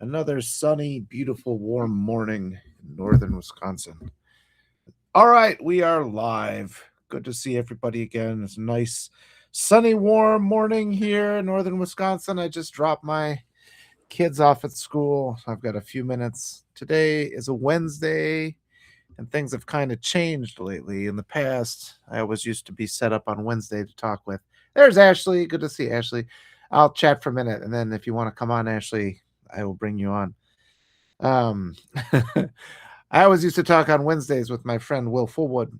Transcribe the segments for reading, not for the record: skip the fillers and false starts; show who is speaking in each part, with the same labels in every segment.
Speaker 1: Another sunny, beautiful, warm morning in northern Wisconsin. All right, we are live. Good to see everybody again. It's a nice, sunny, warm morning here in northern Wisconsin. I just dropped my kids off at school. I've got a few minutes. Today is a Wednesday, and things have kind of changed lately. In the past, I always used to be set up on Wednesday to talk with. There's Ashley. Good to see Ashley. I'll chat for a minute, and then if you want to come on, Ashley, I will bring you on. Um, I always used to talk on Wednesdays with my friend Will Fullwood,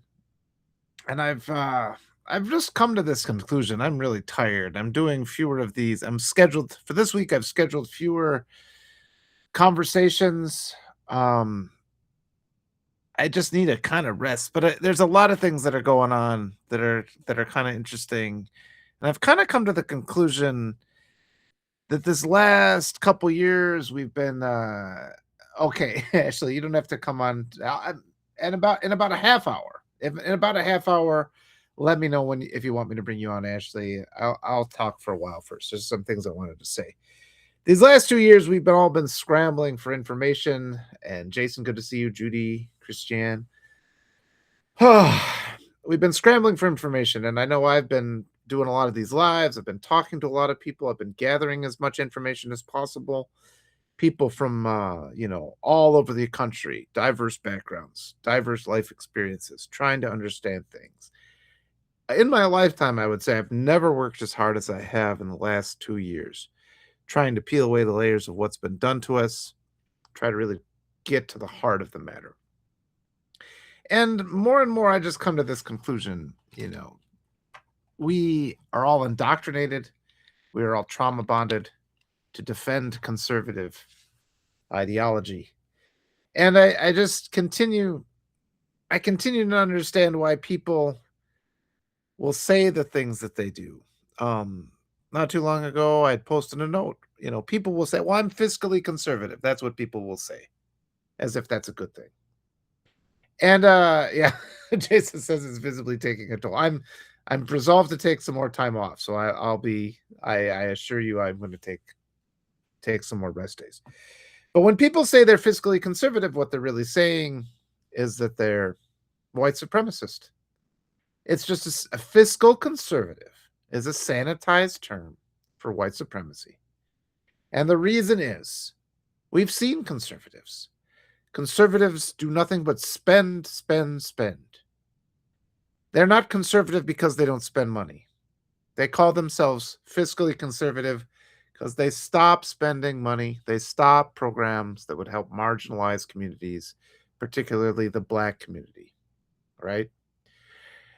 Speaker 1: and I've just come to this conclusion. I'm really tired. I'm doing fewer of these. I'm scheduled for this week. I've scheduled fewer conversations. Um, I just need a kind of rest. But there's a lot of things that are going on that are kind of interesting, and I've kind of come to the conclusion that this last couple years we've been okay. Actually, you don't have to come on in about a half hour. If in about a half hour, let me know when if you want me to bring you on, Ashley. I'll talk for a while first. There's some things I wanted to say. These last 2 years, we've all been scrambling for information. And Jason, good to see you. Judy, Christiane. We've been scrambling for information, and I know I've been doing a lot of these lives. I've been talking to a lot of people. I've been gathering as much information as possible. People from all over the country, diverse backgrounds, diverse life experiences, trying to understand things. In my lifetime, I would say I've never worked as hard as I have in the last 2 years, trying to peel away the layers of what's been done to us, try to really get to the heart of the matter. And more, I just come to this conclusion, we are all indoctrinated, we are all trauma bonded to defend conservative ideology. And I just continue to understand why people will say the things that they do. Not too long ago, I'd posted a note. People will say, well, I'm fiscally conservative. That's what people will say, as if that's a good thing. And yeah, Jason says it's visibly taking a toll. I'm resolved to take some more time off. So I assure you I'm going to take some more rest days. But when people say they're fiscally conservative, what they're really saying is that they're white supremacist. It's just a fiscal conservative is a sanitized term for white supremacy. And the reason is we've seen conservatives. Conservatives do nothing but spend, spend, spend. They're not conservative because they don't spend money. They call themselves fiscally conservative because they stop spending money. They stop programs that would help marginalized communities, particularly the Black community, right?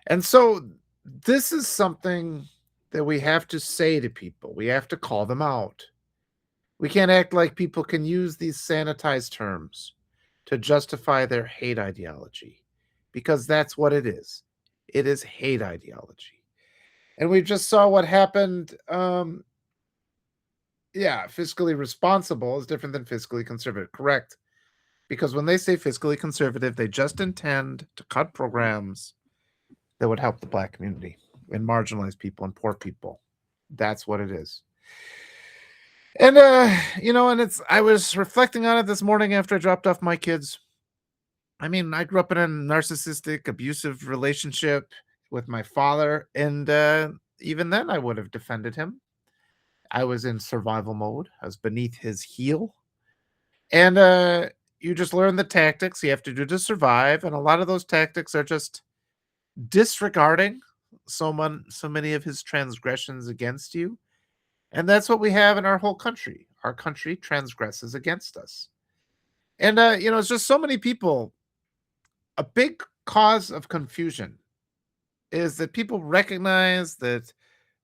Speaker 1: And so this is something that we have to say to people. We have to call them out. We can't act like people can use these sanitized terms to justify their hate ideology, because that's what it is. It is hate ideology. And we just saw what happened. Fiscally responsible is different than fiscally conservative. Correct. Because when they say fiscally conservative, they just intend to cut programs that would help the Black community and marginalized people and poor people. That's what it is. And I was reflecting on it this morning after I dropped off my kids. I mean, I grew up in a narcissistic, abusive relationship with my father, and even then I would have defended him. I was in survival mode. I was beneath his heel. And you just learn the tactics you have to do to survive, and a lot of those tactics are just disregarding so many of his transgressions against you. And that's what we have in our whole country. Our country transgresses against us. And it's just so many people. A big cause of confusion is that people recognize that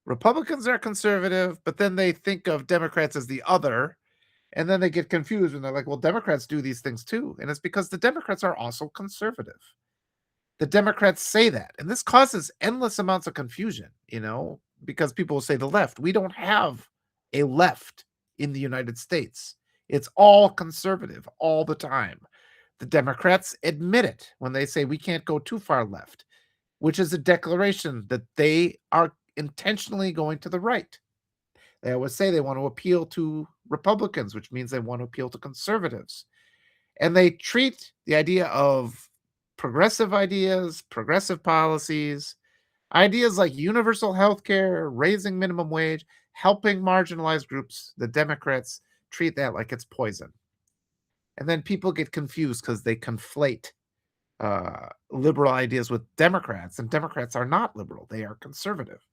Speaker 1: Republicans are conservative, but then they think of Democrats as the other, and then they get confused when they're like, well, Democrats do these things too. And it's because the Democrats are also conservative. The Democrats say that, and this causes endless amounts of confusion, because people will say the left. We don't have a left in the United States. It's all conservative all the time. The Democrats admit it when they say we can't go too far left, which is a declaration that they are intentionally going to the right. They always say they want to appeal to Republicans, which means they want to appeal to conservatives. And they treat the idea of progressive ideas, progressive policies, ideas like universal health care, raising minimum wage, helping marginalized groups, the Democrats treat that like it's poison. And then people get confused because they conflate liberal ideas with Democrats, and Democrats are not liberal, they are conservative.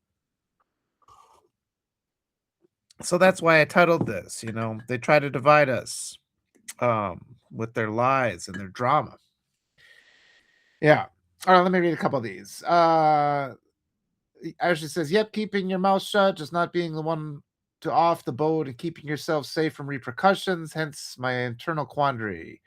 Speaker 1: So that's why I titled this, they try to divide us with their lies and their drama. Yeah. All right, let me read a couple of these. Ashley says, yep, keeping your mouth shut, just not being the one to off the boat and keeping yourself safe from repercussions, hence my internal quandary.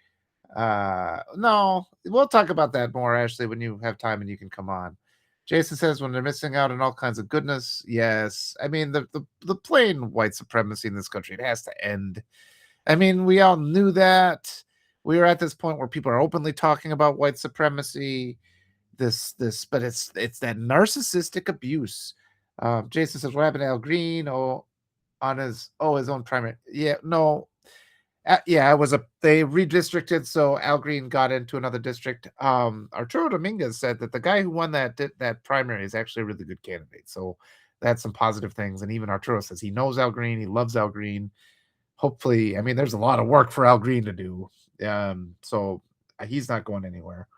Speaker 1: No, we'll talk about that more, Ashley, when you have time and you can come on. Jason says, when they're missing out on all kinds of goodness, yes. I mean, the plain white supremacy in this country, it has to end. I mean, we all knew that. We were at this point where people are openly talking about white supremacy. But it's that narcissistic abuse. Jason says, what happened to Al Green? His own primary. Yeah, no. Yeah, they redistricted, so Al Green got into another district. Arturo Dominguez said that the guy who won that primary is actually a really good candidate. So that's some positive things. And even Arturo says he knows Al Green, he loves Al Green. Hopefully, I mean, there's a lot of work for Al Green to do. So he's not going anywhere.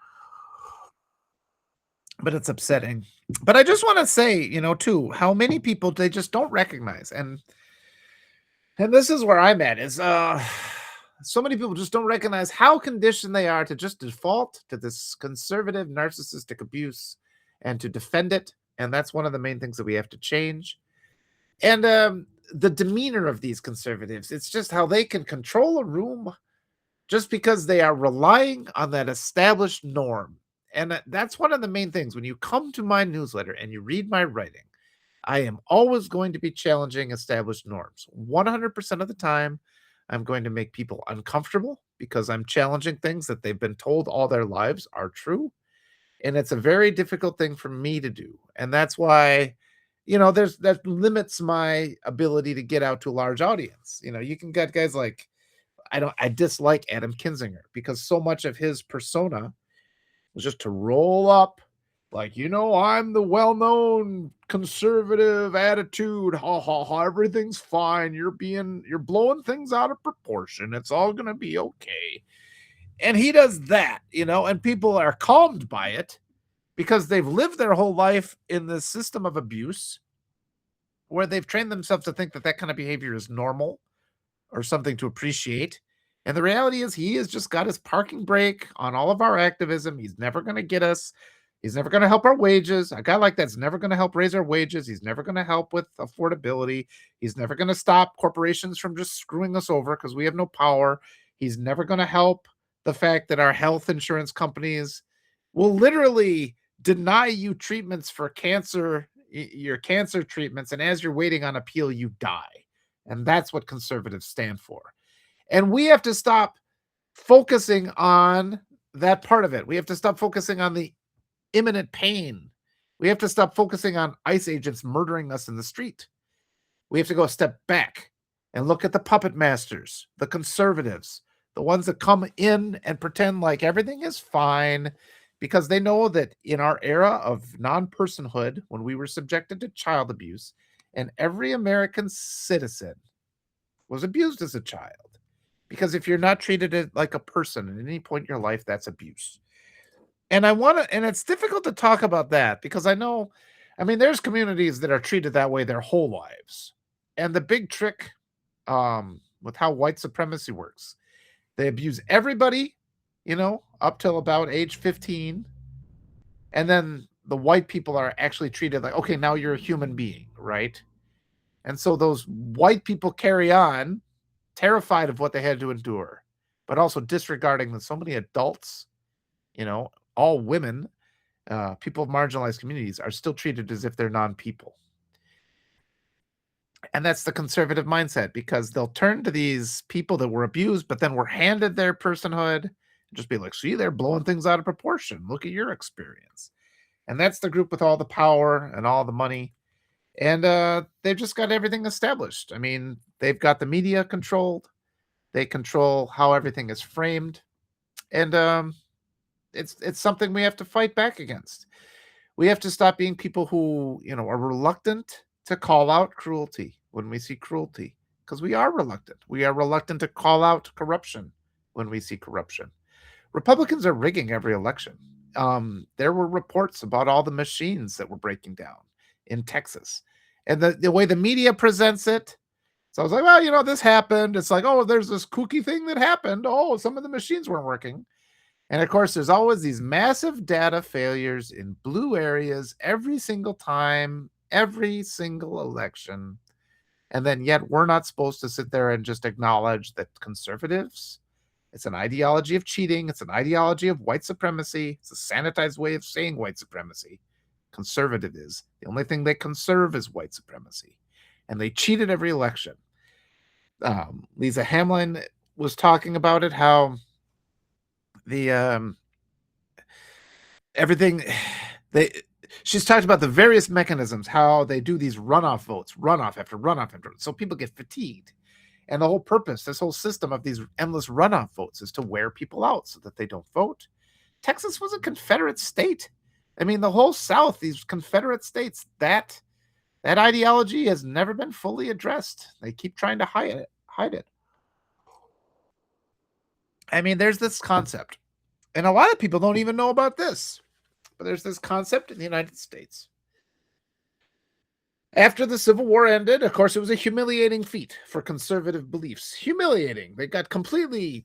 Speaker 1: But it's upsetting. But I just want to say, too, how many people they just don't recognize. And this is where I'm at, is so many people just don't recognize how conditioned they are to just default to this conservative narcissistic abuse and to defend it. And that's one of the main things that we have to change. And the demeanor of these conservatives, it's just how they can control a room just because they are relying on that established norm. And that's one of the main things. When you come to my newsletter and you read my writing, I am always going to be challenging established norms. 100% of the time, I'm going to make people uncomfortable because I'm challenging things that they've been told all their lives are true. And it's a very difficult thing for me to do. And that's why, that limits my ability to get out to a large audience. You can get guys like, I dislike Adam Kinzinger because so much of his persona was just to roll up like, I'm the well-known conservative attitude. Ha ha ha, everything's fine. You're blowing things out of proportion. It's all going to be okay. And he does that, and people are calmed by it because they've lived their whole life in this system of abuse where they've trained themselves to think that kind of behavior is normal or something to appreciate. And the reality is he has just got his parking brake on all of our activism. He's never going to get us. He's never going to help our wages. A guy like that's never going to help raise our wages. He's never going to help with affordability. He's never going to stop corporations from just screwing us over because we have no power. He's never going to help the fact that our health insurance companies will literally deny you treatments for cancer, your cancer treatments. And as you're waiting on appeal, you die. And that's what conservatives stand for. And we have to stop focusing on that part of it. We have to stop focusing on the imminent pain. We have to stop focusing on ICE agents murdering us in the street. We have to go a step back and look at the puppet masters, the conservatives, the ones that come in and pretend like everything is fine because they know that in our era of non-personhood, when we were subjected to child abuse, and every American citizen was abused as a child. Because if you're not treated like a person at any point in your life, that's abuse. And it's difficult to talk about that because there's communities that are treated that way their whole lives. And the big trick with how white supremacy works, they abuse everybody, up till about age 15. And then the white people are actually treated like, okay, now you're a human being, right? And so those white people carry on terrified of what they had to endure, but also disregarding that so many adults, all women, people of marginalized communities are still treated as if they're non-people. And that's the conservative mindset because they'll turn to these people that were abused, but then were handed their personhood and just be like, see, they're blowing things out of proportion. Look at your experience. And that's the group with all the power and all the money. And they've just got everything established. I mean, they've got the media controlled. They control how everything is framed, and it's something we have to fight back against. We have to stop being people who, are reluctant to call out cruelty when we see cruelty, because we are reluctant. We are reluctant to call out corruption when we see corruption. Republicans are rigging every election. There were reports about all the machines that were breaking down in Texas, and the way the media presents it. So I was like, well, this happened. It's like, oh, there's this kooky thing that happened. Oh, some of the machines weren't working. And of course, there's always these massive data failures in blue areas every single time, every single election. And then yet we're not supposed to sit there and just acknowledge that conservatives, it's an ideology of cheating. It's an ideology of white supremacy. It's a sanitized way of saying white supremacy. Conservative is. The only thing they conserve is white supremacy. And they cheat at every election. Lisa Hamlin was talking about it, how the everything she's talked about the various mechanisms, how they do these runoff votes, runoff after runoff after, so people get fatigued. And the whole purpose, this whole system of these endless runoff votes, is to wear people out so that they don't vote. Texas was a Confederate state. I mean, the whole South, these Confederate states, that ideology has never been fully addressed. They keep trying to hide it. I mean, there's this concept, and a lot of people don't even know about this, but there's this concept in the United States. After the Civil War ended, of course, it was a humiliating feat for conservative beliefs. Humiliating. They got completely,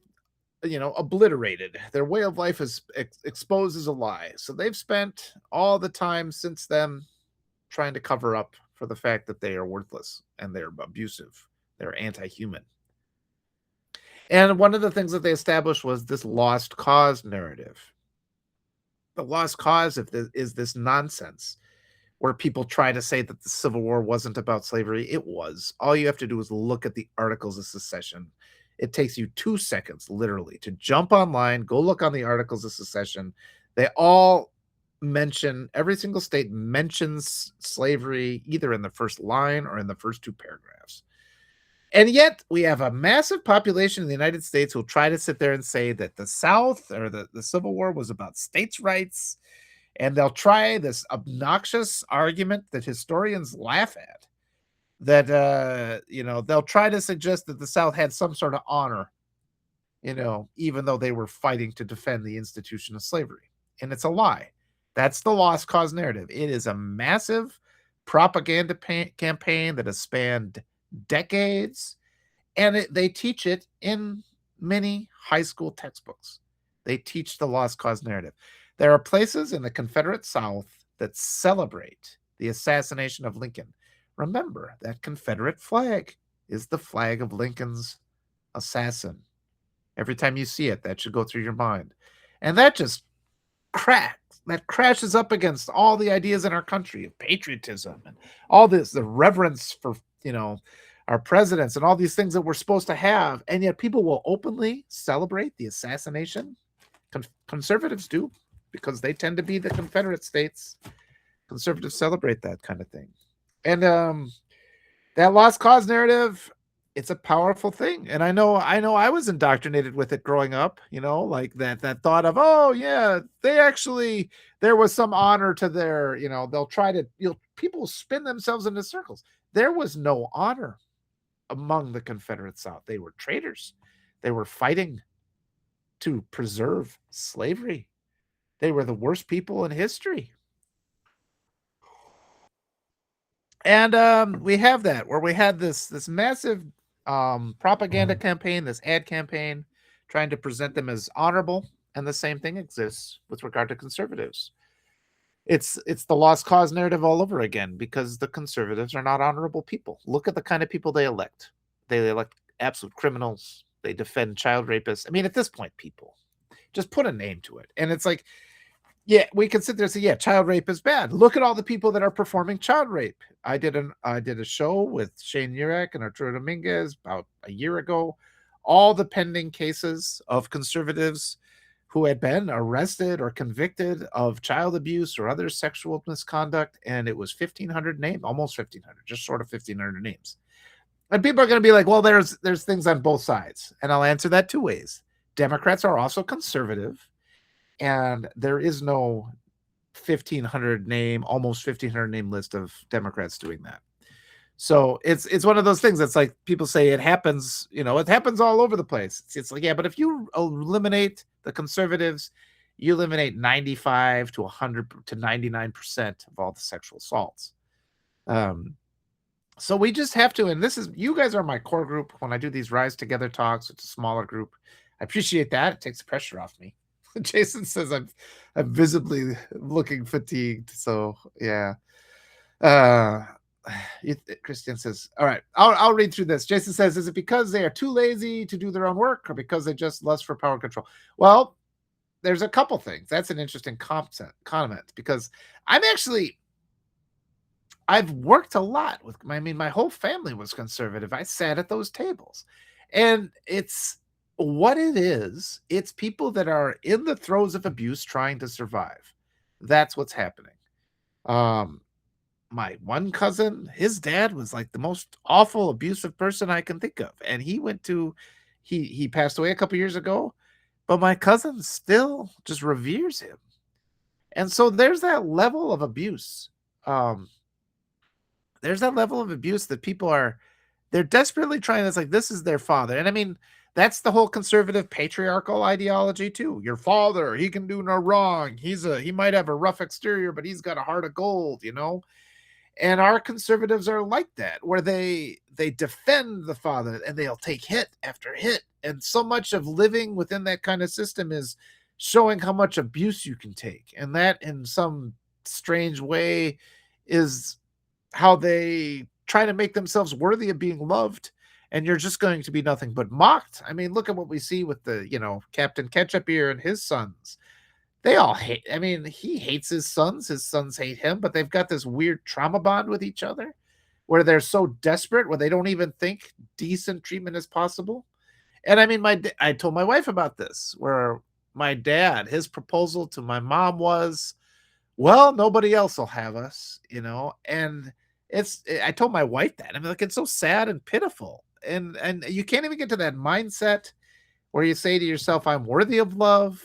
Speaker 1: obliterated. Their way of life is exposed as a lie. So they've spent all the time since then trying to cover up for the fact that they are worthless and they're abusive. They're anti-human. And one of the things that they established was this lost cause narrative. The lost cause is this nonsense where people try to say that the Civil War wasn't about slavery. It was. All you have to do is look at the Articles of Secession. It takes you 2 seconds, literally, to jump online, go look on the Articles of Secession. They all mention, every single state mentions slavery either in the first line or in the first 2 paragraphs. And yet we have a massive population in the United States who will try to sit there and say that the South or the Civil War was about states' rights. And they'll try this obnoxious argument that historians laugh at, that, they'll try to suggest that the South had some sort of honor, even though they were fighting to defend the institution of slavery. And it's a lie. That's the lost cause narrative. It is a massive propaganda campaign that has spanned decades, and they teach it in many high school textbooks. They teach the lost cause narrative. There are places in the Confederate South that celebrate the assassination of Lincoln. Remember, that Confederate flag is the flag of Lincoln's assassin. Every time you see it, that should go through your mind. And that just crashes up against all the ideas in our country of patriotism and all this, the reverence for, our presidents and all these things that we're supposed to have. And yet people will openly celebrate the assassination. Conservatives do, because they tend to be the Confederate states. Conservatives celebrate that kind of thing. And that lost cause narrative, it's a powerful thing. And I know I was indoctrinated with it growing up, like that thought of, oh yeah, there was some honor to their, they'll try to, people spin themselves into circles. There was no honor among the Confederate South. They were traitors. They were fighting to preserve slavery. They were the worst people in history. And we have that, where we had this massive propaganda campaign, this ad campaign, trying to present them as honorable, and the same thing exists with regard to conservatives. It's the lost cause narrative all over again, because the conservatives are not honorable people. Look at the kind of people they elect. They elect absolute criminals. They defend child rapists. I mean, at this point, people just put a name to it. And it's like, yeah, we can sit there and say, yeah, child rape is bad. Look at all the people that are performing child rape. I did a show with Shane Urek and Arturo Dominguez about a year ago. All the pending cases of conservatives who had been arrested or convicted of child abuse or other sexual misconduct, and it was 1,500 names, almost 1,500, just short of 1,500 names. And people are going to be like, well, there's things on both sides. And I'll answer that two ways. Democrats are also conservative, and there is no 1,500 name, almost 1,500 name list of Democrats doing that. So it's one of those things that's like people say it happens, it happens all over the place. It's like, yeah, but if you eliminate the conservatives, you eliminate 95 to 100 to 99% of all the sexual assaults. So we just have to, and this is, you guys are my core group when I do these Rise Together talks. It's a smaller group. I appreciate that. It takes the pressure off me. Jason says I'm visibly looking fatigued. So yeah. Christian says, all right, I'll read through this. Jason says, is it because they are too lazy to do their own work, or because they just lust for power control? Well, there's a couple things. That's an interesting comment, because I've worked a lot with, my whole family was conservative. I sat at those tables, and it's what it is. It's people that are in the throes of abuse trying to survive. That's what's happening. My one cousin, his dad was like the most awful, abusive person I can think of. And he passed away a couple years ago, but my cousin still just reveres him. And so there's that level of abuse. There's that level of abuse that they're desperately trying. It's like, this is their father. And that's the whole conservative patriarchal ideology too. Your father, he can do no wrong. He might have a rough exterior, but he's got a heart of gold, And our conservatives are like that, where they defend the father and they'll take hit after hit. And so much of living within that kind of system is showing how much abuse you can take. And that, in some strange way, is how they try to make themselves worthy of being loved. And you're just going to be nothing but mocked. Look at what we see with the, Captain Ketchup Ear and his sons. They all hate, he hates his sons hate him, but they've got this weird trauma bond with each other where they're so desperate, where they don't even think decent treatment is possible. And I told my wife about this, where my dad, his proposal to my mom was, well, nobody else will have us, and I told my wife that. It's so sad and pitiful. And you can't even get to that mindset where you say to yourself, I'm worthy of love.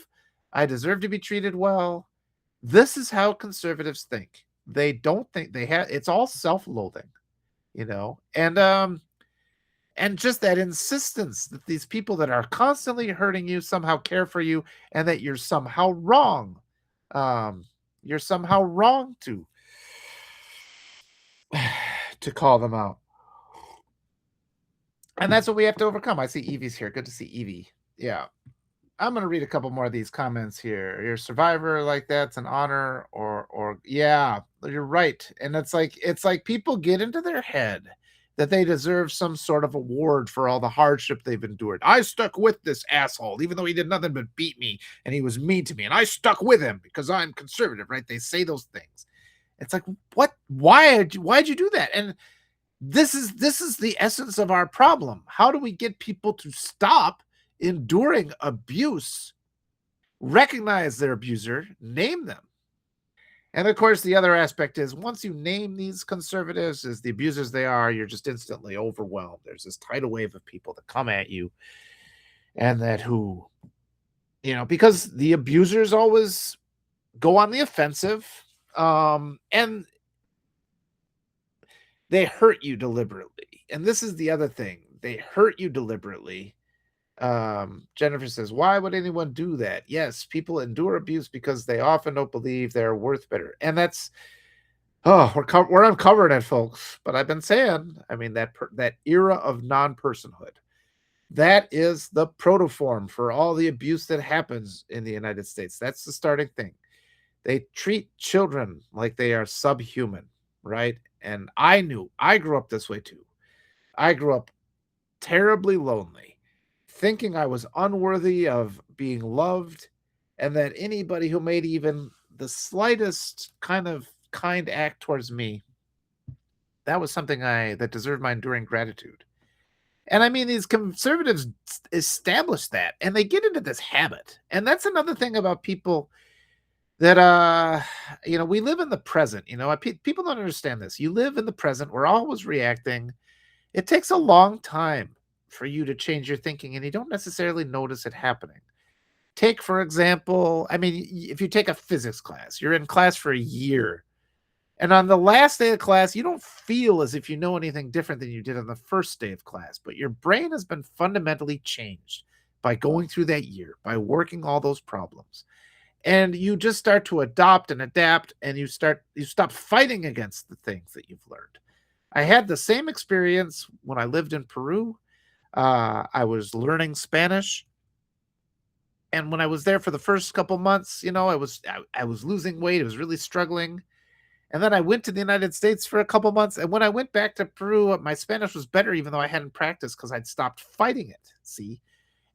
Speaker 1: I deserve to be treated well. This is how conservatives think. They don't think it's all self-loathing, and just that insistence that these people that are constantly hurting you somehow care for you, and that you're somehow wrong. You're somehow wrong to call them out. And that's what we have to overcome. I see Evie's here. Good to see Evie. Yeah. I'm going to read a couple more of these comments here. You're a survivor like that's an honor, or yeah, you're right. And it's like people get into their head that they deserve some sort of award for all the hardship they've endured. I stuck with this asshole, even though he did nothing but beat me and he was mean to me, and I stuck with him because I'm conservative, right? They say those things. It's like, what? Why'd you do that? And this is the essence of our problem. How do we get people to stop enduring abuse, recognize their abuser, name them? And of course, the other aspect is, once you name these conservatives as the abusers they are, you're just instantly overwhelmed. There's this tidal wave of people that come at you, and because the abusers always go on the offensive, and they hurt you deliberately. And this is the other thing. They hurt you deliberately. Jennifer says, why would anyone do that? Yes, people endure abuse because they often don't believe they're worth better. And that's, we're uncovering it, folks. But I've been saying, that era of non-personhood, that is the protoform for all the abuse that happens in the United States. That's the starting thing. They treat children like they are subhuman, right? And I grew up this way too. I grew up terribly lonely, thinking I was unworthy of being loved, and that anybody who made even the slightest kind act towards me, that was something that deserved my enduring gratitude. And I mean, these conservatives establish that, and they get into this habit. And that's another thing about people that, we live in the present. People don't understand this. You live in the present. We're always reacting. It takes a long time for you to change your thinking, and you don't necessarily notice it happening. Take, for example, I mean, if you take a physics class, you're in class for a year. And on the last day of class, you don't feel as if you know anything different than you did on the first day of class, but your brain has been fundamentally changed by going through that year, by working all those problems. And you just start to adopt and adapt, and you stop fighting against the things that you've learned. I had the same experience when I lived in Peru. I was learning Spanish, and when I was there for the first couple months, I was losing weight. I was really struggling. And then I went to the United States for a couple months. And when I went back to Peru, my Spanish was better, even though I hadn't practiced because I'd stopped fighting it. See?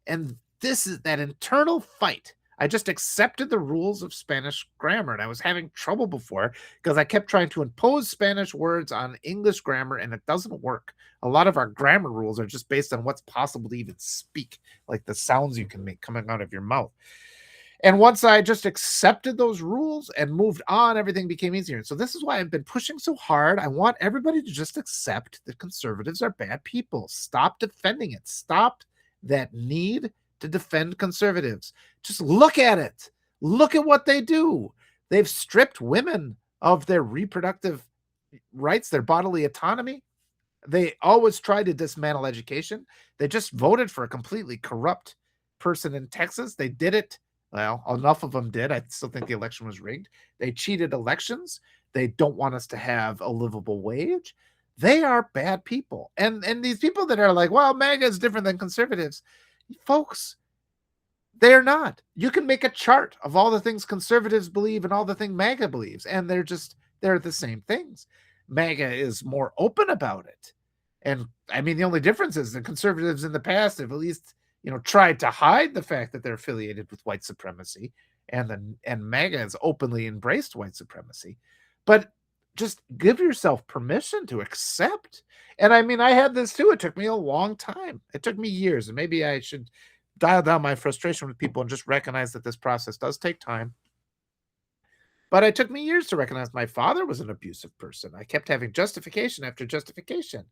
Speaker 1: And this is that internal fight. I just accepted the rules of Spanish grammar, and I was having trouble before because I kept trying to impose Spanish words on English grammar, and it doesn't work. A lot of our grammar rules are just based on what's possible to even speak, like the sounds you can make coming out of your mouth. And once I just accepted those rules and moved on, everything became easier. And so this is why I've been pushing so hard. I want everybody to just accept that conservatives are bad people. Stop defending it. Stop that need to defend conservatives. Just look at it. Look at what they do. They've stripped women of their reproductive rights, their bodily autonomy. They always try to dismantle education. They just voted for a completely corrupt person in Texas. They did it. Well, enough of them did. I still think the election was rigged. They cheated elections. They don't want us to have a livable wage. They are bad people. And these people that are like, well, MAGA is different than conservatives. Folks, they're not. You can make a chart of all the things conservatives believe and all the things MAGA believes, and they're the same things. MAGA is more open about it. And I mean, the only difference is the conservatives in the past have at least tried to hide the fact that they're affiliated with white supremacy, and MAGA has openly embraced white supremacy. But just give yourself permission to accept. And I mean, I had this too. It took me a long time. It took me years, and maybe I should dial down my frustration with people and just recognize that this process does take time. But it took me years to recognize my father was an abusive person. I kept having justification after justification.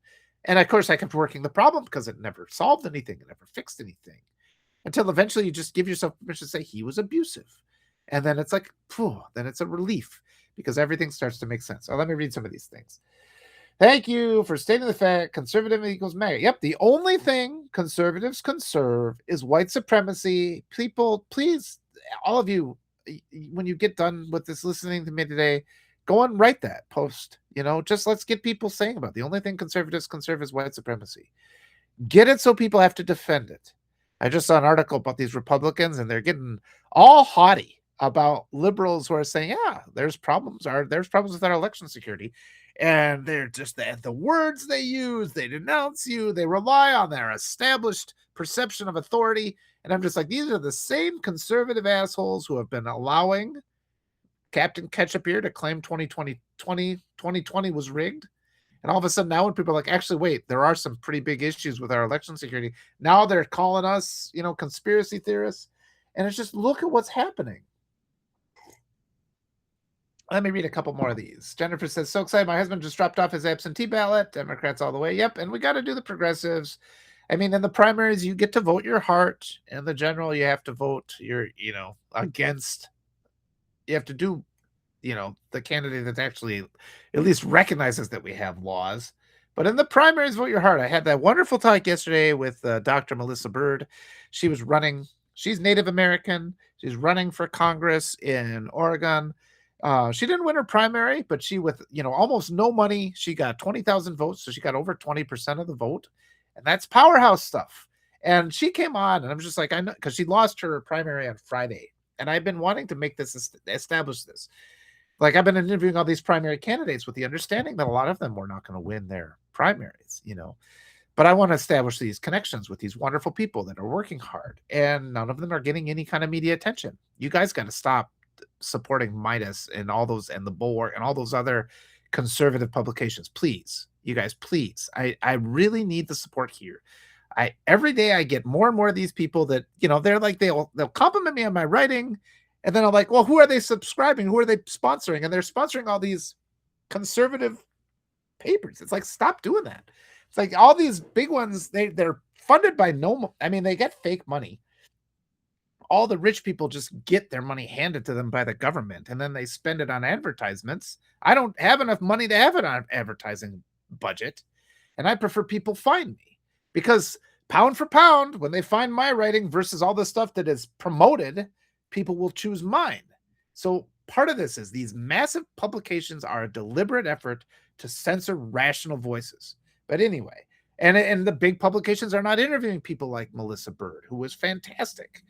Speaker 1: And of course, I kept working the problem because it never solved anything. It never fixed anything. Until eventually you just give yourself permission to say he was abusive. And then it's like, then it's a relief because everything starts to make sense. So let me read some of these things. Thank you for stating the fact conservative equals MAGA. Yep, the only thing conservatives conserve is white supremacy. People, please, all of you, when you get done with this listening to me today, go and write that post. Just let's get people saying about it. The only thing conservatives conserve is white supremacy. Get it so people have to defend it. I just saw an article about these Republicans, and they're getting all haughty about liberals who are saying, yeah, there's problems with our election security. And they're just the words they use, they denounce you, they rely on their established perception of authority. And I'm just like, these are the same conservative assholes who have been allowing Captain Ketchup here to claim 2020 was rigged. And all of a sudden now when people are like, actually, wait, there are some pretty big issues with our election security. Now they're calling us, conspiracy theorists. And it's just, look at what's happening. Let me read a couple more of these. Jennifer says, so excited. My husband just dropped off his absentee ballot. Democrats all the way. Yep. And we got to do the progressives. I mean, in the primaries, you get to vote your heart. In the general, you have to vote your, against. You have to do, the candidate that actually at least recognizes that we have laws. But in the primaries, vote your heart. I had that wonderful talk yesterday with Dr. Melissa Bird. She was running. She's Native American. She's running for Congress in Oregon. She didn't win her primary, but she, with almost no money, she got 20,000 votes. So she got over 20% of the vote. And that's powerhouse stuff. And she came on, and I'm just like, I know, because she lost her primary on Friday. And I've been wanting to make this, establish this. Like, I've been interviewing all these primary candidates with the understanding that a lot of them were not going to win their primaries, But I want to establish these connections with these wonderful people that are working hard. And none of them are getting any kind of media attention. You guys got to stop supporting Midas and all those, and the Bulwark and all those other conservative publications. Please, you guys, please. I really need the support here. Every day I get more and more of these people that, they're like, they'll compliment me on my writing. And then I'm like, well, who are they subscribing? Who are they sponsoring? And they're sponsoring all these conservative papers. It's like, stop doing that. It's like all these big ones, they're funded by they get fake money. All the rich people just get their money handed to them by the government, and then they spend it on advertisements. I don't have enough money to have it on advertising budget, and I prefer people find me, because pound for pound, when they find my writing versus all the stuff that is promoted, people will choose mine. So part of this is these massive publications are a deliberate effort to censor rational voices. But anyway, and the big publications are not interviewing people like Melissa Bird, who was fantastic.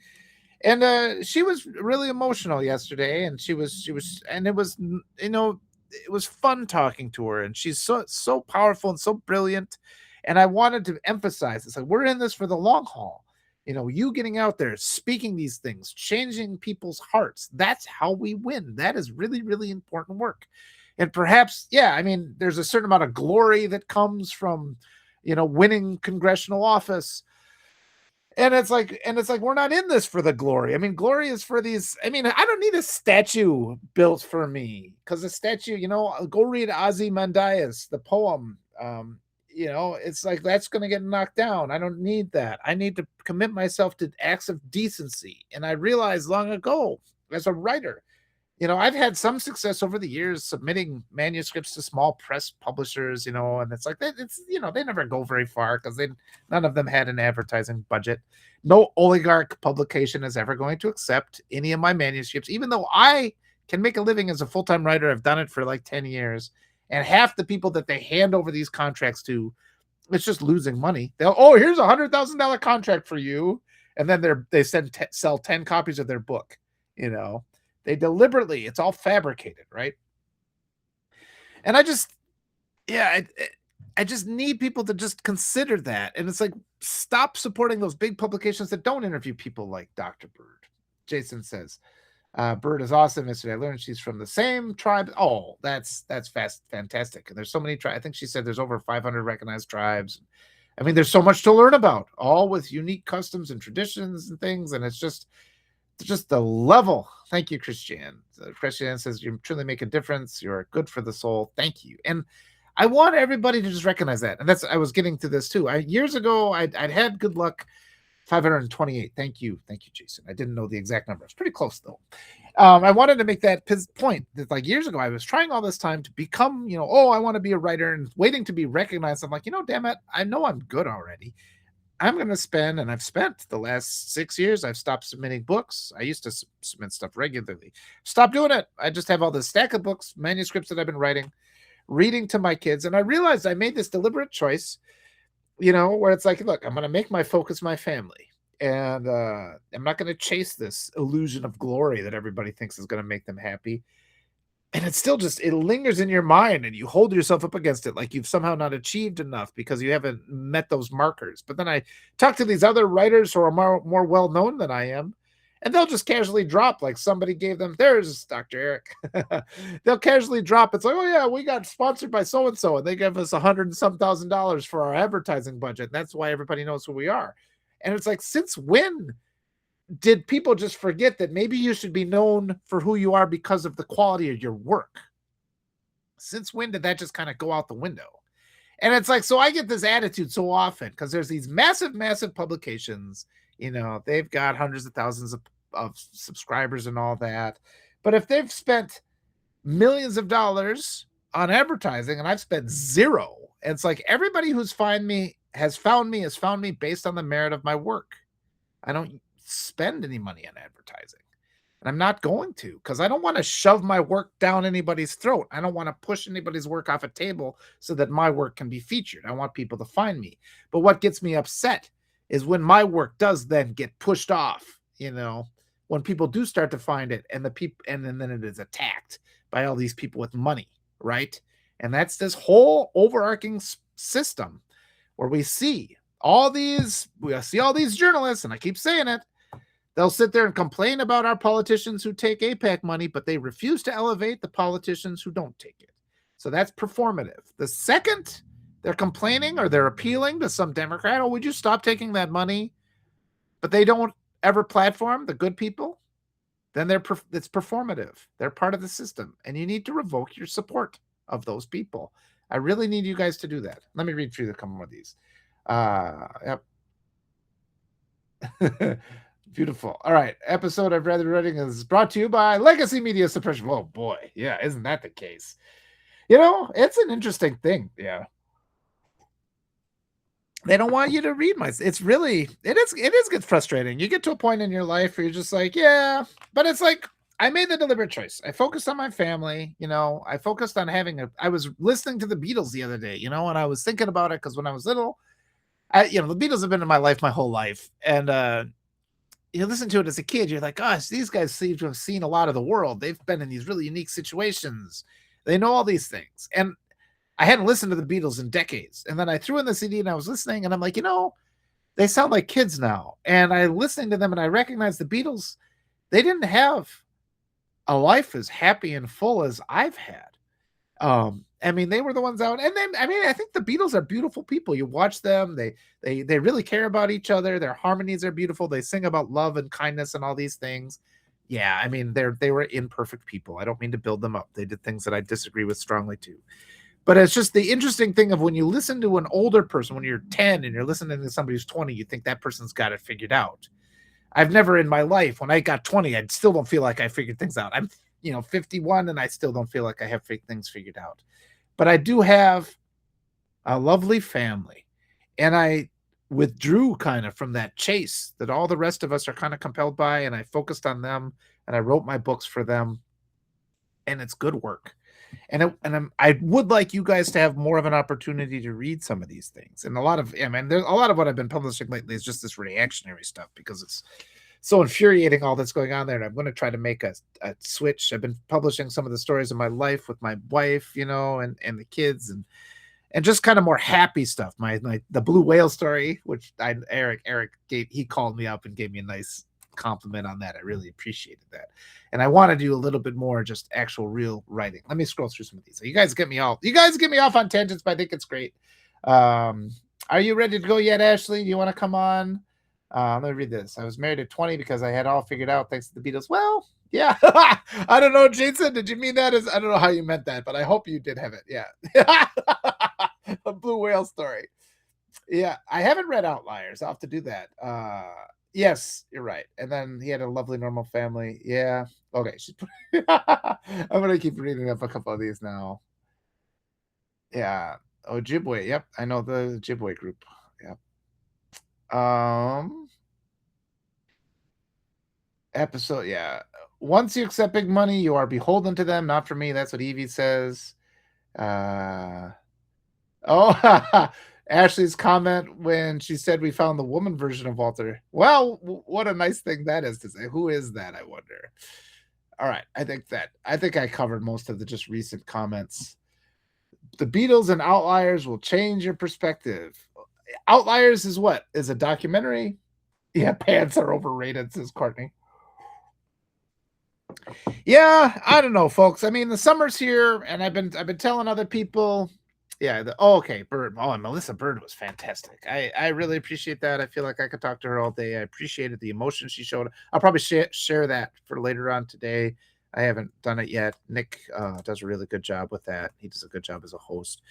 Speaker 1: And she was really emotional yesterday, and she was, and it was, it was fun talking to her, and she's so powerful and so brilliant. And I wanted to emphasize, it's like, we're in this for the long haul. You getting out there, speaking these things, changing people's hearts. That's how we win. That is really, really important work. And perhaps, there's a certain amount of glory that comes from, winning congressional office. And it's like, we're not in this for the glory. Glory is for these. I don't need a statue built for me, because a statue, go read Ozymandias, the poem. It's like, that's going to get knocked down. I don't need that. I need to commit myself to acts of decency. And I realized long ago, as a writer, I've had some success over the years submitting manuscripts to small press publishers, and it's like, they never go very far, because none of them had an advertising budget. No oligarch publication is ever going to accept any of my manuscripts, even though I can make a living as a full-time writer. I've done it for like 10 years. And half the people that they hand over these contracts to, it's just losing money. Here's $100,000 contract for you. And then they sell 10 copies of their book, They deliberately, it's all fabricated, right? And I just need people to just consider that. And it's like, stop supporting those big publications that don't interview people like Dr. Bird. Jason says, Bird is awesome. Yesterday I learned she's from the same tribe. Oh, that's fantastic. And there's so many tribes. I think she said there's over 500 recognized tribes. There's so much to learn about, all with unique customs and traditions and things. And it's just the level. Thank you, Christiane. Christiane says, you truly make a difference. You're good for the soul. Thank you. And I want everybody to just recognize that. And I was getting to this too. Years ago, I'd had good luck. 528. Thank you, Jason. I didn't know the exact number. It's pretty close though. I wanted to make that point that, like, years ago, I was trying all this time to become, I want to be a writer, and waiting to be recognized. I'm like, damn it, I know I'm good already. I'm going to spend, and I've spent the last 6 years, I've stopped submitting books. I used to submit stuff regularly. Stop doing it. I just have all this stack of books, manuscripts that I've been writing, reading to my kids. And I realized I made this deliberate choice, where it's like, look, I'm going to make my focus my family. And I'm not going to chase this illusion of glory that everybody thinks is going to make them happy. And it's still just, it lingers in your mind, and you hold yourself up against it like you've somehow not achieved enough because you haven't met those markers. But then I talk to these other writers who are more well-known than I am, and they'll just casually drop, like somebody gave them, there's Dr. Eric. They'll casually drop. It's like, oh yeah, we got sponsored by so-and-so, and they give us $100 and some thousand for our advertising budget. And that's why everybody knows who we are. And it's like, since when did people just forget that maybe you should be known for who you are because of the quality of your work? Since when did that just kind of go out the window? And it's like, so I get this attitude so often because there's these massive, massive publications, they've got hundreds of thousands of subscribers and all that. But if they've spent millions of dollars on advertising and I've spent zero, and it's like, everybody who's found me has found me based on the merit of my work. I don't spend any money on advertising, and I'm not going to, because I don't want to shove my work down anybody's throat. I don't want to push anybody's work off a table so that my work can be featured. I want people to find me. But what gets me upset is when my work does then get pushed off, when people do start to find it, and then it is attacked by all these people with money, right? And that's this whole overarching system where we see all these journalists, and I keep saying it, they'll sit there and complain about our politicians who take AIPAC money, but they refuse to elevate the politicians who don't take it. So that's performative. The second They're complaining or they're appealing to some Democrat. Oh, would you stop taking that money? But they don't ever platform the good people. Then it's performative. They're part of the system, and you need to revoke your support of those people. I really need you guys to do that. Let me read through a couple more of these. Yep. Beautiful. All right. Episode I've read reading is brought to you by Legacy Media Suppression. Oh boy. Yeah, isn't that the case? It's an interesting thing. Yeah. They don't want you to read it is get frustrating. You get to a point in your life where you're just like, yeah, but it's like I made the deliberate choice. I focused on my family, I focused on I was listening to the Beatles the other day, and I was thinking about it because when I was little, the Beatles have been in my life my whole life. And you listen to it as a kid, you're like, gosh, these guys seem to have seen a lot of the world. They've been in these really unique situations. They know all these things. And I hadn't listened to the Beatles in decades. And then I threw in the CD and I was listening and I'm like, they sound like kids now. And I listening to them and I recognized the Beatles, they didn't have a life as happy and full as I've had. They were the ones out. And then, I think the Beatles are beautiful people. You watch them, they really care about each other. Their harmonies are beautiful. They sing about love and kindness and all these things. Yeah, they were imperfect people. I don't mean to build them up. They did things that I disagree with strongly too. But it's just the interesting thing of when you listen to an older person, when you're 10 and you're listening to somebody who's 20, you think that person's got it figured out. I've never in my life, when I got 20, I still don't feel like I figured things out. I'm 51 and I still don't feel like I have things figured out. But I do have a lovely family. And I withdrew kind of from that chase that all the rest of us are kind of compelled by. And I focused on them and I wrote my books for them. And it's good work. I would like you guys to have more of an opportunity to read some of these things. And there's a lot of what I've been publishing lately is just this reactionary stuff because it's so infuriating all that's going on there. And I'm going to try to make a switch. I've been publishing some of the stories of my life with my wife, and the kids and just kind of more happy stuff. The blue whale story, which Eric he called me up and gave me a nice compliment on that. I really appreciated that. And I want to do a little bit more just actual real writing. Let me scroll through some of these. You guys get me off on tangents, but I think it's great. Are you ready to go yet, Ashley? Do you want to come on? Let me read this. I was married at 20 because I had all figured out thanks to the Beatles. Well, yeah. I don't know, Jason. Did you mean that? I don't know how you meant that, but I hope you did have it. Yeah. A blue whale story. Yeah. I haven't read Outliers. I'll have to do that. Yes, you're right. And then he had a lovely normal family. Yeah. Okay. I'm going to keep reading up a couple of these now. Yeah. Ojibwe. Yep. I know the Ojibwe group. Yep. Episode. Yeah. Once you accept big money, you are beholden to them. Not for me. That's what Evie says. Ashley's comment when she said we found the woman version of Walter. Well, what a nice thing that is to say. Who is that, I wonder? All right. I think I covered most of the just recent comments. The Beatles and Outliers will change your perspective. Outliers is what? Is a documentary? Yeah, pants are overrated, says Courtney. Yeah, I don't know, folks. The summer's here, and I've been telling other people. Yeah. Okay. Bird. Oh, and Melissa Bird was fantastic. I really appreciate that. I feel like I could talk to her all day. I appreciated the emotion she showed. I'll probably share that for later on today. I haven't done it yet. Nick does a really good job with that. He does a good job as a host.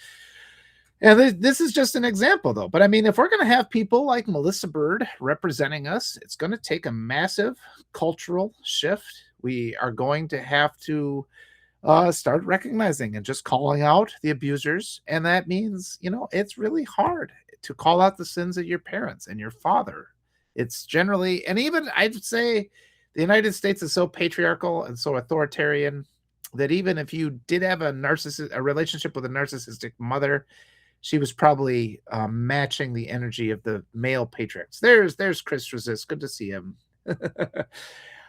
Speaker 1: And this is just an example, though. But if we're going to have people like Melissa Bird representing us, it's going to take a massive cultural shift. We are going to have to start recognizing and just calling out the abusers. And that means, it's really hard to call out the sins of your parents and your father. It's generally, and even I'd say the United States is so patriarchal and so authoritarian that even if you did have a relationship with a narcissistic mother, she was probably matching the energy of the male patriarchs. There's Chris Resist. Good to see him.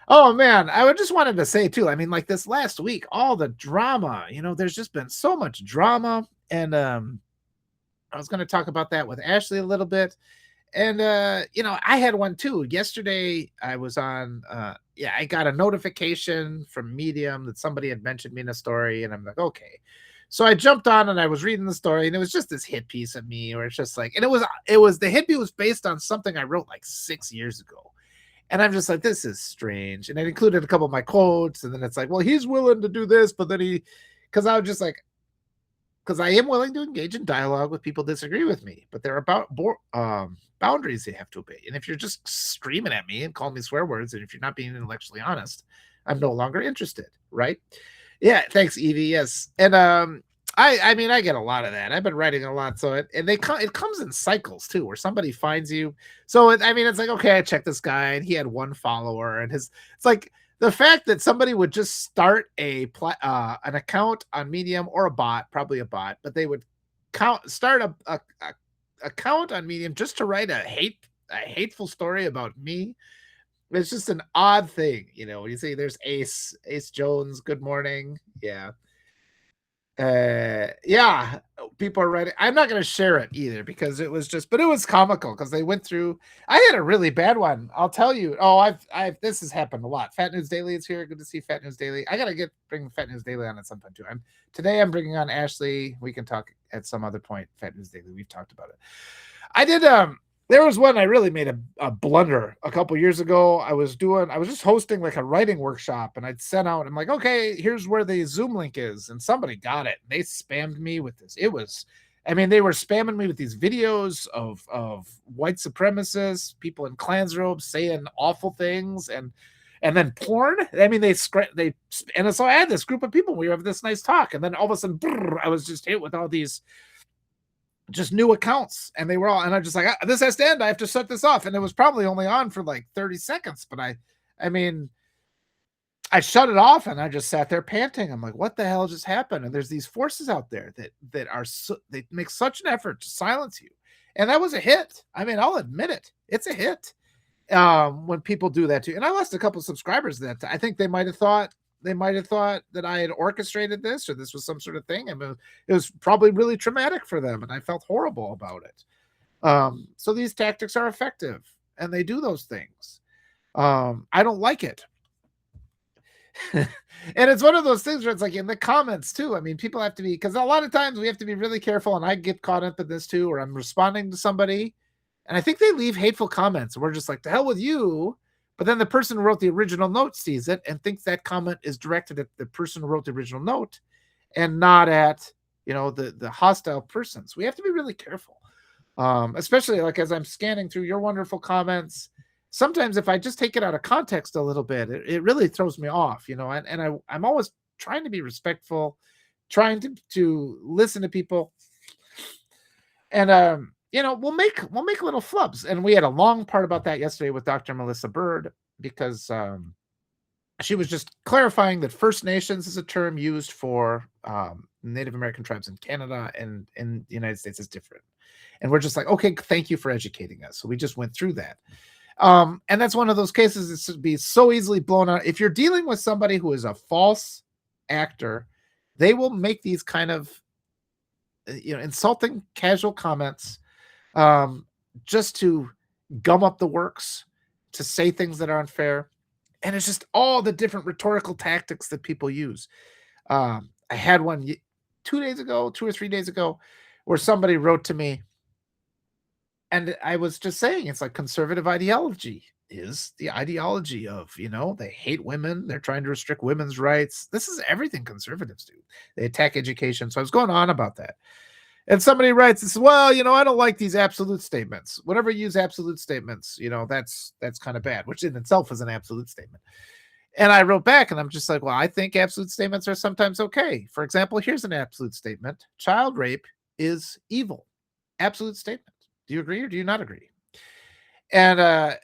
Speaker 1: Oh man, I just wanted to say too, like this last week, all the drama, there's just been so much drama. And I was going to talk about that with Ashley a little bit. And I had one too. Yesterday I was on I got a notification from Medium that somebody had mentioned me in a story, and I'm like, okay. So I jumped on and I was reading the story, and it was just this hit piece of me, where it's just like, and it was the hit piece was based on something I wrote like 6 years ago. And I'm just like, this is strange. And it included a couple of my quotes, and then it's like, well, he's willing to do this, but then because I was just like, because I am willing to engage in dialogue with people who disagree with me, but there are boundaries they have to obey. And if you're just screaming at me and calling me swear words, and if you're not being intellectually honest, I'm no longer interested, right? Yeah, thanks, Evie. Yes, and I mean, I get a lot of that. I've been writing a lot, so it comes in cycles too, where somebody finds you. So I mean, it's like, okay, I checked this guy, and he had one follower, and it's like the fact that somebody would just start an account on Medium, or a bot, probably a bot, but they would start a account on Medium just to write a hateful story about me. It's just an odd thing, when you say there's Ace Jones, good morning. Yeah. Yeah, people are writing. I'm not going to share it either, because it was comical, because they went through. I had a really bad one, I'll tell you. Oh, this has happened a lot. Fat News Daily is here. Good to see Fat News Daily. I got to bring Fat News Daily on at some time too. Today I'm bringing on Ashley. We can talk at some other point. Fat News Daily, we've talked about it. I did there was one I really made a blunder a couple years ago. I was just hosting like a writing workshop, and I'd sent out, I'm like, okay, here's where the Zoom link is. And somebody got it. They spammed me with this. They were spamming me with these videos of white supremacists, people in Klans robes saying awful things, and then porn. I mean, and so I had this group of people. We have this nice talk, and then all of a sudden, I was just hit with all these just new accounts, and they were all, and I'm just like, this has to end. I have to shut this off. And it was probably only on for like 30 seconds, but I mean, I shut it off, and I just sat there panting. I'm like, what the hell just happened? And there's these forces out there that are they make such an effort to silence you. And that was a hit. I mean, I'll admit it. It's a hit. When people do that too. And I lost a couple of subscribers that I think they might have thought that I had orchestrated this, or this was some sort of thing. I mean, it was probably really traumatic for them, and I felt horrible about it. So these tactics are effective, and they do those things. I don't like it. And it's one of those things where it's like in the comments too. I mean, people have to be, because a lot of times we have to be really careful, and I get caught up in this too, where I'm responding to somebody, and I think they leave hateful comments, and we're just like, to hell with you. But then the person who wrote the original note sees it and thinks that comment is directed at the person who wrote the original note, and not at, the hostile persons. We have to be really careful. Especially like as I'm scanning through your wonderful comments. Sometimes if I just take it out of context a little bit, it really throws me off, and I'm always trying to be respectful, trying to listen to people. And we'll make little flubs. And we had a long part about that yesterday with Dr. Melissa Bird, because she was just clarifying that First Nations is a term used for Native American tribes in Canada, and in the United States is different. And we're just like, okay, thank you for educating us. So we just went through that. And that's one of those cases that should be so easily blown out. If you're dealing with somebody who is a false actor, they will make these kind of insulting casual comments, just to gum up the works, to say things that are unfair. And it's just all the different rhetorical tactics that people use. I had one 2 or 3 days ago, where somebody wrote to me, and I was just saying, it's like conservative ideology is the ideology of, they hate women. They're trying to restrict women's rights. This is everything conservatives do. They attack education. So I was going on about that. And somebody writes and says, well, I don't like these absolute statements. Whenever you use absolute statements, that's kind of bad, which in itself is an absolute statement. And I wrote back, and I'm just like, well, I think absolute statements are sometimes okay. For example, here's an absolute statement. Child rape is evil. Absolute statement. Do you agree or do you not agree? And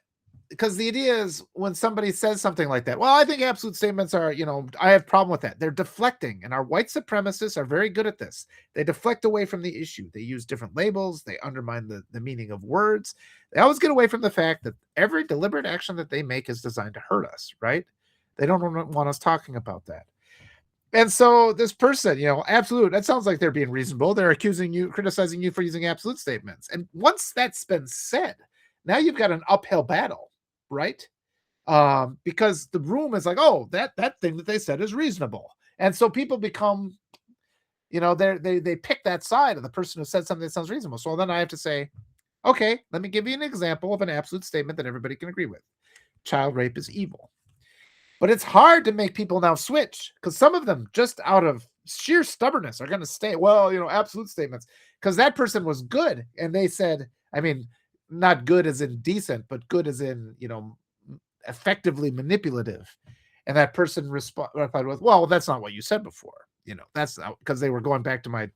Speaker 1: because the idea is, when somebody says something like that, well, I think absolute statements are, I have a problem with that. They're deflecting, and our white supremacists are very good at this. They deflect away from the issue. They use different labels. They undermine the meaning of words. They always get away from the fact that every deliberate action that they make is designed to hurt us, right? They don't want us talking about that. And so this person, absolute, that sounds like they're being reasonable. They're criticizing you for using absolute statements. And once that's been said, now you've got an uphill battle, right? Because the room is like, oh, that thing that they said is reasonable. And so people become they pick that side of the person who said something that sounds reasonable. So then I have to say, okay, let me give you an example of an absolute statement that everybody can agree with. Child rape is evil. But it's hard to make people now switch, because some of them, just out of sheer stubbornness, are going to stay, absolute statements, because that person was good. And they said, I mean, not good as in decent, but good as in, effectively manipulative. And that person replied with, well, that's not what you said before. That's not, because they were going back to my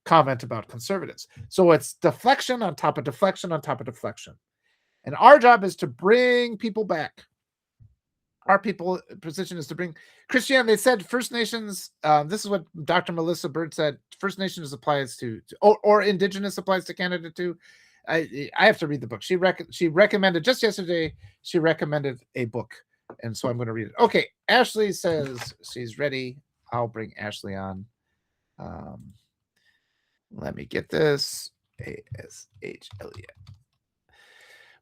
Speaker 1: comment about conservatives. So it's deflection on top of deflection on top of deflection. And our job is to bring people back. Our position is to bring Christianity. They said First Nations, this is what Dr. Melissa Bird said, First Nations applies to or Indigenous applies to Canada too. I have to read the book. She recommended, just yesterday, she recommended a book. And so I'm going to read it. Okay. Ashley says she's ready. I'll bring Ashley on. Let me get this. ASH Elliott.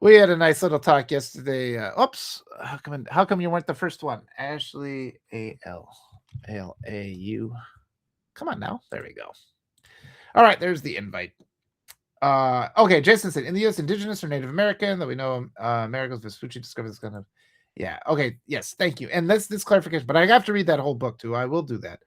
Speaker 1: We had a nice little talk yesterday. Oops. How come you weren't the first one? Ashley ALAU. Come on now. There we go. All right. There's the invite. Okay. Jason said, in the U.S., Indigenous or Native American, that we know America's Vespucci discovered this kind of. Yeah. Okay. Yes. Thank you. And this clarification, but I have to read that whole book too. I will do that.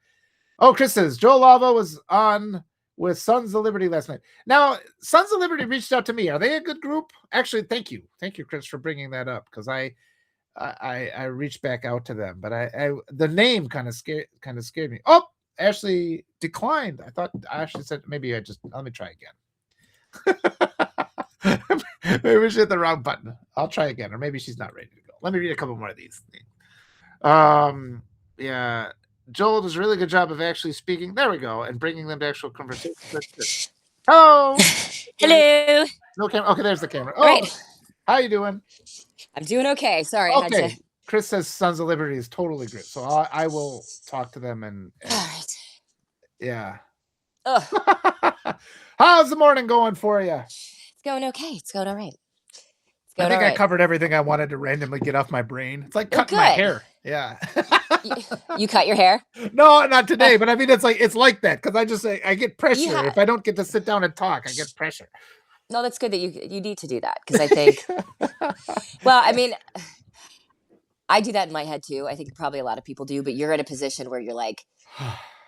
Speaker 1: Oh, Chris says, Joel Lava was on with Sons of Liberty last night. Now, Sons of Liberty reached out to me. Are they a good group? Actually, thank you, Chris, for bringing that up, because I reached back out to them, but I the name kind of scared me. Oh, Ashley declined. I thought Ashley said maybe let me try again. Maybe she hit the wrong button. I'll try again, or maybe she's not ready to go. Let me read a couple more of these. Yeah. Joel does a really good job of actually speaking. There we go. And bringing them to actual conversation. Hello.
Speaker 2: Hello.
Speaker 1: No camera. Okay, there's the camera. Oh,
Speaker 2: right.
Speaker 1: How you doing?
Speaker 2: I'm doing okay. Sorry.
Speaker 1: Okay.
Speaker 2: I had to...
Speaker 1: Chris says Sons of Liberty is totally great. So I will talk to them and
Speaker 2: all right.
Speaker 1: Yeah. How's the morning going for you?
Speaker 2: It's going okay. It's going all right.
Speaker 1: I think I covered everything I wanted to randomly get off my brain. It's like cutting my hair. Yeah.
Speaker 2: You cut your hair?
Speaker 1: No, not today. But I mean, it's like that, because I get pressure. If I don't get to sit down and talk, I get pressure.
Speaker 2: No, that's good that you need to do that, because I think, well, I mean, I do that in my head too. I think probably a lot of people do, but you're in a position where you're like,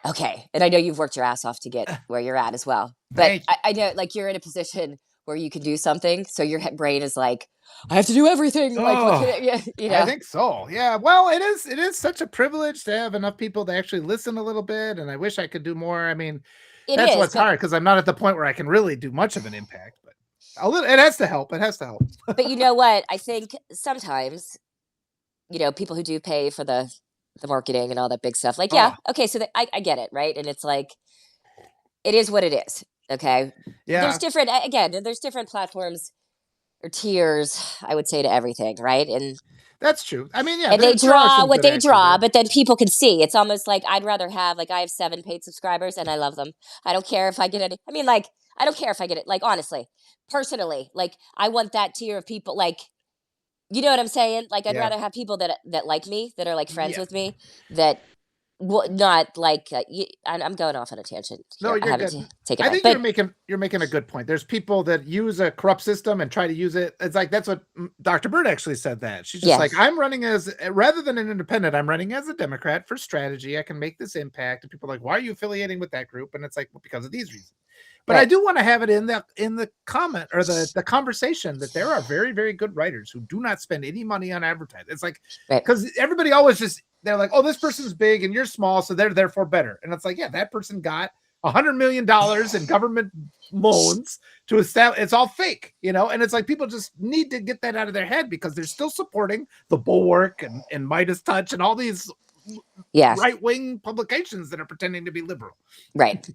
Speaker 2: okay. And I know you've worked your ass off to get where you're at as well. But I know, like, you're in a position where you can do something. So your brain is like, I have to do everything. Like,
Speaker 1: I think so. Yeah. Well, it is such a privilege to have enough people to actually listen a little bit. And I wish I could do more. I mean, that's what's hard, because I'm not at the point where I can really do much of an impact, but it has to help. It has to help.
Speaker 2: But you know what? I think sometimes, people who do pay for the marketing and all that big stuff, like, okay, so I get it, right? And it's like, it is what it is. Okay.
Speaker 1: Yeah.
Speaker 2: There's different platforms or tiers, I would say, to everything, right? And
Speaker 1: that's true. I mean, yeah.
Speaker 2: And they draw what they draw, but then people can see. It's almost like I'd rather have, I have 7 paid subscribers and I love them. I don't care if I get any. I mean, I don't care if I get it. Honestly, personally, I want that tier of people. You know what I'm saying? I'd rather have people that like me, that are friends with me, that not I'm going off on a tangent here.
Speaker 1: No, you're good. I think you're making a good point. There's people that use a corrupt system and try to use it. It's like, that's what Dr. Bird actually said, that she's just like, I'm running rather than an independent, I'm running as a Democrat for strategy. I can make this impact. And people are like, why are you affiliating with that group? And it's like, well, because of these reasons. But I do want to have it in the comment or the conversation that there are very, very good writers who do not spend any money on advertising. It's like, because everybody always they're like, oh, this person's big and you're small, so they're therefore better. And it's like, yeah, that person got $100 million in government loans to establish. It's all fake, and it's like, people just need to get that out of their head, because they're still supporting the Bulwark and Midas Touch and all these right-wing publications that are pretending to be liberal.
Speaker 2: Right.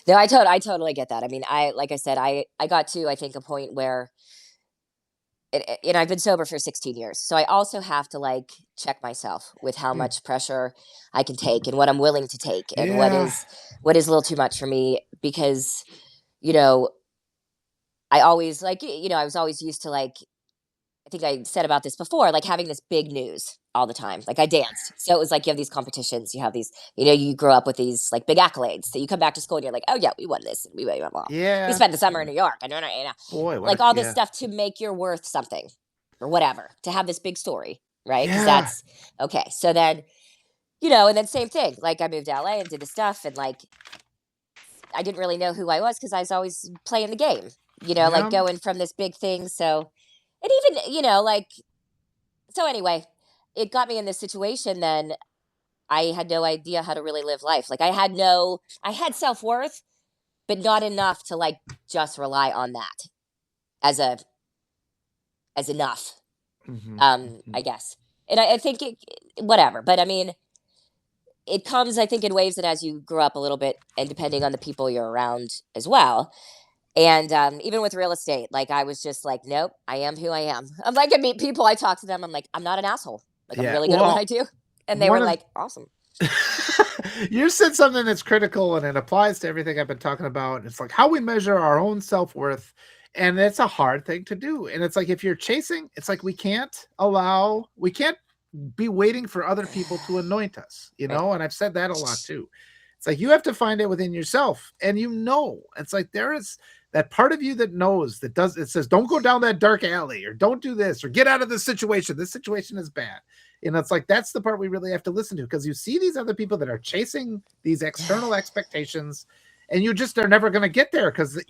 Speaker 2: No, I totally get that. I mean, like I said, I got to, I think, a point where I've been sober for 16 years. So I also have to check myself with how much pressure I can take and what I'm willing to take, and what is a little too much for me, because, I always I was always used to, I think I said about this before, like having this big news all the time. Like I danced. So it was like you have these competitions, you have these, you grow up with these like big accolades. So you come back to school and you're like, oh yeah, we won this and we
Speaker 1: Yeah.
Speaker 2: spent the summer in New York and
Speaker 1: Boy,
Speaker 2: like all this stuff to make your worth something or whatever, to have this big story, right? Because
Speaker 1: Yeah.
Speaker 2: that's okay. So then, and then same thing. Like I moved to LA and did the stuff and like I didn't really know who I was because I was always playing the game, like
Speaker 1: Yeah.
Speaker 2: going from this big thing. So, and even, like, so anyway, it got me in this situation. Then I had no idea how to really live life. Like I had self worth, but not enough to like just rely on that as enough. I guess. And I think whatever, but I mean, it comes, I think, in waves and as you grow up a little bit and depending on the people you're around as well. And even with real estate, like I was just like, nope, I am who I am. I'm like, I meet people, I talk to them, I'm like, I'm not an asshole. Like I'm really good at what I do. And they were like, awesome.
Speaker 1: You said something that's critical and it applies to everything I've been talking about. It's like how we measure our own self-worth. And it's a hard thing to do. And it's like if you're chasing, it's like we can't be waiting for other people to anoint us, and I've said that a lot too. It's like you have to find it within yourself, and it's like there is that part of you that knows it says don't go down that dark alley or don't do this or get out of this situation. This situation is bad. It's like that's the part we really have to listen to, because you see these other people that are chasing these external expectations, and you just are never going to get there because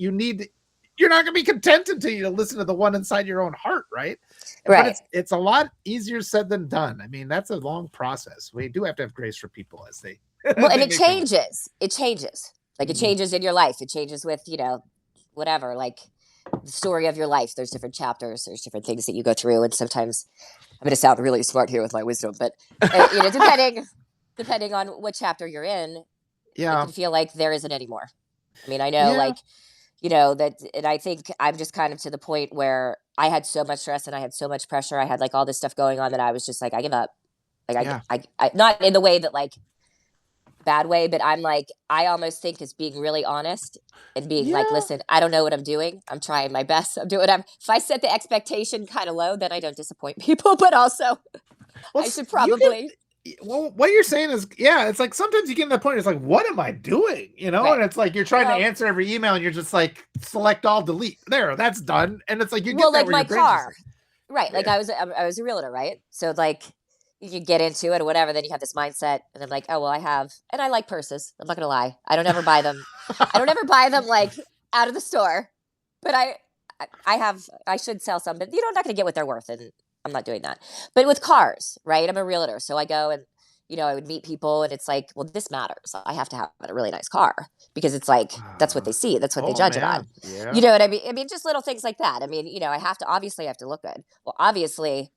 Speaker 1: you're not going to be content until you listen to the one inside your own heart, right?
Speaker 2: Right.
Speaker 1: But it's a lot easier said than done. I mean, that's a long process. We do have to have grace for people as they
Speaker 2: well, and it changes. It changes. Like it changes in your life. It changes with, whatever, like the story of your life. There's different chapters. There's different things that you go through. And sometimes I'm going to sound really smart here with my wisdom, but depending on what chapter you're in, it can feel like there isn't anymore. I mean, I know like, that, and I think I'm just kind of to the point where I had so much stress and I had so much pressure. I had like all this stuff going on that I was just like, I give up. Like I not in the way that like bad way, but I'm like, I almost think it's being really honest and being like, listen, I don't know what I'm doing. I'm trying my best. I'm doing if I set the expectation kind of low, then I don't disappoint people, but also I should probably.
Speaker 1: Well, what you're saying is, it's like sometimes you get to the point, it's like, what am I doing? Right. And it's like you're trying to answer every email and you're just like, select all, delete. There, that's done. And it's like you get
Speaker 2: like my car. Right. Like I was a realtor, right? So like you get into it or whatever, then you have this mindset. And I'm like, oh, well, and I like purses. I'm not going to lie. I don't ever buy them. I don't ever buy them like out of the store. But I should sell some, but I'm not going to get what they're worth. And I'm not doing that. But with cars, right? I'm a realtor. So I go and, I would meet people and it's like, well, this matters. I have to have a really nice car because it's like, that's what they see. That's what they judge it on.
Speaker 1: Yeah.
Speaker 2: You know what I mean? I mean, just little things like that. I mean, I obviously have to look good. Well, obviously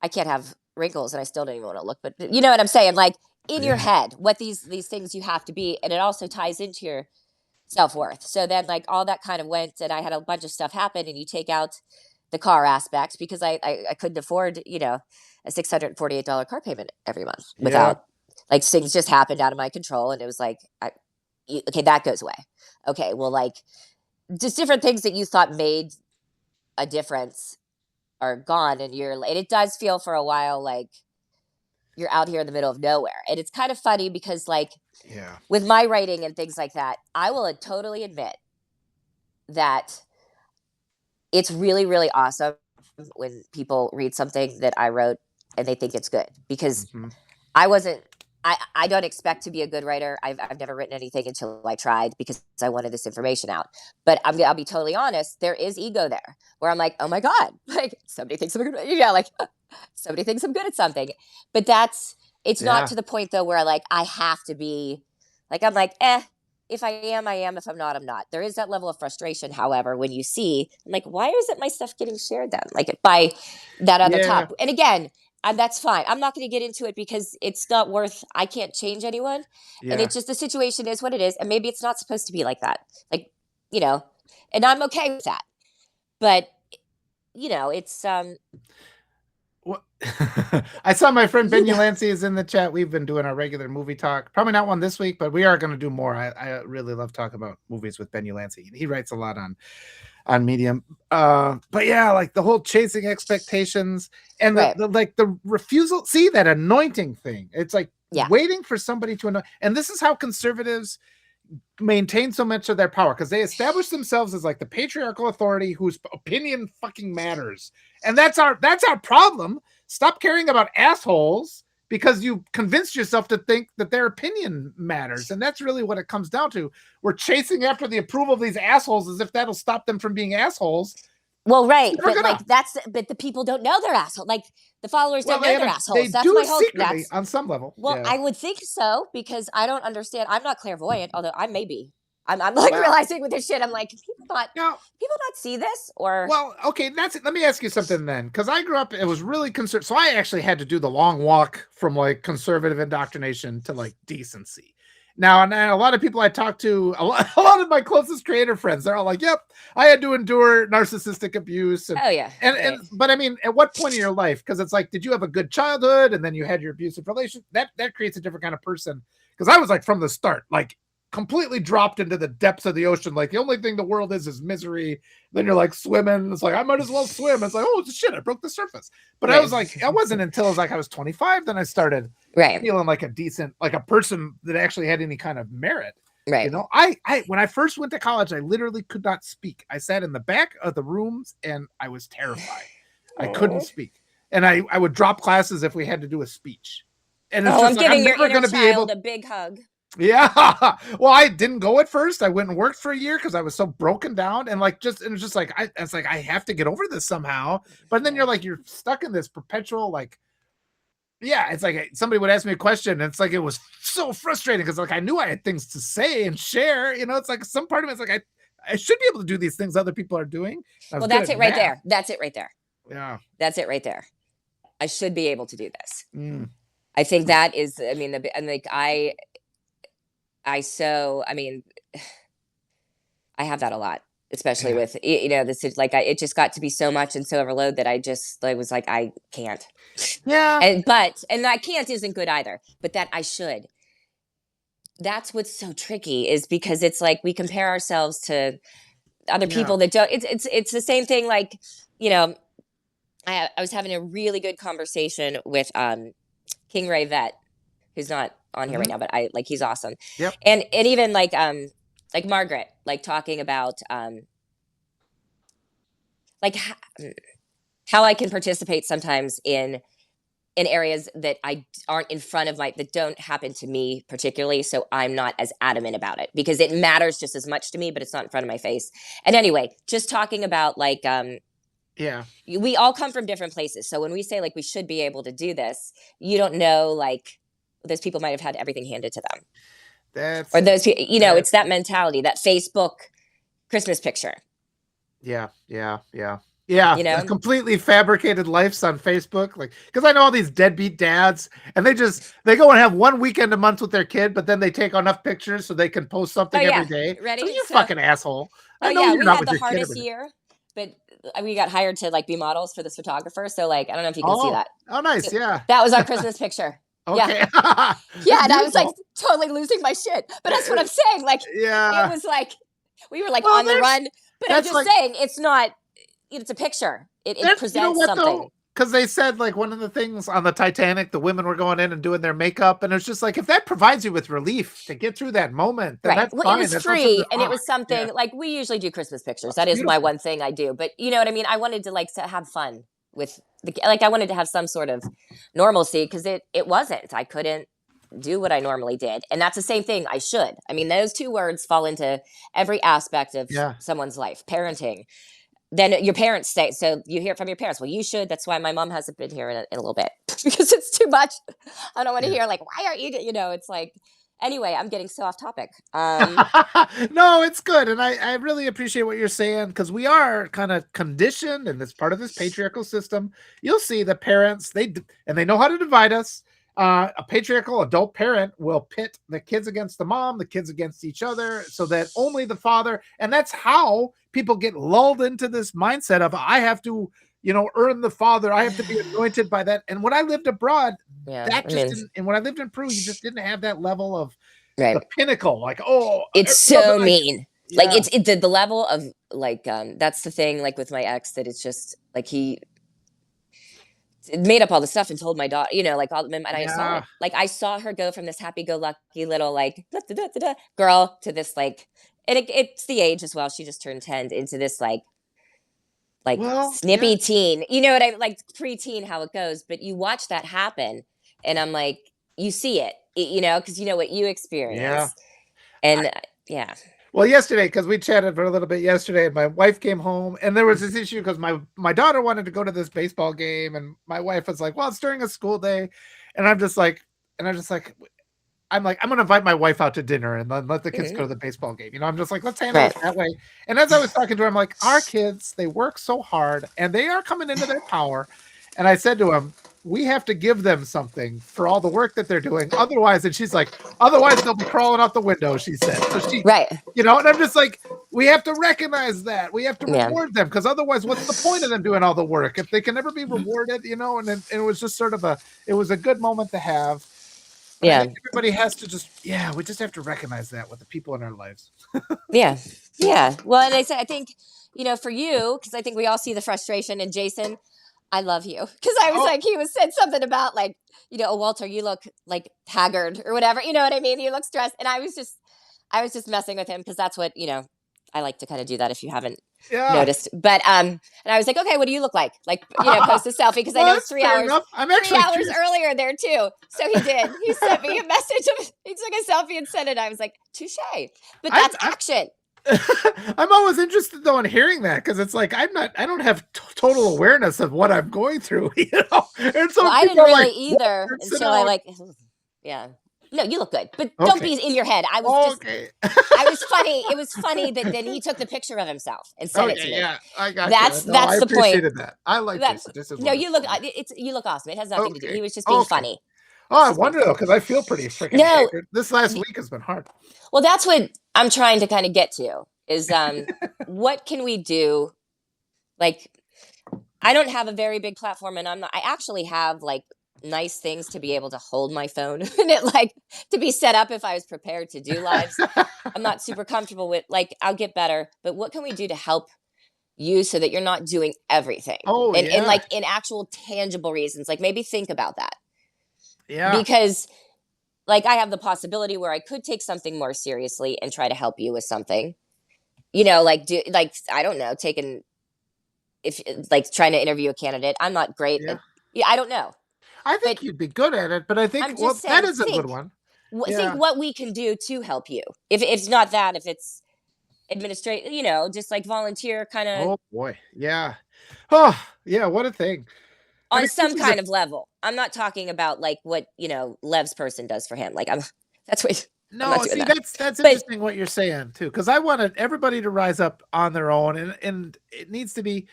Speaker 2: I can't have wrinkles and I still don't even want to look, but you know what I'm saying? Like in your head, what these things you have to be. And it also ties into your self-worth. So then like all that kind of went and I had a bunch of stuff happen and you take out the car aspect because I couldn't afford, a $648 car payment every month without like things just happened out of my control. And it was like, okay, that goes away. Okay. Well, like just different things that you thought made a difference are gone. And it does feel for a while like you're out here in the middle of nowhere. And it's kind of funny because like with my writing and things like that, I will totally admit that it's really, really awesome when people read something that I wrote and they think it's good because I don't expect to be a good writer. I've never written anything until I tried because I wanted this information out. But I'll be totally honest. There is ego there where I'm like, oh my God, like somebody thinks I'm good. Like somebody thinks I'm good at something, but it's not to the point though, where like, I have to be like, I'm like, if I am, I am. If I'm not, I'm not. There is that level of frustration. However, when you see, I'm like, why isn't my stuff getting shared then? Like by that other top. And again, that's fine. I'm not going to get into it because it's not worth, I can't change anyone. And it's just the situation is what it is. And maybe it's not supposed to be like that. Like, and I'm okay with that. But, it's,
Speaker 1: What? I saw my friend Ben Ulancy is in the chat. We've been doing our regular movie talk. Probably not one this week, but we are going to do more. I really love talking about movies with Ben Ulancy. He writes a lot on on Medium. But yeah, like the whole chasing expectations and
Speaker 2: Right.
Speaker 1: the refusal. See that anointing thing? It's like
Speaker 2: Yeah.
Speaker 1: waiting for somebody to anoint. And this is how conservatives maintain so much of their power, because they establish themselves as like the patriarchal authority whose opinion fucking matters. And that's our problem. Stop caring about assholes because you convinced yourself to think that their opinion matters. And that's really what it comes down to. We're chasing after the approval of these assholes as if that'll stop them from being assholes.
Speaker 2: Well, right,
Speaker 1: Never
Speaker 2: but
Speaker 1: gonna.
Speaker 2: but the people don't know they're assholes. Like the followers
Speaker 1: Well,
Speaker 2: don't know they're assholes.
Speaker 1: they
Speaker 2: That's
Speaker 1: do
Speaker 2: my whole.
Speaker 1: secretly
Speaker 2: That's
Speaker 1: on some level.
Speaker 2: well,
Speaker 1: Yeah.
Speaker 2: I would think so because I don't understand. I'm not clairvoyant, although I may be. I'm like
Speaker 1: Well-
Speaker 2: realizing with this shit. I'm like, can people not
Speaker 1: Now,
Speaker 2: see this or
Speaker 1: well, okay, that's it. Let me ask you something then, because I grew up, it was really conservative. So I actually had to do the long walk from like conservative indoctrination to like decency. Now, and a lot of people I talk to, a lot of my closest creator friends, they're all like, "Yep, I had to endure narcissistic abuse." And,
Speaker 2: oh yeah, right.
Speaker 1: but I mean, at what point in your life? Because it's like, did you have a good childhood, and then you had your abusive relation? That creates a different kind of person. Because I was like from the start, like completely dropped into the depths of the ocean. Like the only thing the world is misery. Then you're like swimming. It's like, I might as well swim. It's like, oh shit, I broke the surface. But I was like, it wasn't until I was 25, then I started
Speaker 2: Right.
Speaker 1: feeling like a decent, like a person that actually had any kind of merit.
Speaker 2: Right.
Speaker 1: You know, I when I first went to college, I literally could not speak. I sat in the back of the rooms and I was terrified. I couldn't speak. And I would drop classes if we had to do a speech. And it's
Speaker 2: I'm
Speaker 1: just like,
Speaker 2: giving
Speaker 1: I'm
Speaker 2: your
Speaker 1: never
Speaker 2: inner
Speaker 1: going to be
Speaker 2: child
Speaker 1: able.
Speaker 2: a big hug.
Speaker 1: Yeah. Well, I didn't go at first. I went and worked for a year because I was so broken down and like just, and it's just like, it's like, I have to get over this somehow. But then you're like, you're stuck in this perpetual, like, yeah, it's like somebody would ask me a question and it's like, it was so frustrating because like I knew I had things to say and share, you know. It's like some part of it's like, I should be able to do these things other people are doing.
Speaker 2: Well, that's it right there. That's it right there.
Speaker 1: Yeah.
Speaker 2: That's it right there. I should be able to do this.
Speaker 1: Mm.
Speaker 2: I think that is, I mean, and like I mean, I have that a lot, especially with, you know, this is like, it just got to be so much and so overload that I was like, I can't.
Speaker 1: Yeah.
Speaker 2: And I can't isn't good either, but that I should. That's what's so tricky is because it's like we compare ourselves to other people that don't. It's the same thing. Like, you know, I was having a really good conversation with King Ray Vet, who's not on here right now, but he's awesome.
Speaker 1: Yep.
Speaker 2: And even like Margaret, like talking about like how I can participate sometimes in areas that aren't in front of that don't happen to me particularly. So I'm not as adamant about it because it matters just as much to me, but it's not in front of my face. And anyway, just talking about like,
Speaker 1: yeah,
Speaker 2: we all come from different places. So when we say like, we should be able to do this, you don't know, like those people might've had everything handed to them. Or those, you know, it's that mentality, that Facebook Christmas picture.
Speaker 1: Yeah. Yeah,
Speaker 2: you know,
Speaker 1: completely fabricated lives on Facebook. Like, because I know all these deadbeat dads, and they go and have one weekend a month with their kid, but then they take enough pictures so they can post something every day.
Speaker 2: Ready?
Speaker 1: So you fucking asshole.
Speaker 2: I know you're not with the hardest year, but we got hired to like be models for this photographer. So like, I don't know if you can see that.
Speaker 1: Oh, nice.
Speaker 2: So
Speaker 1: yeah.
Speaker 2: That was our Christmas picture.
Speaker 1: Okay.
Speaker 2: Yeah. And I was like totally losing my shit. But that's what I'm saying. Like, it was like, we were like on the run. But I'm just saying, it's not, it's a picture. It presents something.
Speaker 1: Because they said like one of the things on the Titanic, the women were going in and doing their makeup, and it's just like if that provides you with relief to get through that moment, then that's fine.
Speaker 2: It was free, and it was something like we usually do Christmas pictures. That is my one thing I do. But you know what I mean? I wanted to like to have fun with I wanted to have some sort of normalcy because it wasn't. I couldn't do what I normally did, and that's the same thing. I should. I mean, those two words fall into every aspect of someone's life. Parenting. Then your parents say, so you hear it from your parents. Well, you should. That's why my mom hasn't been here in a little bit because it's too much. I don't want to hear like, why aren't you? You know, it's like, anyway, I'm getting so off topic.
Speaker 1: No, it's good. And I really appreciate what you're saying because we are kind of conditioned and it's part of this patriarchal system. You'll see the parents, they know how to divide us. A patriarchal adult parent will pit the kids against the mom, the kids against each other, so that only the father, and that's how people get lulled into this mindset of I have to, you know, earn the father. I have to be anointed by that. And when I lived abroad, and when I lived in Peru, you just didn't have that level of the pinnacle. Like,
Speaker 2: it's so mean. Like
Speaker 1: Yeah.
Speaker 2: it's the level of like that's the thing like with my ex that it's just like he made up all the stuff and told my daughter, you know, like all and I saw
Speaker 1: Yeah.
Speaker 2: it. Like I saw her go from this happy-go-lucky little like da, da, da, da, da, girl to this like and it's the age as well. She just turned 10 into this like
Speaker 1: Well, yeah.
Speaker 2: snippy teen. You know what I like preteen how it goes, but you watch that happen and I'm like you see it, you know, cuz you know what you
Speaker 1: Yeah.
Speaker 2: experience.
Speaker 1: I,
Speaker 2: And yeah.
Speaker 1: well, yesterday, because we chatted for a little bit yesterday, and my wife came home, and there was this issue because my daughter wanted to go to this baseball game, and my wife was like, "Well, it's during a school day," and I'm just like, I'm gonna invite my wife out to dinner and then let the kids go to
Speaker 2: Mhm.
Speaker 1: the baseball game. You know, I'm just like, let's handle it
Speaker 2: Right.
Speaker 1: that way. And as I was talking to her, I'm like, our kids, they work so hard and they are coming into their power. And I said to him, we have to give them something for all the work that they're doing. Otherwise, and she's like, otherwise they'll be crawling out the window, she said. So she,
Speaker 2: Right.
Speaker 1: you know, and I'm just like, we have to recognize that. We have to
Speaker 2: Yeah.
Speaker 1: reward them because otherwise, what's the point of them doing all the work if they can never be rewarded, you know? And it was just sort of it was a good moment to have. But I
Speaker 2: Yeah.
Speaker 1: think everybody has to yeah, we just have to recognize that with the people in our lives.
Speaker 2: Yeah. Yeah. Well, and I said, I think, you know, for you, because I think we all see the frustration in Jason. I love you. Because I was
Speaker 1: Oh,
Speaker 2: like, he was said something about like, you know, oh, Walter, you look like haggard or whatever. You know what I mean? You look stressed. And I was just messing with him because that's what, you know, I like to kind of do that if you haven't
Speaker 1: yeah.
Speaker 2: noticed. But and I was like, okay, what do you look like? Like, you know, post a selfie because I
Speaker 1: Well,
Speaker 2: know it's
Speaker 1: that's fair enough. I'm
Speaker 2: 3
Speaker 1: actually
Speaker 2: hours
Speaker 1: curious.
Speaker 2: earlier there too. So he did. He sent me a message of he took a selfie and sent it. I was like, touche. But
Speaker 1: I'm
Speaker 2: that's
Speaker 1: I'm
Speaker 2: action.
Speaker 1: I'm always interested though in hearing that because it's like I don't have total awareness of what I'm going through, you know. And
Speaker 2: Well,
Speaker 1: some
Speaker 2: I
Speaker 1: people
Speaker 2: didn't
Speaker 1: are like,
Speaker 2: really
Speaker 1: "What?
Speaker 2: either
Speaker 1: Sit
Speaker 2: until I
Speaker 1: down."
Speaker 2: like yeah. No, you look good. But don't
Speaker 1: Okay.
Speaker 2: be in your head.
Speaker 1: Okay.
Speaker 2: I was funny. It was funny that then he took the picture of himself and sent it to
Speaker 1: Okay,
Speaker 2: me.
Speaker 1: yeah, I got you. No, I
Speaker 2: That's the point.
Speaker 1: appreciated that. I like
Speaker 2: That's
Speaker 1: Jason. Jason's
Speaker 2: no, you look
Speaker 1: wonderful.
Speaker 2: it's you look awesome. It has nothing to do.
Speaker 1: Okay.
Speaker 2: He was just being
Speaker 1: Okay.
Speaker 2: funny.
Speaker 1: Oh,
Speaker 2: He's
Speaker 1: I
Speaker 2: just being
Speaker 1: wonder though,
Speaker 2: funny.
Speaker 1: because I feel pretty freaking
Speaker 2: No,
Speaker 1: haggard. This last
Speaker 2: y-
Speaker 1: week has been hard.
Speaker 2: well, that's what I'm trying to kind of get to is what can we do? Like I don't have a very big platform and I actually have like nice things to be able to hold my phone and it like to be set up if I was prepared to do lives. I'm not super comfortable with like I'll get better, but what can we do to help you so that you're not doing everything?
Speaker 1: Oh
Speaker 2: And
Speaker 1: yeah.
Speaker 2: like in actual tangible reasons. Like maybe think about that.
Speaker 1: Yeah.
Speaker 2: Because like I have the possibility where I could take something more seriously and try to help you with something. You know, like do like I don't know, taking if like trying to interview a candidate. I'm not great
Speaker 1: Yeah.
Speaker 2: at yeah, I don't know.
Speaker 1: I
Speaker 2: But
Speaker 1: think you'd be good at it, but I think
Speaker 2: I'm
Speaker 1: well
Speaker 2: just
Speaker 1: that
Speaker 2: saying
Speaker 1: is a good one.
Speaker 2: think
Speaker 1: Yeah.
Speaker 2: what we can do to help you. If it's not that, if it's administrate, you know, just like volunteer kind of
Speaker 1: Oh boy. Yeah. Oh, yeah, what a thing. I
Speaker 2: on
Speaker 1: mean, this
Speaker 2: some
Speaker 1: is a
Speaker 2: kind of level. I'm not talking about like what, you know, Lev's person does for him. Like I'm that's what I'm not
Speaker 1: no,
Speaker 2: doing
Speaker 1: see,
Speaker 2: that.
Speaker 1: that's
Speaker 2: But
Speaker 1: interesting what you're saying too, because I wanted everybody to rise up on their own, and it needs to be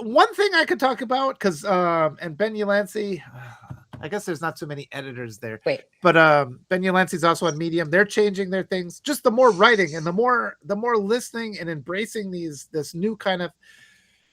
Speaker 1: one thing I could talk about because and Ben Ulansey, I guess there's not too many editors there,
Speaker 2: wait,
Speaker 1: but Ben Ulansey's also on Medium. They're changing their things. Just the more writing and the more listening and embracing this new kind of.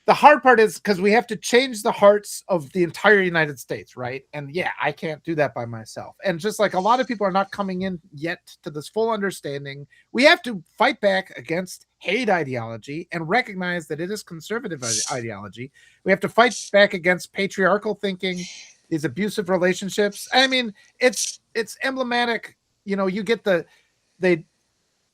Speaker 1: The hard part is because we have to change the hearts of the entire United States, right? And yeah, I can't do that by myself. And just like a lot of people are not coming in yet to this full understanding, we have to fight back against hate ideology and recognize that it is conservative ideology. We have to fight back against patriarchal thinking, these abusive relationships. I mean, it's emblematic. You know, you get they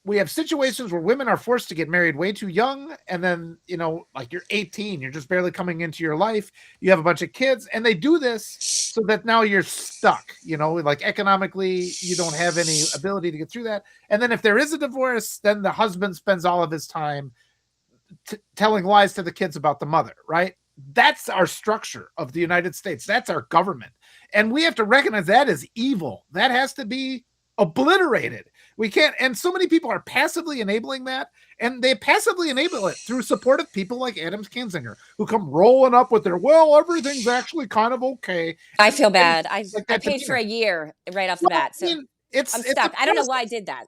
Speaker 1: we have situations where women are forced to get married way too young, and then you know like you're 18, you're just barely coming into your life, you have a bunch of kids, and they do this so that now you're stuck, you know, like economically you don't have any ability to get through that. And then if there is a divorce, then the husband spends all of his time telling lies to the kids about the mother, right? That's our structure of the United States. That's our government. And we have to recognize that is evil. That has to be obliterated. We can't, and so many people are passively enabling that, and they passively enable it through support of people like Adams Kinzinger, who come rolling up with their, well, everything's actually kind of okay.
Speaker 2: I
Speaker 1: And
Speaker 2: feel bad.
Speaker 1: like
Speaker 2: I
Speaker 1: that
Speaker 2: paid for
Speaker 1: demeanor.
Speaker 2: a year right off the
Speaker 1: Well,
Speaker 2: bat.
Speaker 1: I
Speaker 2: So
Speaker 1: mean,
Speaker 2: I'm
Speaker 1: it's a
Speaker 2: stuck. I don't know
Speaker 1: process.
Speaker 2: why I did that.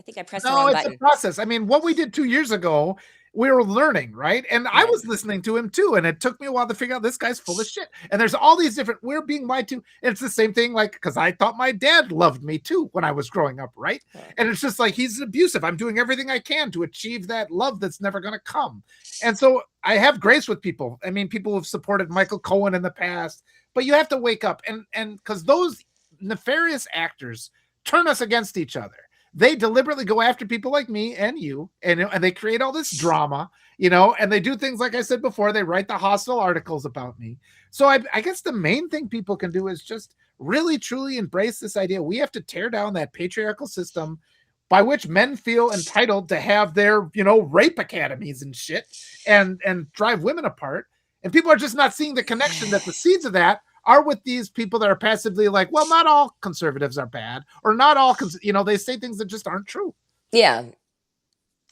Speaker 2: I think I pressed the
Speaker 1: No,
Speaker 2: wrong
Speaker 1: it's a
Speaker 2: button.
Speaker 1: process. I mean, what we did 2 years ago we were learning, right? And I was listening to him too, and it took me a while to figure out this guy's full of shit. And there's all these different, we're being lied to. And it's the same thing, like, because I thought my dad loved me too when I was growing up, right? And it's just like, he's abusive. I'm doing everything I can to achieve that love that's never going to come. And so I have grace with people. I mean, people who've supported Michael Cohen in the past, but you have to wake up, and because those nefarious actors turn us against each other. They deliberately go after people like me and you, and they create all this drama, and they do things like I said before. They write the hostile articles about me. So I guess the main thing people can do is just really, truly embrace this idea. We have to tear down that patriarchal system by which men feel entitled to have their, rape academies and shit and drive women apart. And people are just not seeing the connection that the seeds of that are with these people that are passively like, well, not all conservatives are bad, or not all, they say things that just aren't true.
Speaker 2: Yeah.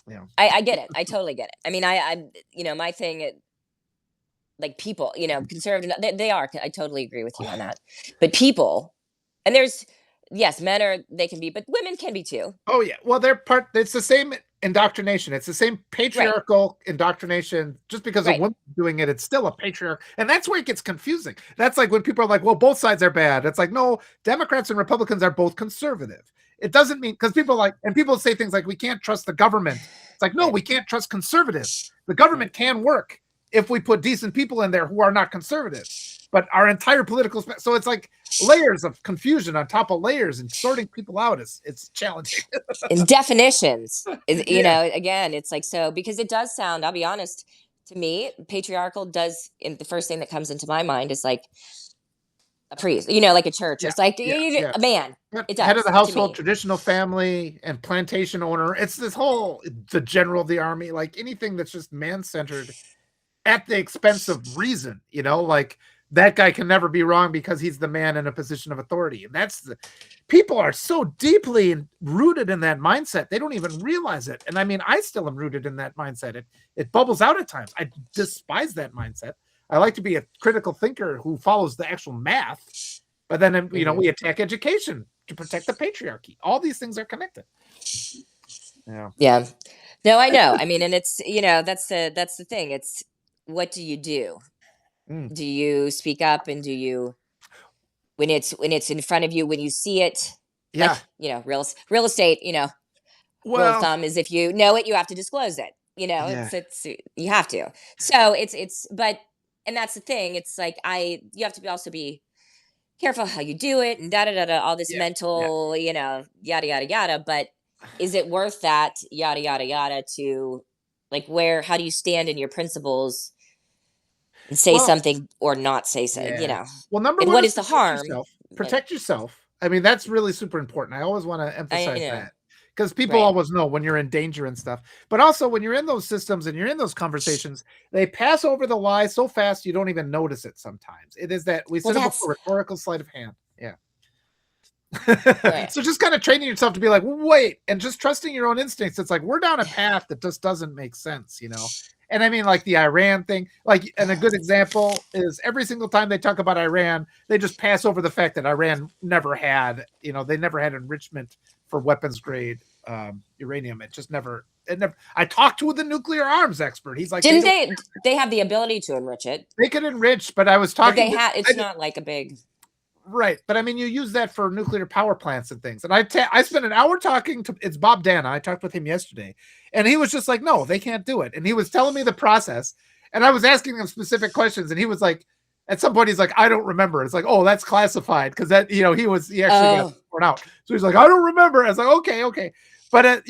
Speaker 1: Yeah.
Speaker 2: I get it. I totally get it. I mean, I my thing, like people, conservative, they are, I totally agree with you on that. But people, and yes, they can be, but women can be too.
Speaker 1: Oh yeah. Well, it's the same indoctrination. It's the same patriarchal indoctrination. Just because a woman's doing it, it's still a patriarch. And that's where it gets confusing. That's like when people are like, well, both sides are bad. It's like, no, Democrats and Republicans are both conservative. It doesn't mean, because people say things like, we can't trust the government. It's like, no, we can't trust conservatives. The government can work if we put decent people in there who are not conservative. But our entire political, so it's like layers of confusion on top of layers, and sorting people out it's challenging.
Speaker 2: In definitions, again, it's like, so, because it does sound, I'll be honest, to me, patriarchal does, and the first thing that comes into my mind is like a priest, like a church. It's like a man. It does.
Speaker 1: Head of the household, traditional family, and plantation owner. It's this whole, the general of the army, like anything that's just man-centered at the expense of reason, like that guy can never be wrong because he's the man in a position of authority. And people are so deeply rooted in that mindset. They don't even realize it. And I mean, I still am rooted in that mindset. It bubbles out at times. I despise that mindset. I like to be a critical thinker who follows the actual math, but then, we attack education to protect the patriarchy. All these things are connected. Yeah.
Speaker 2: Yeah. No, I know. I mean, and it's, that's the thing. It's, what do you do? Do you speak up, and do you, when it's in front of you, when you see it,
Speaker 1: yeah,
Speaker 2: like, real estate, rule of thumb is, if you know it, you have to disclose it. It's you have to. So but, and that's the thing. It's like, you have to also be careful how you do it, and all this mental, yada yada yada. But is it worth that yada yada yada to, like, how do you stand in your principles? And say something or not say so,
Speaker 1: Well, number one, what is the harm? Protect yourself. I mean, that's really super important. I always want to emphasize that, because people always know when you're in danger and stuff. But also, when you're in those systems and you're in those conversations, they pass over the lie so fast you don't even notice it sometimes. It is that we said it before, rhetorical sleight of hand. Yeah. So just kind of training yourself to be like, wait, and just trusting your own instincts. It's like, we're down a path that just doesn't make sense, And I mean, like the Iran thing, and a good example is every single time they talk about Iran, they just pass over the fact that Iran never had, they never had enrichment for weapons grade uranium. It never. I talked to the nuclear arms expert. He's like,
Speaker 2: didn't they have the ability to enrich it?
Speaker 1: They could enrich, but I was talking.
Speaker 2: It's not like a big.
Speaker 1: Right. But I mean, you use that for nuclear power plants and things. And I spent an hour talking to, it's Bob Dana. I talked with him yesterday, and he was just like, no, they can't do it. And he was telling me the process, and I was asking him specific questions. And he was like, at some point, he's like, I don't remember. It's like, oh, that's classified. Cause that, he actually got thrown out. So he's like, I don't remember. I was like, okay. But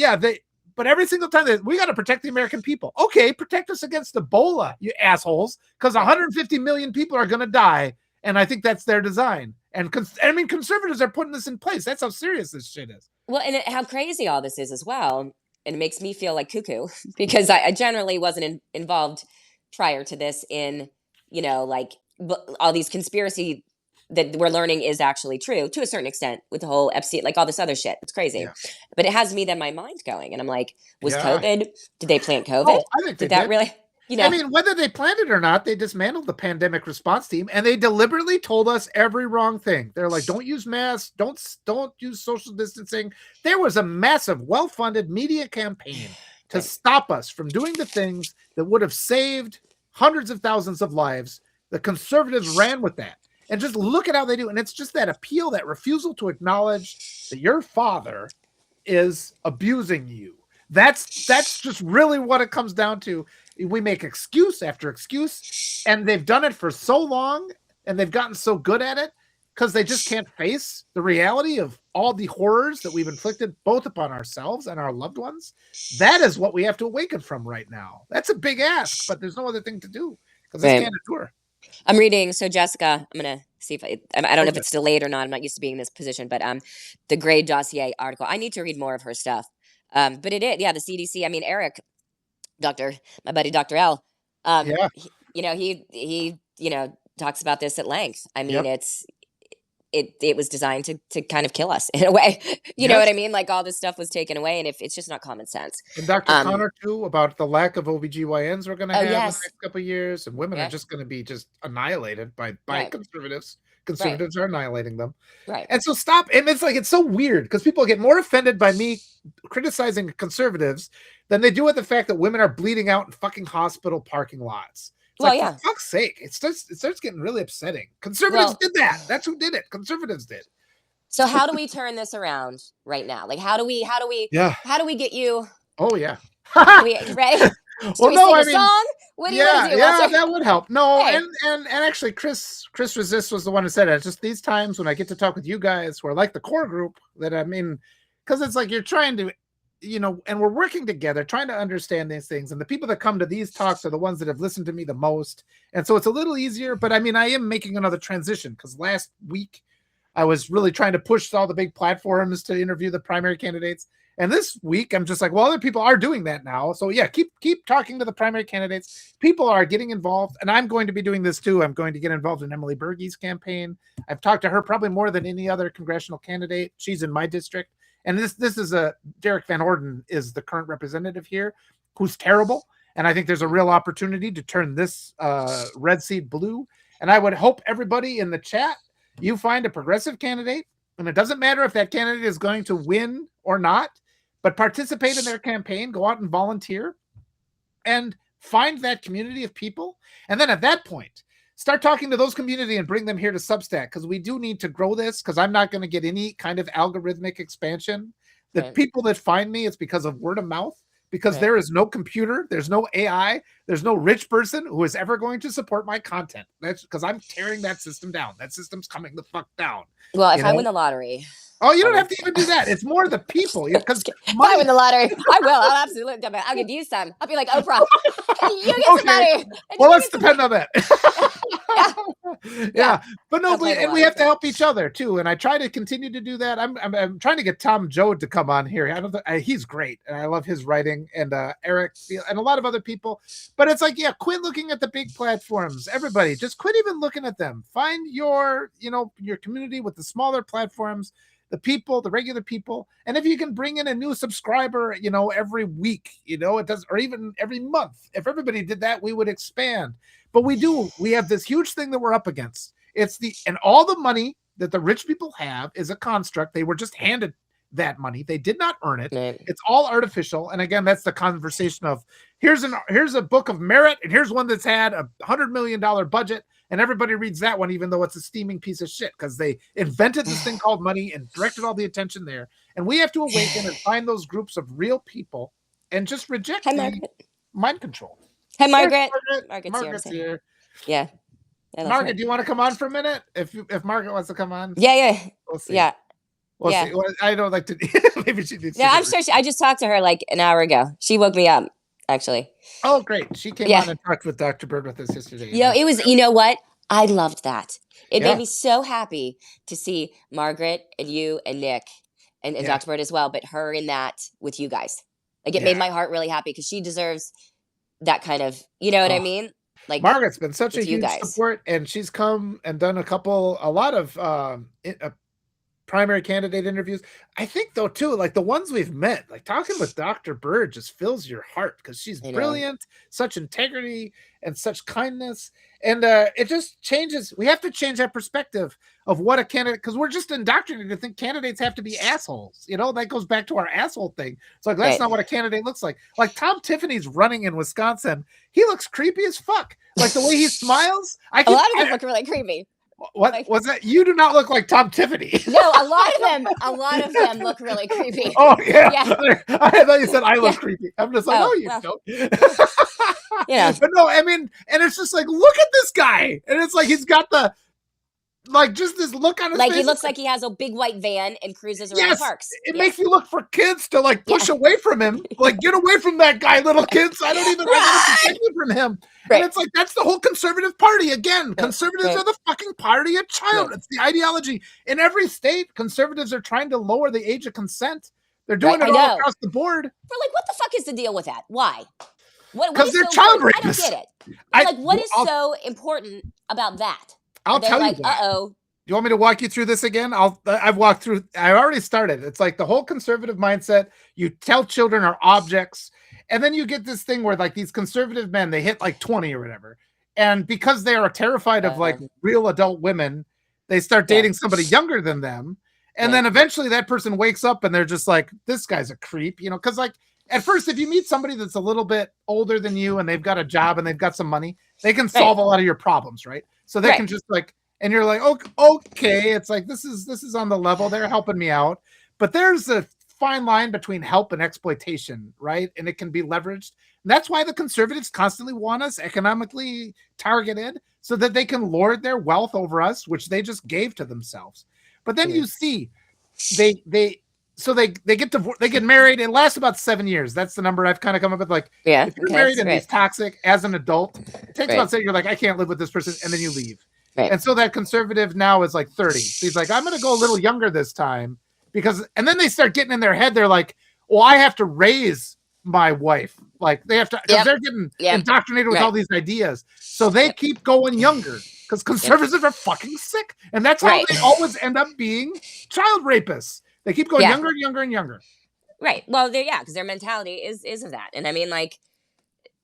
Speaker 1: but every single time we got to protect the American people. Okay. Protect us against Ebola, you assholes. Cause 150 million people are going to die. And I think that's their design. And conservatives are putting this in place. That's how serious this shit is.
Speaker 2: Well, and how crazy all this is as well. And it makes me feel like cuckoo, because I generally wasn't involved prior to this in, like all these conspiracy that we're learning is actually true to a certain extent, with the whole Epstein, like all this other shit. It's crazy. Yeah. But it has me then my mind going. And I'm like, was COVID, did they plant COVID?
Speaker 1: Oh, I think
Speaker 2: did that really?
Speaker 1: I mean, whether they planned it or not, they dismantled the pandemic response team, and they deliberately told us every wrong thing. They're like, don't use masks, don't use social distancing. There was a massive, well-funded media campaign to
Speaker 2: Right.
Speaker 1: stop us from doing the things that would have saved hundreds of thousands of lives. The conservatives ran with that. And just look at how they do. And it's just that appeal, that refusal to acknowledge that your father is abusing you. That's just really what it comes down to. We make excuse after excuse, and they've done it for so long, and they've gotten so good at it because they just can't face the reality of all the horrors that we've inflicted both upon ourselves and our loved ones. That is what we have to awaken from right now. That's a big ask, but there's no other thing to do because this
Speaker 2: Right.
Speaker 1: can't endure.
Speaker 2: I'm reading. So Jessica, I'm gonna see if I don't know if
Speaker 1: Okay.
Speaker 2: it's delayed or not. I'm not used to being in this position, but the Gray Dossier article. I need to read more of her stuff. But it is, yeah, the CDC. I mean, Eric, my buddy Dr. L.
Speaker 1: Yeah.
Speaker 2: He talks about this at length. I mean,
Speaker 1: Yep.
Speaker 2: it was designed to kind of kill us in a way. You know
Speaker 1: Yes.
Speaker 2: what I mean? Like all this stuff was taken away, and if it's just not common sense.
Speaker 1: And Dr.
Speaker 2: Um,
Speaker 1: Connor too, about the lack of OBGYNs we're going to
Speaker 2: oh
Speaker 1: have in the
Speaker 2: yes,
Speaker 1: next couple of years, and women are
Speaker 2: yeah,
Speaker 1: just going to be just annihilated by
Speaker 2: right,
Speaker 1: conservatives.
Speaker 2: right,
Speaker 1: Conservatives are annihilating them.
Speaker 2: right.
Speaker 1: And so stop. And it's like, it's so weird because people get more offended by me criticizing conservatives than they do at the fact that women are bleeding out in fucking hospital parking lots. It's
Speaker 2: Well,
Speaker 1: like,
Speaker 2: yeah.
Speaker 1: for fuck's sake, it starts getting really upsetting. Conservatives
Speaker 2: Well,
Speaker 1: did that. That's who did it. Conservatives did.
Speaker 2: so how do we turn this around right now? Like,
Speaker 1: Yeah.
Speaker 2: how do we get you?
Speaker 1: Oh, yeah.
Speaker 2: We ready? Should
Speaker 1: Well,
Speaker 2: we
Speaker 1: no,
Speaker 2: sing
Speaker 1: I
Speaker 2: a
Speaker 1: mean,
Speaker 2: song? What do you want
Speaker 1: yeah,
Speaker 2: to do,
Speaker 1: yeah,
Speaker 2: Walter?
Speaker 1: that would help. No,
Speaker 2: Hey,
Speaker 1: and actually, Chris Resist was the one who said it. It's just these times when I get to talk with you guys, who are like the core group, that I mean, because it's like you're trying to, and we're working together, trying to understand these things. And the people that come to these talks are the ones that have listened to me the most, and so it's a little easier. But I mean, I am making another transition because last week I was really trying to push all the big platforms to interview the primary candidates. And this week, I'm just like, well, other people are doing that now. So yeah, keep talking to the primary candidates. People are getting involved, and I'm going to be doing this too. I'm going to get involved in Emily Berge's campaign. I've talked to her probably more than any other congressional candidate. She's in my district, and this is Derek Van Orden is the current representative here, who's terrible. And I think there's a real opportunity to turn this red seed blue. And I would hope everybody in the chat, you find a progressive candidate, and it doesn't matter if that candidate is going to win or not, but participate in their campaign, go out and volunteer, and find that community of people. And then at that point, start talking to those community and bring them here to Substack, because we do need to grow this, because I'm not going to get any kind of algorithmic expansion. The
Speaker 2: right,
Speaker 1: people that find me, it's because of word of mouth, because
Speaker 2: right.
Speaker 1: there is no computer, there's no AI, there's no rich person who is ever going to support my content. That's because I'm tearing that system down. That system's coming the fuck down.
Speaker 2: Well, if
Speaker 1: You
Speaker 2: I
Speaker 1: know?
Speaker 2: win the lottery,
Speaker 1: Oh, you
Speaker 2: I
Speaker 1: don't
Speaker 2: will.
Speaker 1: have to even do that. It's more the people, because
Speaker 2: If I
Speaker 1: money.
Speaker 2: win the lottery, I will. I'll absolutely do it. I'll give you some. I'll be like Oprah. You get some
Speaker 1: Okay.
Speaker 2: money. And
Speaker 1: Well,
Speaker 2: you
Speaker 1: let's
Speaker 2: get some
Speaker 1: depend on that.
Speaker 2: Yeah,
Speaker 1: Yeah,
Speaker 2: yeah.
Speaker 1: but no,
Speaker 2: I'll play the
Speaker 1: and we
Speaker 2: lottery.
Speaker 1: have to help each other too. And I try to continue to do that. I'm trying to get Tom Joad to come on here. I don't. He's great, and I love his writing. And Eric and a lot of other people. But it's like, yeah, quit looking at the big platforms. Everybody, just quit even looking at them. Find your community with the smaller platforms, the people, the regular people. And if you can bring in a new subscriber, every week, it does, or even every month. If everybody did that, we would expand. But we have this huge thing that we're up against. And all the money that the rich people have is a construct. They were just handed that money. They did not earn it.
Speaker 2: Right.
Speaker 1: It's all artificial. And again, that's the conversation of here's a book of merit, and here's one that's had $100 million budget. And everybody reads that one, even though it's a steaming piece of shit, because they invented this thing called money and directed all the attention there. And we have to awaken and find those groups of real people and just reject
Speaker 2: Hi,
Speaker 1: the
Speaker 2: Margaret.
Speaker 1: mind control.
Speaker 2: Hi,
Speaker 1: There's
Speaker 2: Margaret.
Speaker 1: Margaret's
Speaker 2: Margaret's
Speaker 1: here.
Speaker 2: here. Yeah. I love
Speaker 1: Margaret,
Speaker 2: her.
Speaker 1: do you want to come on for a minute? If Margaret wants to come on,
Speaker 2: Yeah.
Speaker 1: we'll see.
Speaker 2: Yeah.
Speaker 1: We'll
Speaker 2: Yeah.
Speaker 1: see. Well, I don't like to. Maybe she needs.
Speaker 2: Yeah,
Speaker 1: to
Speaker 2: I'm sure I just talked to her like an hour ago. She woke me up, actually.
Speaker 1: Oh, great! She came
Speaker 2: Yeah.
Speaker 1: on and talked with Dr. Bird with us yesterday.
Speaker 2: It was, you know what? I loved that. It
Speaker 1: Yeah.
Speaker 2: made me so happy to see Margaret and you and Nick and
Speaker 1: Yeah.
Speaker 2: Dr. Bird as well, but her in that with you guys. Like it
Speaker 1: Yeah.
Speaker 2: made my heart really happy because she deserves that kind of, you know what I
Speaker 1: Oh.
Speaker 2: mean? Like
Speaker 1: Margaret's been such a
Speaker 2: with you
Speaker 1: huge
Speaker 2: guys.
Speaker 1: support, and she's come and done a lot of primary candidate interviews. I think though too, like the ones we've met, like talking with Dr. Bird just fills your heart because she's
Speaker 2: I know.
Speaker 1: brilliant, such integrity and such kindness. And it just changes. We have to change that perspective of what a candidate, because we're just indoctrinated to think candidates have to be assholes. You know, that goes back to our asshole thing. It's like, that's
Speaker 2: Right.
Speaker 1: not what a candidate looks like. Like Tom Tiffany's running in Wisconsin. He looks creepy as fuck. Like the way he smiles.
Speaker 2: A lot of them look really creepy.
Speaker 1: What
Speaker 2: like-
Speaker 1: was that? You do not look like Tom Tiffany.
Speaker 2: No, a lot of them look really creepy.
Speaker 1: Oh yeah.
Speaker 2: Yeah.
Speaker 1: I thought you said I look
Speaker 2: Yeah.
Speaker 1: creepy. I'm just like,
Speaker 2: Oh,
Speaker 1: oh, you
Speaker 2: well.
Speaker 1: don't.
Speaker 2: Yeah.
Speaker 1: But no, I mean, and it's just like, look at this guy, and it's like he's got the like just this look on his
Speaker 2: Like
Speaker 1: face.
Speaker 2: he looks like he has a big white van and cruises around
Speaker 1: Yes,
Speaker 2: parks.
Speaker 1: it
Speaker 2: Yeah.
Speaker 1: makes you look for kids to like push
Speaker 2: Yeah.
Speaker 1: away from him. Like, get away from that guy, little kids. I want to protect you from him.
Speaker 2: Right.
Speaker 1: And it's like, that's the whole conservative party again. Conservatives
Speaker 2: Right.
Speaker 1: are the fucking party of child.
Speaker 2: Right.
Speaker 1: It's the ideology. In every state, conservatives are trying to lower the age of consent. They're doing
Speaker 2: Right,
Speaker 1: it
Speaker 2: I
Speaker 1: all
Speaker 2: know.
Speaker 1: across the board.
Speaker 2: We're like, what the fuck is the deal with that? Why? What
Speaker 1: 'Cause
Speaker 2: is
Speaker 1: they're
Speaker 2: so
Speaker 1: child
Speaker 2: important? I
Speaker 1: rapists.
Speaker 2: don't get it.
Speaker 1: I-
Speaker 2: Like, what is
Speaker 1: I'll-
Speaker 2: so important about that?
Speaker 1: I'll
Speaker 2: They're
Speaker 1: tell
Speaker 2: like,
Speaker 1: you that.
Speaker 2: uh-oh.
Speaker 1: You want me to walk you through this again? I've walked through. I already started. It's like the whole conservative mindset. You tell children are objects, and then you get this thing where like these conservative men, they hit like 20 or whatever, and because they are terrified of like real adult women, they start
Speaker 2: Yeah.
Speaker 1: dating somebody younger than them, and
Speaker 2: Right.
Speaker 1: then eventually that person wakes up and they're just like, this guy's a creep, you know? Because like at first, if you meet somebody that's a little bit older than you and they've got a job and they've got some money, they can solve a lot of your problems, right? So they
Speaker 2: Right.
Speaker 1: can just like. And you're like, okay, it's like this is on the level. They're helping me out, but there's a fine line between help and exploitation, right? And it can be leveraged. And that's why the conservatives constantly want us economically targeted so that they can lord their wealth over us, which they just gave to themselves. But then you see, they get married. It lasts about 7 years. That's the number I've kind of come up with. Like,
Speaker 2: Yeah.
Speaker 1: if you're
Speaker 2: okay,
Speaker 1: married
Speaker 2: that's
Speaker 1: and
Speaker 2: great.
Speaker 1: he's toxic as an adult, it takes
Speaker 2: Right.
Speaker 1: about 7 years. You're like, I can't live with this person, and then you leave.
Speaker 2: Right.
Speaker 1: And so that conservative now is like 30. So he's like, I'm going to go a little younger this time because, and then they start getting in their head. They're like, well, I have to raise my wife. Like they have to, because
Speaker 2: Yep.
Speaker 1: they're getting
Speaker 2: Yep.
Speaker 1: indoctrinated with
Speaker 2: Right.
Speaker 1: all these ideas. So they keep going younger because conservatives are fucking sick. And that's how
Speaker 2: Right.
Speaker 1: they always end up being child rapists. They keep going
Speaker 2: Yeah.
Speaker 1: younger and younger and younger.
Speaker 2: Right. Well, because their mentality is of that. And I mean, like,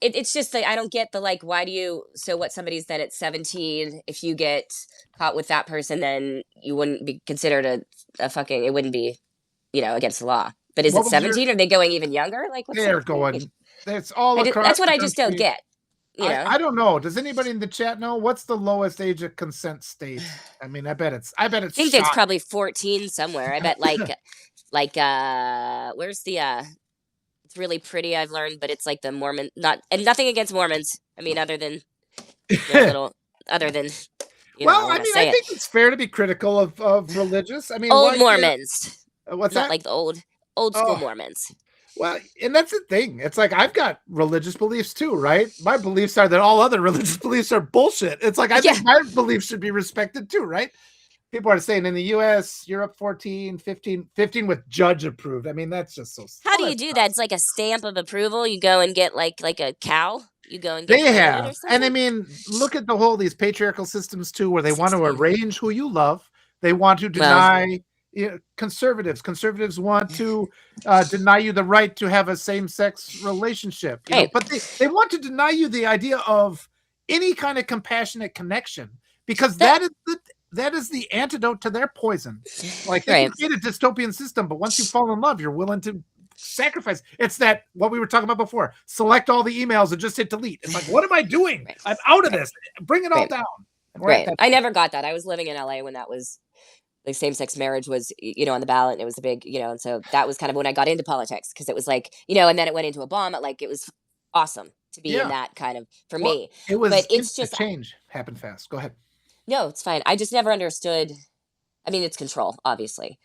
Speaker 2: it's just like I don't get the like, why do you? So what? Somebody's that at 17, if you get caught with that person, then you wouldn't be considered a fucking. It wouldn't be, against the law. But is
Speaker 1: What
Speaker 2: it
Speaker 1: was your-
Speaker 2: 17? Are they going even younger? Like, what's
Speaker 1: They're
Speaker 2: the-
Speaker 1: going. That's all across.
Speaker 2: That's what
Speaker 1: the
Speaker 2: I just don't
Speaker 1: country.
Speaker 2: get. You know.
Speaker 1: I don't know. Does anybody in the chat know what's the lowest age of consent state? I mean, I bet it's.
Speaker 2: I think it's
Speaker 1: shot.
Speaker 2: probably 14 somewhere. I bet where's the it's really pretty, I've learned, but it's like the Mormon and nothing against Mormons. I mean, other than
Speaker 1: Well, I mean, I think it's fair to be critical of religious. I mean,
Speaker 2: old
Speaker 1: why can't-
Speaker 2: Mormons.
Speaker 1: What's
Speaker 2: Not
Speaker 1: that?
Speaker 2: like the old school
Speaker 1: Oh.
Speaker 2: Mormons.
Speaker 1: Well, and that's the thing. It's like I've got religious beliefs too, right? My beliefs are that all other religious beliefs are bullshit. It's like I think my beliefs should be respected too, right? People are saying in the US, Europe 14, 15 with judge approved. I mean, that's just so.
Speaker 2: How do you do that? It's like a stamp of approval. You go and get like a cow. You go and get
Speaker 1: They
Speaker 2: voted or
Speaker 1: have, and I
Speaker 2: something?
Speaker 1: mean, look at the whole these patriarchal systems too, where they want to
Speaker 2: 16.
Speaker 1: arrange who you love. They want to deny conservatives. Conservatives want to deny you the right to have a same-sex relationship. You know,
Speaker 2: Right.
Speaker 1: but they want to deny you the idea of any kind of compassionate connection because that is the antidote to their poison. Like they
Speaker 2: Right.
Speaker 1: create a dystopian system, but once you fall in love, you're willing to sacrifice. It's that what we were talking about before. Select all the emails and just hit delete. It's like, what am I doing?
Speaker 2: Right.
Speaker 1: I'm out of this. Bring it all
Speaker 2: Right.
Speaker 1: down. And we're at
Speaker 2: Right.
Speaker 1: that-
Speaker 2: I never got that. I was living in LA when that was like same-sex marriage was, on the ballot, and it was a big, and so that was kind of when I got into politics because it was like, and then it went into Obama. Like it was awesome to be
Speaker 1: Yeah.
Speaker 2: in that kind of for
Speaker 1: Well,
Speaker 2: me.
Speaker 1: It was.
Speaker 2: but it's
Speaker 1: instant
Speaker 2: just-
Speaker 1: change happened fast. Go ahead.
Speaker 2: No, it's fine. I just never understood. I mean, it's control, obviously,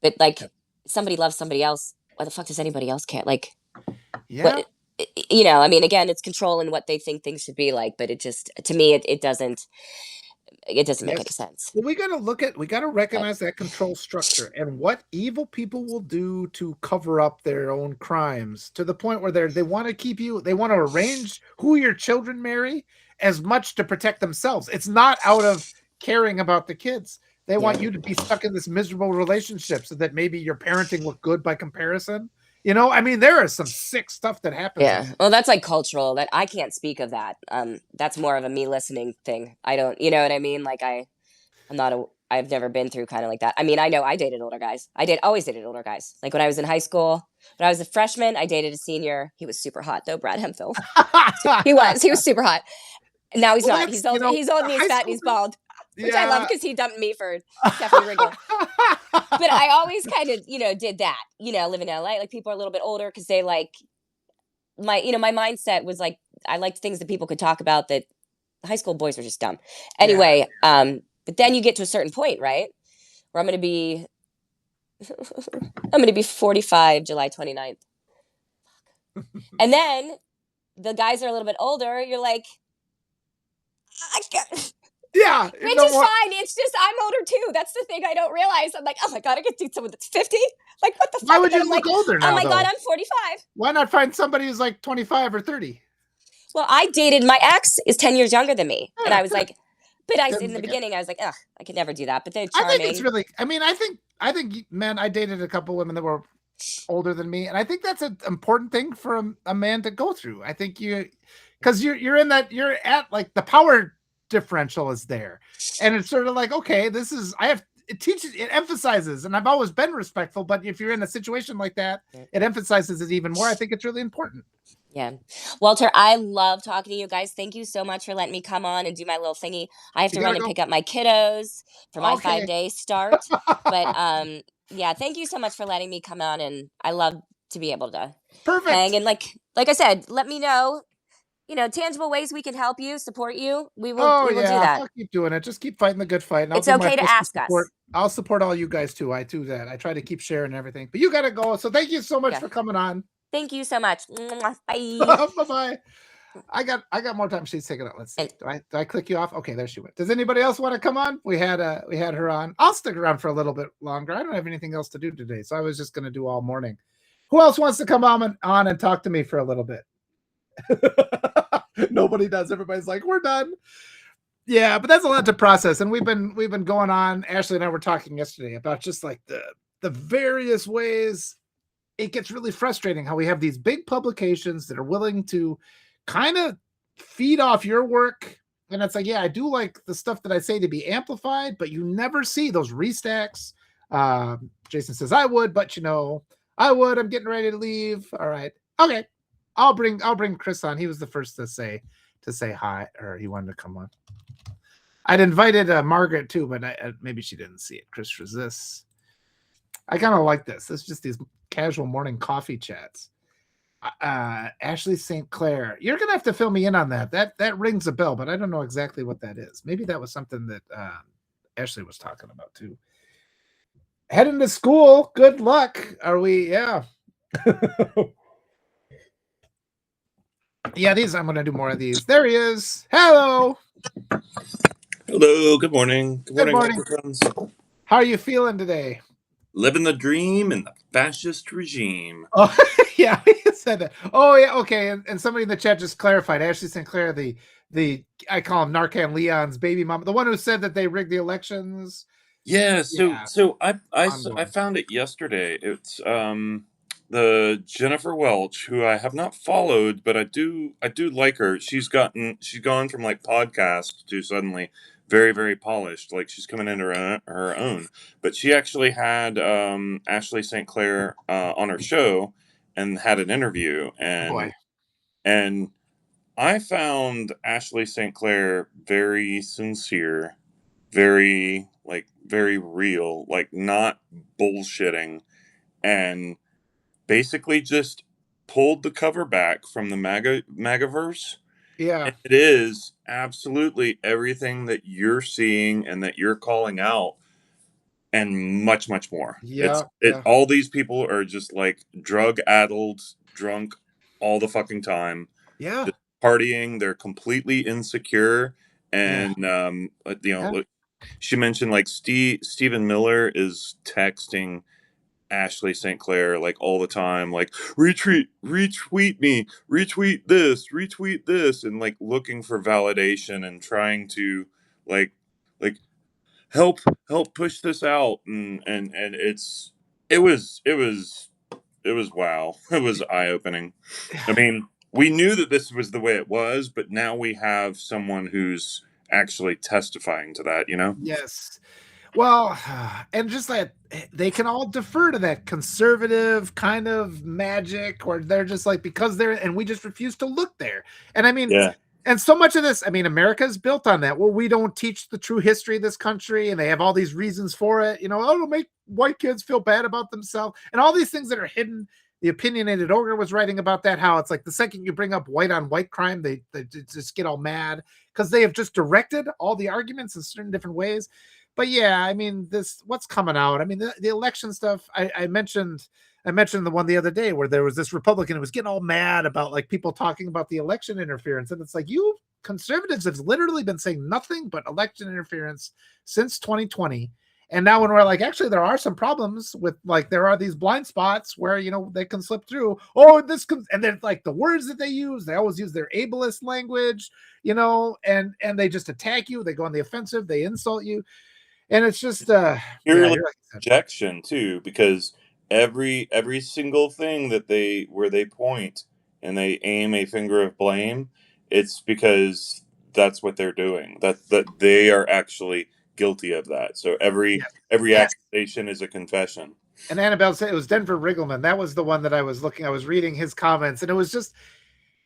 Speaker 2: but like somebody loves somebody else. Why the fuck does anybody else care? Like,
Speaker 1: Yeah.
Speaker 2: what? I mean, again, it's control and what they think things should be like. But it just, to me, it doesn't. It doesn't make
Speaker 1: Yes.
Speaker 2: any sense.
Speaker 1: Well, we got to recognize that control structure and what evil people will do to cover up their own crimes to the point where they want to keep you, they want to arrange who your children marry as much to protect themselves. It's not out of caring about the kids. They want
Speaker 2: Yeah.
Speaker 1: you to be stuck in this miserable relationship so that maybe your parenting look good by comparison. You know, I mean, there is some sick stuff that happens.
Speaker 2: Yeah. Well, that's like cultural. That I can't speak of that. That's more of a me listening thing. I don't, you know what I mean? Like I'm not a. I've never been through kind of like that. I mean, I know I dated older guys. Always dated older guys. Like when I was in high school, when I was a freshman, I dated a senior. He was super hot though, Brad Hemphill. He was super hot. Now he's
Speaker 1: Well,
Speaker 2: not.
Speaker 1: that's,
Speaker 2: He's old and he's
Speaker 1: high
Speaker 2: fat and
Speaker 1: school.
Speaker 2: he's bald, which I love
Speaker 1: Yeah.
Speaker 2: because he dumped me for Stephanie Ringel. But I always kind of, did that. Living in LA, like people are a little bit older because they like my mindset was like I liked things that people could talk about that high school boys were just dumb. Anyway, but then you get to a certain point, right? Where I'm gonna be 45 July 29th. And then the guys are a little bit older, you're like, I can't.
Speaker 1: Yeah.
Speaker 2: Which is fine. It's just I'm older too. That's the thing I don't realize. I'm like, oh my god, I could date someone that's 50. Like, what the fuck?
Speaker 1: Why would you
Speaker 2: I'm
Speaker 1: look
Speaker 2: like,
Speaker 1: older now?
Speaker 2: oh my
Speaker 1: though?
Speaker 2: god, I'm 45.
Speaker 1: Why not find somebody who's like 25 or 30?
Speaker 2: Well, I dated my ex is 10 years younger than me, and
Speaker 1: Yeah,
Speaker 2: I was like, but in the
Speaker 1: like
Speaker 2: beginning I was like, ugh, I could never do that. But they're
Speaker 1: I
Speaker 2: charming.
Speaker 1: think it's really. I mean, I think, man, I dated a couple women that were older than me, and I think that's an important thing for a man to go through. I think because you're in that, you're at like the power differential is there, and it's sort of like, okay, this is it emphasizes, and I've always been respectful, but if you're in a situation like that, it emphasizes it even more. I think it's really important.
Speaker 2: Yeah. Walter, I love talking to you guys. Thank you so much for letting me come on and do my little thingy. I have to run and pick up my kiddos for my 5-day start. But yeah, thank you so much for letting me come on, and I love to be able to hang and like I said, let me know, tangible ways we can help you, support you. We will do that.
Speaker 1: I'll keep doing it. Just keep fighting the good fight. And
Speaker 2: It's okay to ask us.
Speaker 1: I'll support all you guys too. I do that. I try to keep sharing everything. But you gotta go. So thank you so much for coming on.
Speaker 2: Thank you so much. Bye.
Speaker 1: Bye-bye. I got more time. She's taking it. Let's see. Do I click you off? Okay, there she went. Does anybody else want to come on? We had her on. I'll stick around for a little bit longer. I don't have anything else to do today, so I was just gonna do all morning. Who else wants to come on and talk to me for a little bit? Nobody does. Everybody's like, we're done. Yeah, but that's a lot to process. And we've been going on. Ashley and I were talking yesterday about just like the various ways it gets really frustrating how we have these big publications that are willing to kind of feed off your work. And it's like, yeah, I do like the stuff that I say to be amplified, but you never see those restacks. Jason says I would, but I would. I'm getting ready to leave. All right. Okay. I'll bring Chris on. He was the first to say hi, or he wanted to come on. I'd invited Margaret too, but maybe she didn't see it. Chris resists. I kind of like this. It's just these casual morning coffee chats. Ashley St. Clair, you're gonna have to fill me in on that. That rings a bell, but I don't know exactly what that is. Maybe that was something that Ashley was talking about too. Heading to school. Good luck. Are we? Yeah. Yeah, I'm gonna do more of these. There he is. Hello.
Speaker 3: Hello. Good morning. Good morning.
Speaker 1: How are you feeling today?
Speaker 3: Living the dream in the fascist regime.
Speaker 1: Oh, yeah, he said that. Oh, yeah, okay. And somebody in the chat just clarified. Ashley Sinclair, the I call him Narcan Leon's baby mama, the one who said that they rigged the elections.
Speaker 3: Yeah. So I found it yesterday. It's the Jennifer Welch, who I have not followed, but I do like her. She's gone from like podcast to suddenly very, very polished. Like she's coming into her own. But she actually had Ashley St. Clair on her show and had an interview, and I found Ashley St. Clair very sincere, very real, like not bullshitting, and basically just pulled the cover back from the MAGAverse.
Speaker 1: Yeah.
Speaker 3: It is absolutely everything that you're seeing and that you're calling out, and much, much more.
Speaker 1: Yeah.
Speaker 3: All these people are just like drug-addled, drunk all the fucking time.
Speaker 1: Yeah.
Speaker 3: Just partying. They're completely insecure. And, she mentioned like Stephen Miller is texting Ashley St. Clair like all the time, like retweet me, retweet this, and like looking for validation and trying to like help push this out, and it was wow. It was eye opening. I mean, we knew that this was the way it was, but now we have someone who's actually testifying to that, you know?
Speaker 1: Yes. Well, and just that they can all defer to that conservative kind of magic, or they're just like, because they're, and we just refuse to look there. And I mean,
Speaker 3: Yeah.
Speaker 1: and so much of this, I mean, America is built on that. Well, we don't teach the true history of this country, and they have all these reasons for it. You know, oh, it'll make white kids feel bad about themselves, and all these things that are hidden. The opinionated ogre was writing about that, how it's like the second you bring up white on white crime, they just get all mad because they have just directed all the arguments in certain different ways. But yeah, I mean, this what's coming out. I mean, the election stuff. I mentioned the one the other day where there was this Republican who was getting all mad about like people talking about the election interference, and it's like, you conservatives have literally been saying nothing but election interference since 2020. And now when we're like, actually, there are some problems with, like, there are these blind spots where, you know, they can slip through. Oh, this can, and then like the words that they always use their ableist language, you know, and they just attack you. They go on the offensive. They insult you, and it's just yeah,
Speaker 3: Purely
Speaker 1: you're like you said.
Speaker 3: projection too, because every single thing that where they point and they aim a finger of blame, it's because that's what they're doing. That they are actually guilty of that. So every
Speaker 1: Yes. Yes.
Speaker 3: accusation is a confession.
Speaker 1: And Annabelle said it was Denver Riggleman. That was the one that I was looking. I was reading his comments, and it was just,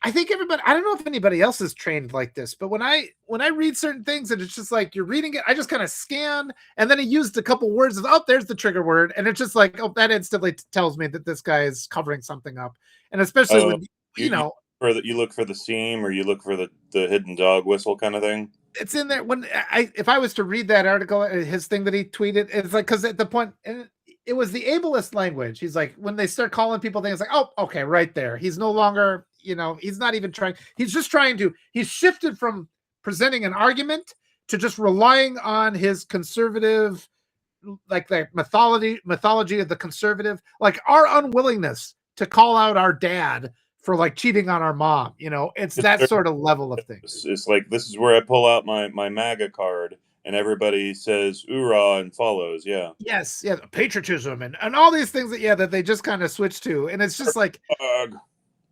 Speaker 1: I think everybody, I don't know if anybody else is trained like this, but when I read certain things and it's just like you're reading it, I just kind of scan, and then he used a couple words of, oh, there's the trigger word, and it's just like, oh, that instantly tells me that this guy is covering something up. And especially when you know,
Speaker 3: you look for the seam, or you look for the hidden dog whistle kind of thing.
Speaker 1: it's in there. When if I was to read that article, his thing that he tweeted, it's like, because at the point, it was the ableist language. He's like, when they start calling people things, like, oh, okay, right there. He's no longer, you know, he's not even trying. He's just trying to. He's shifted from presenting an argument to just relying on his conservative, like the mythology of the conservative, like our unwillingness to call out our dad for like cheating on our mom. You know, it's that sort of level of things.
Speaker 3: It's like, this is where I pull out my MAGA card, and everybody says "oorah" and follows. Yeah.
Speaker 1: Yes, yeah, patriotism and all these things that, yeah, that they just kind of switch to, and it's just like,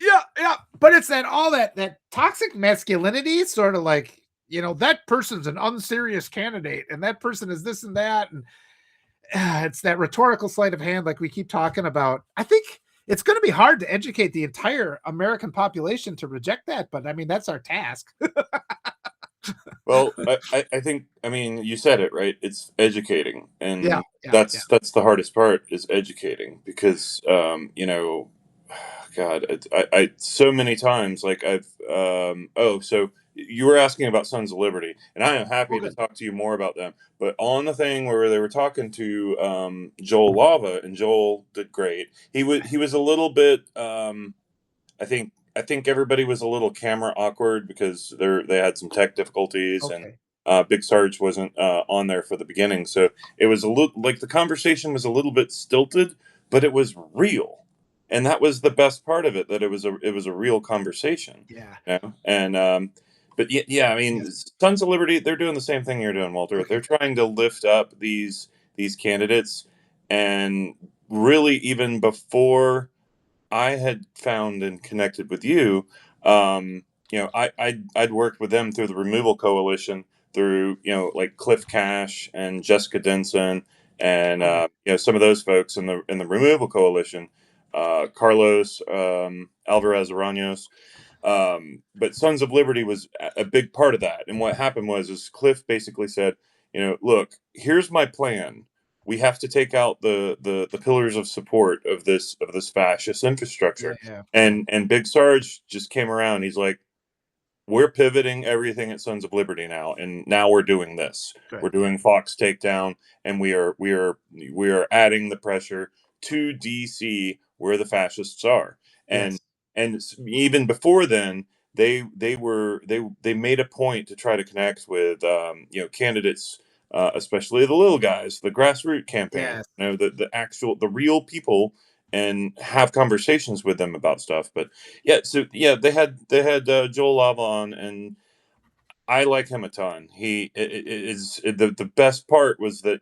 Speaker 1: yeah, but it's that all that toxic masculinity, sort of like, you know, that person's an unserious candidate, and that person is this and that, and it's that rhetorical sleight of hand, like we keep talking about. I think it's going to be hard to educate the entire American population to reject that, but I mean, that's our task.
Speaker 3: Well, I think, I mean, you said it right. It's educating, and
Speaker 1: Yeah,
Speaker 3: that's the hardest part, is educating, because you know, God, I so many times, like so you were asking about Sons of Liberty, and I am happy to talk to you more about them. But on the thing where they were talking to Joel Lava, and Joel did great. He was a little bit I think everybody was a little camera awkward because they had some tech difficulties,
Speaker 1: Okay.
Speaker 3: and Big Sarge wasn't on there for the beginning, so it was a little like the conversation was a little bit stilted, but it was real, and that was the best part of it. That it was a real conversation.
Speaker 1: Yeah.
Speaker 3: You know? And but yeah, I mean, Sons of Liberty, they're doing the same thing you're doing, Walter. They're trying to lift up these candidates, and really, even before I had found and connected with you, you know, I'd worked with them through the Removal Coalition, through, you know, like Cliff Cash and Jessica Denson, and you know, some of those folks in the Removal Coalition, Carlos Alvarez Araños. But Sons of Liberty was a big part of that. And what happened is Cliff basically said, you know, look, here's my plan. We have to take out the pillars of support of this fascist infrastructure.
Speaker 1: Yeah.
Speaker 3: And Big Sarge just came around. He's like, we're pivoting everything at Sons of Liberty now, and now we're doing this.
Speaker 1: Right.
Speaker 3: We're doing Fox Takedown, and we are adding the pressure to DC, where the fascists are. And even before then, they made a point to try to connect with you know, candidates, especially the little guys, the grassroots campaign, you know, the real people, and have conversations with them about stuff. But yeah, so yeah, they had Joel Lava on, and I like him a ton. The best part was that,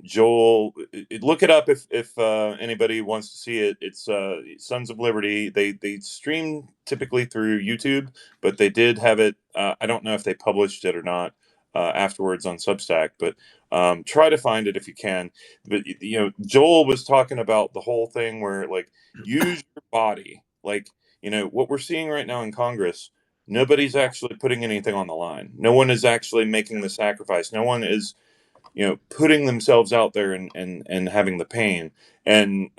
Speaker 3: Joel, look it up if anybody wants to see it. It's Sons of Liberty. They stream typically through YouTube, but they did have it. I don't know if they published it or not afterwards on Substack, but try to find it if you can. But Joel was talking about the whole thing where, like, use your body. Like, what we're seeing right now in Congress. Nobody's actually putting anything on the line. No one is actually making the sacrifice. No one is putting themselves out there and having the pain. And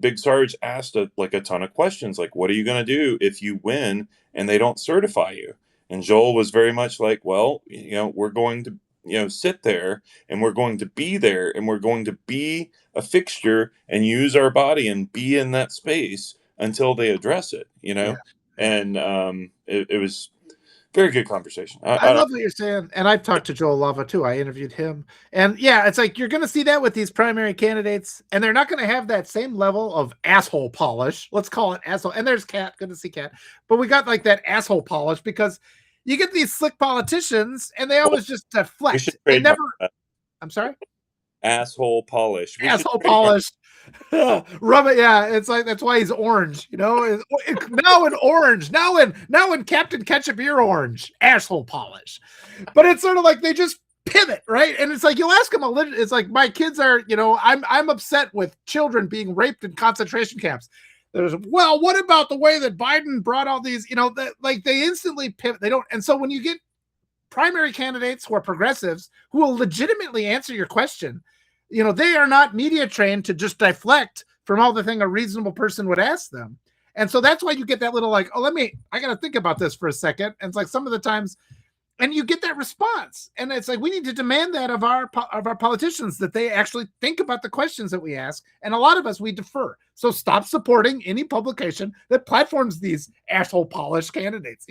Speaker 3: Big Sarge asked a ton of questions, like, what are you going to do if you win and they don't certify you? And Joel was very much like, well, we're going to sit there, and we're going to be there, and we're going to be a fixture and use our body and be in that space until they address it.
Speaker 1: Yeah.
Speaker 3: And it was very good conversation.
Speaker 1: I love what you're saying. And I've talked to Joel Lava too. I interviewed him. And yeah, it's like you're going to see that with these primary candidates, and they're not going to have that same level of asshole polish. Let's call it asshole. And there's Kat. Good to see Kat. But we got like that asshole polish because you get these slick politicians and they always just deflect. They never. I'm sorry?
Speaker 3: Asshole polish.
Speaker 1: Asshole polish. Rub it. Yeah, it's like that's why he's orange. Now in orange. Now in Captain Ketchup Ear orange. Asshole polish. But it's sort of like they just pivot, right? And it's like you'll ask them it's like my kids are. I'm upset with children being raped in concentration camps. There's what about the way that Biden brought all these? Like they instantly pivot. They don't. And so when you get primary candidates who are progressives who will legitimately answer your question, they are not media trained to just deflect from all the thing a reasonable person would ask them. And so that's why you get that little like, I got to think about this for a second. And it's like some of the times, and you get that response. And it's like, we need to demand that of our politicians, that they actually think about the questions that we ask. And a lot of us, we defer. So stop supporting any publication that platforms these asshole polished candidates,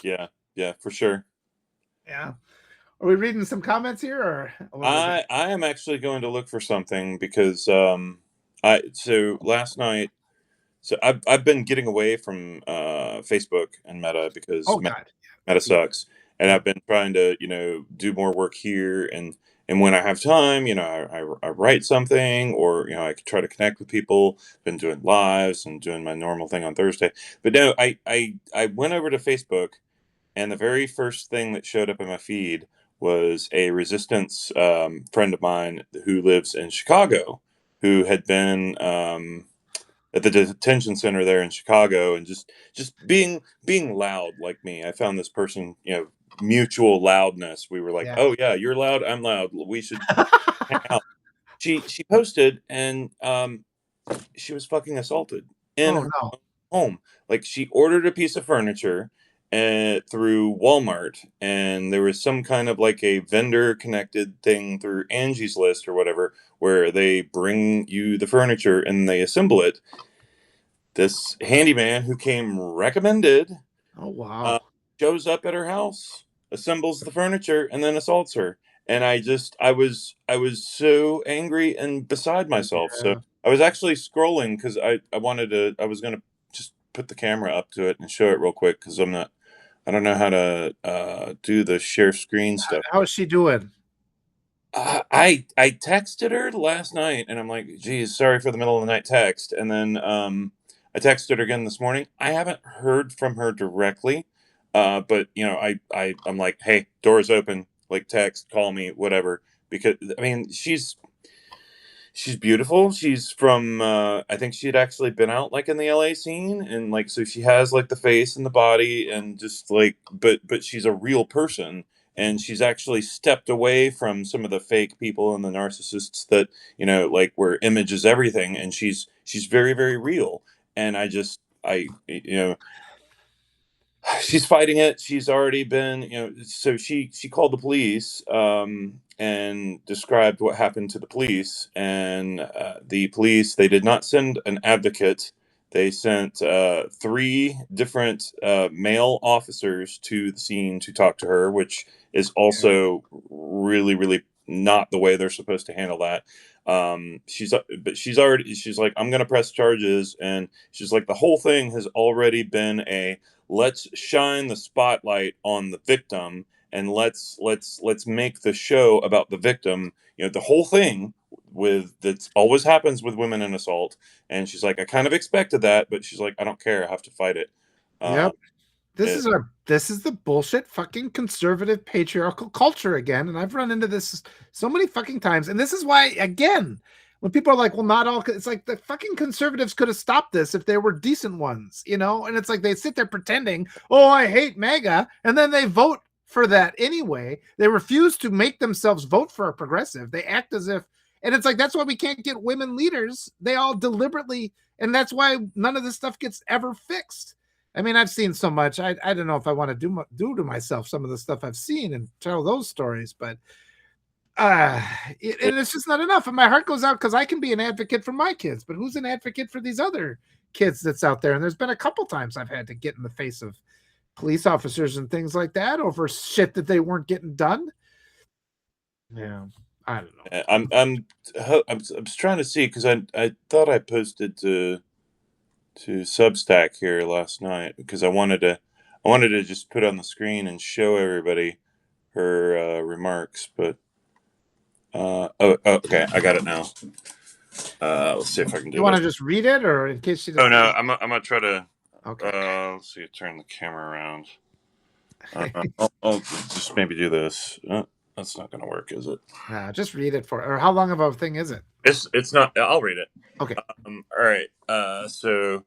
Speaker 3: Yeah, for sure.
Speaker 1: Yeah. Are we reading some comments here, or
Speaker 3: I am actually going to look for something because last night, I've been getting away from Facebook and Meta because Meta sucks, and I've been trying to do more work here, and when I have time, I write something, or I could try to connect with people. Been doing lives and doing my normal thing on Thursday, but no, I went over to Facebook. And the very first thing that showed up in my feed was a resistance friend of mine who lives in Chicago, who had been at the detention center there in Chicago, and just being loud like me. I found this person, mutual loudness. We were like, oh yeah, you're loud, I'm loud. We should hang out. She posted, and she was fucking assaulted in her home. Like, she ordered a piece of furniture through Walmart, and there was some kind of like a vendor connected thing through Angie's List or whatever, where they bring you the furniture and they assemble it. This handyman who came recommended, shows up at her house, assembles the furniture, and then assaults her. And I was so angry and beside myself. Yeah. So I was actually scrolling because I was going to just put the camera up to it and show it real quick, because I don't know how to do the share screen stuff.
Speaker 1: How is she doing?
Speaker 3: I texted her last night, and I'm like, geez, sorry for the middle of the night text. And then I texted her again this morning. I haven't heard from her directly, but I'm like, hey, door's open, like, text, call me, whatever. Because I mean, she's beautiful. She's from I think she had actually been out like in the LA scene, and like, so she has like the face and the body, and just like, but she's a real person, and she's actually stepped away from some of the fake people and the narcissists that like, where image is everything, and she's very, very real. And she's fighting it. She's already been, so she called the police and described what happened to the police. And the police, they did not send an advocate. They sent 3 different male officers to the scene to talk to her, which is also really, really not the way they're supposed to handle that. She's like, I'm going to press charges. And she's like, the whole thing has already been a let's shine the spotlight on the victim, and let's make the show about the victim. The whole thing with that always happens with women in assault. And she's like, I kind of expected that, but she's like, I don't care, I have to fight it.
Speaker 1: Yep. This
Speaker 3: it-
Speaker 1: is the bullshit fucking conservative patriarchal culture again, and I've run into this so many fucking times. And this is why, again, when people are like, well, not all, it's like the fucking conservatives could have stopped this if they were decent ones, and it's like they sit there pretending, oh, I hate MAGA, and then they vote for that anyway. They refuse to make themselves vote for a progressive. They act as if, and it's like, that's why we can't get women leaders. They all deliberately, and that's why none of this stuff gets ever fixed. I mean, I've seen so much. I don't know if I want to do to myself some of the stuff I've seen and tell those stories, but and it's just not enough. And my heart goes out because I can be an advocate for my kids, but who's an advocate for these other kids that's out there? And there's been a couple times I've had to get in the face of police officers and things like that over shit that they weren't getting done. Yeah, I don't know.
Speaker 3: I'm trying to see, because I thought I posted to Substack here last night, because I wanted to just put on the screen and show everybody her remarks, but okay, I got it now. Let's see if I can do it.
Speaker 1: You want to just read it, or in case she doesn't?
Speaker 3: Oh no, I'm gonna try to.
Speaker 1: Okay.
Speaker 3: Let's see. Turn the camera around. I'll just maybe do this. That's not gonna work, is it?
Speaker 1: Just read it or how long of a thing is it?
Speaker 3: It's not. I'll read it.
Speaker 1: Okay.
Speaker 3: All right. So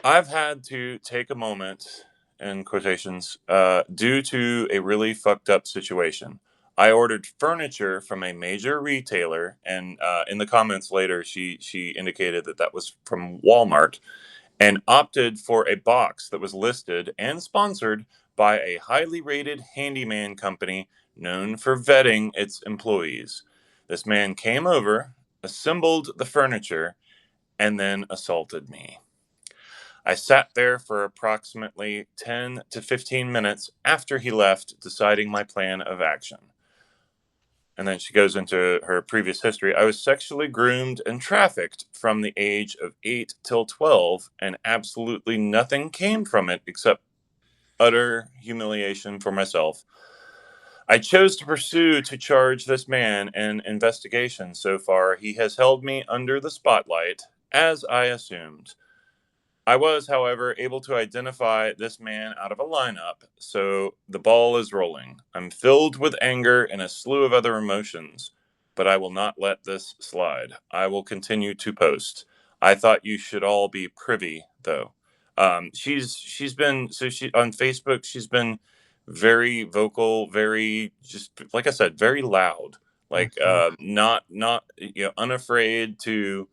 Speaker 3: I've had to take a moment, in quotations, due to a really fucked up situation. I ordered furniture from a major retailer, and in the comments later, she indicated that was from Walmart, and opted for a box that was listed and sponsored by a highly rated handyman company known for vetting its employees. This man came over, assembled the furniture, and then assaulted me. I sat there for approximately 10 to 15 minutes after he left, deciding my plan of action. And then she goes into her previous history. I was sexually groomed and trafficked from the age of 8 till 12, and absolutely nothing came from it except utter humiliation for myself. I chose to charge this man an investigation. So far, he has held me under the spotlight, as I assumed. I was, however, able to identify this man out of a lineup, so the ball is rolling. I'm filled with anger and a slew of other emotions, but I will not let this slide. I will continue to post. I thought you should all be privy, though. She's been on Facebook. She's been very vocal, very, just like I said, very loud. Like not unafraid to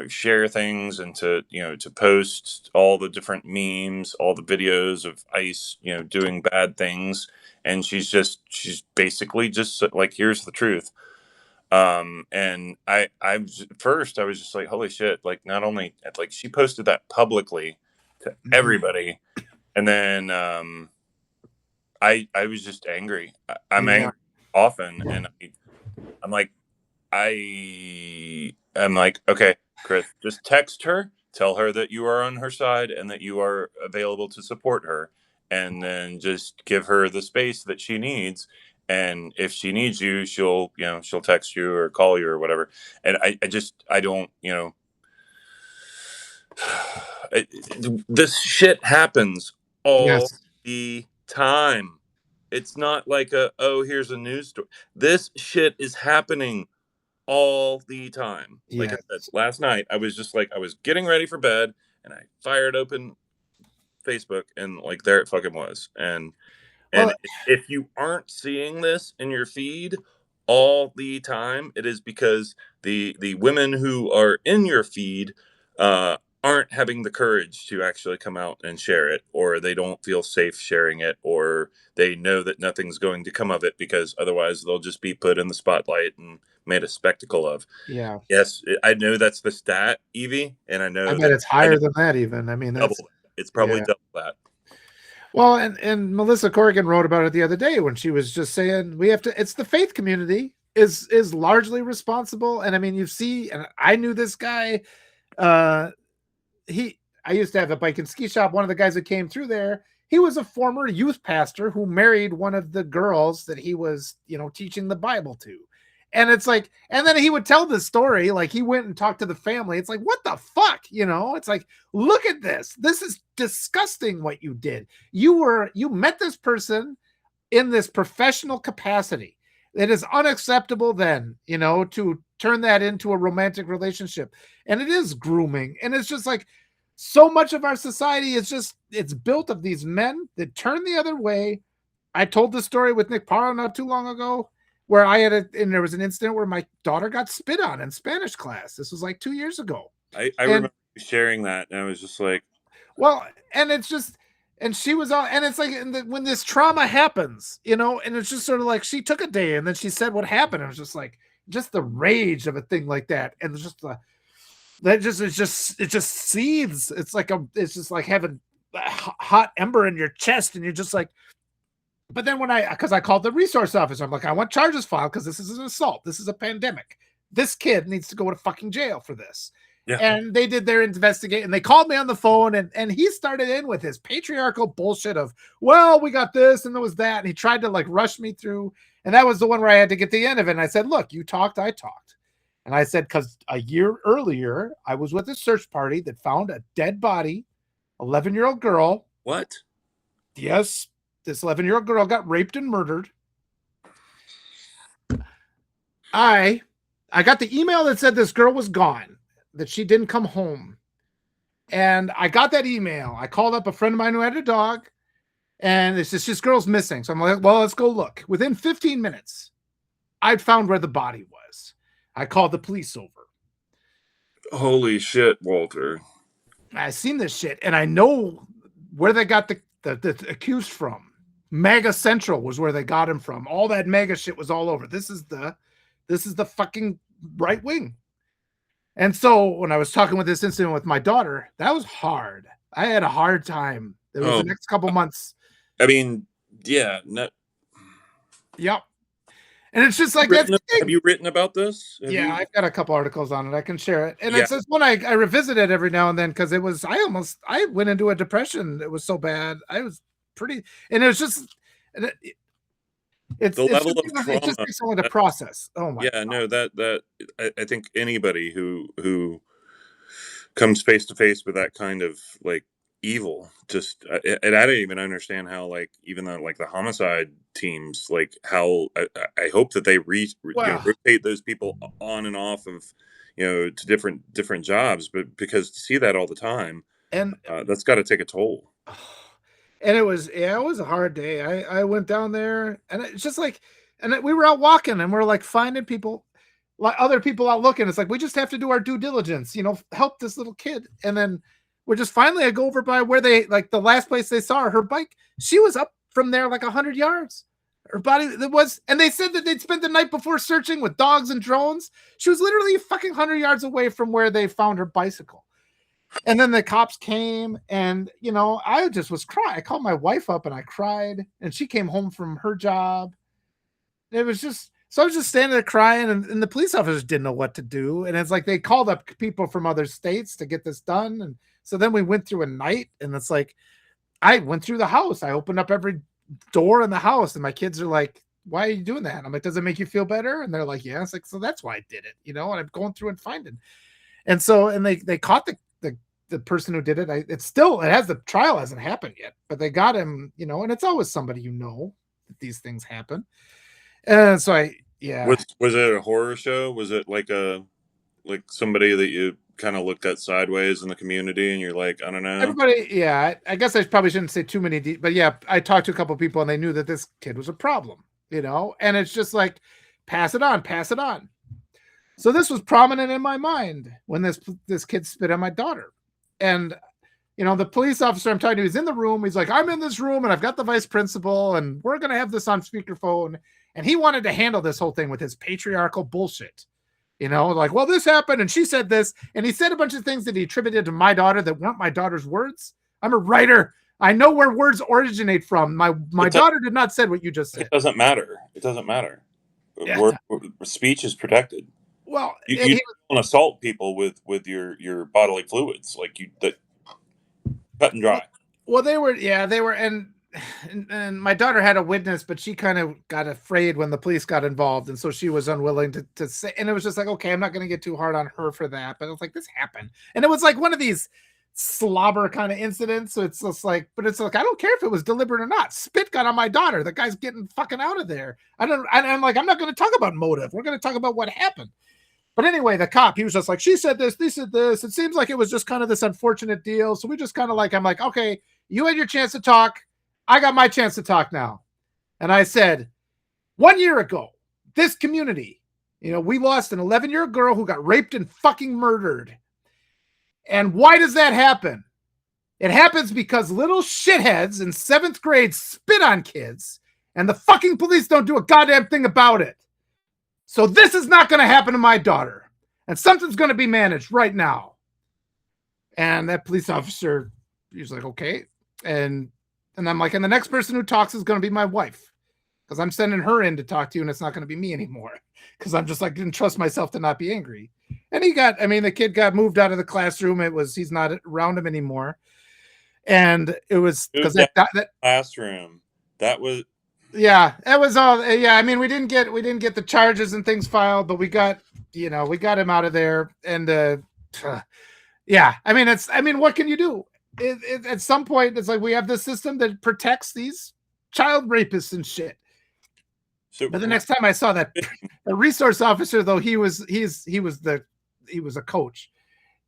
Speaker 3: share things, and to post all the different memes, all the videos of ICE doing bad things. And she's basically just like, here's the truth. And I first I was just like, holy shit, like, not only like she posted that publicly to everybody, and then I was just angry. I'm angry often, and I'm like, okay, Chris, just text her, tell her that you are on her side and that you are available to support her, and then just give her the space that she needs. And if she needs you, she'll text you or call you or whatever. And I don't, this shit happens all the time. It's not like here's a news story. This shit is happening all the time. Like I said, last night, I was just like, I was getting ready for bed, and I fired open Facebook, and like, there it fucking was. And if you aren't seeing this in your feed all the time, it is because the women who are in your feed aren't having the courage to actually come out and share it, or they don't feel safe sharing it, or they know that nothing's going to come of it, because otherwise they'll just be put in the spotlight and made a spectacle of.
Speaker 1: Yeah.
Speaker 3: Yes, I know that's the stat, Evie, and I know
Speaker 1: that it's higher than that even. I mean,
Speaker 3: it's probably double that.
Speaker 1: Well, and Melissa Corrigan wrote about it the other day when she was just saying it's the faith community is largely responsible. And I mean, and I knew this guy, I used to have a bike and ski shop. One of the guys that came through there, he was a former youth pastor who married one of the girls that he was, teaching the Bible to. And it's like, and then he would tell this story, like he went and talked to the family. It's like, what the fuck? It's like, look at this. This is disgusting what you did. You met this person in this professional capacity. It is unacceptable then, to turn that into a romantic relationship. And it is grooming. And it's just like, so much of our society it's built of these men that turn the other way. I told the story with Nick Parra not too long ago where and there was an incident where my daughter got spit on in Spanish class. This was like 2 years ago.
Speaker 3: I remember sharing that, and I was just like,
Speaker 1: well, and it's just, and she was all, and it's like when this trauma happens, and it's just sort of like she took a day and then she said what happened. It was just like, just the rage of a thing like that. And it's just it just seethes. It's just like having a hot ember in your chest, and you're just like, but then because I called the resource officer, I'm like, I want charges filed because this is an assault. This is a pandemic. This kid needs to go to fucking jail for this. Yeah. And they did their investigation, and they called me on the phone, and he started in with his patriarchal bullshit of, well, we got this and there was that. And he tried to like rush me through. And that was the one where I had to get the end of it. And I said, look, you talked, I talked. And I said, because a year earlier, I was with a search party that found a dead body, 11-year-old girl.
Speaker 3: What?
Speaker 1: Yes. This 11-year-old girl got raped and murdered. I got the email that said this girl was gone, that she didn't come home. And I got that email. I called up a friend of mine who had a dog, and it's just, this girl's missing. So I'm like, well, let's go look. Within 15 minutes, I'd found where the body was. I called the police over.
Speaker 3: Holy shit, Walter.
Speaker 1: I seen this shit, and I know where they got the accused from. Mega Central was where they got him from. All that mega shit was all over. This is the fucking right wing. And so when I was talking with this incident with my daughter, that was hard. I had a hard time. It was the next couple months.
Speaker 3: I mean, yeah.
Speaker 1: Yep. And it's just like,
Speaker 3: have you written about this?
Speaker 1: I've got a couple articles on it. I can share it. And it's just one I revisit it every now and then because I went into a depression. It was so bad. I was pretty, and it was just, it's the level of trauma. It just takes a while to process. Oh my God.
Speaker 3: No, that I think anybody who comes face to face with that kind of like evil, just and I don't even understand how, like, even though like the homicide teams, like how I hope that they rotate those people on and off of to different jobs, but because to see that all the time, and that's got to take a toll.
Speaker 1: And it was a hard day. I went down there, and it's just like, and we were out walking, and we're like finding people, like other people out looking. It's like, we just have to do our due diligence, help this little kid. And then we're just finally, I go over by where they, like the last place they saw her bike. She was up from there like 100 yards. Her body and they said that they'd spent the night before searching with dogs and drones. She was literally fucking 100 yards away from where they found her bicycle. And then the cops came, and I just was crying. I called my wife up and I cried, and she came home from her job. It was just, so I was just standing there crying, and the police officers didn't know what to do. And it's like they called up people from other states to get this done. And so then we went through a night, and it's like, I went through the house. I opened up every door in the house, and my kids are like, why are you doing that? And I'm like, does it make you feel better? And they're like, yeah. It's like, so that's why I did it, and I'm going through and finding. And so, and they caught the person who did it. The trial hasn't happened yet, but they got him, and it's always somebody, that these things happen. And so
Speaker 3: was it a horror show? Was it like somebody that you kind of looked at sideways in the community, and you're like, I don't know.
Speaker 1: Everybody, I guess I probably shouldn't say too many, but I talked to a couple of people, and they knew that this kid was a problem, and it's just like, pass it on. So this was prominent in my mind when this kid spit on my daughter. And, the police officer I'm talking to is in the room. He's like, I'm in this room, and I've got the vice principal, and we're going to have this on speakerphone. And he wanted to handle this whole thing with his patriarchal bullshit, like, well, this happened, and she said this. And he said a bunch of things that he attributed to my daughter that weren't my daughter's words. I'm a writer. I know where words originate from. My daughter did not say what you just said.
Speaker 3: It doesn't matter. Yeah. Speech is protected.
Speaker 1: Well,
Speaker 3: you don't assault people with your bodily fluids, like cut and dry.
Speaker 1: Well, they were, and my daughter had a witness, but she kind of got afraid when the police got involved, and so she was unwilling to say. And it was just like, okay, I'm not going to get too hard on her for that. But it was like, this happened, and it was like one of these slobber kind of incidents. So it's just like, but it's like, I don't care if it was deliberate or not. Spit got on my daughter. The guy's getting fucking out of there. I'm like, I'm not going to talk about motive. We're going to talk about what happened. But anyway, the cop, he was just like, she said this, they said this. It seems like it was just kind of this unfortunate deal. So we just kind of like, I'm like, okay, you had your chance to talk. I got my chance to talk now. And I said, 1 year ago, this community, we lost an 11-year-old girl who got raped and fucking murdered. And why does that happen? It happens because little shitheads in 7th grade spit on kids and the fucking police don't do a goddamn thing about it. So this is not going to happen to my daughter. And something's going to be managed right now. And that police officer, he was like, okay. And I'm like, and the next person who talks is going to be my wife. Because I'm sending her in to talk to you, and it's not going to be me anymore. Because I'm just like, didn't trust myself to not be angry. And the kid got moved out of the classroom. He's not around him anymore. And it was because that
Speaker 3: classroom, that was,
Speaker 1: yeah, that was all. Yeah, I mean, we didn't get the charges and things filed, but we got him out of there. And yeah, I mean, what can you do? At some point, it's like we have this system that protects these child rapists and shit. So, but the next time I saw that a resource officer, though, he was a coach,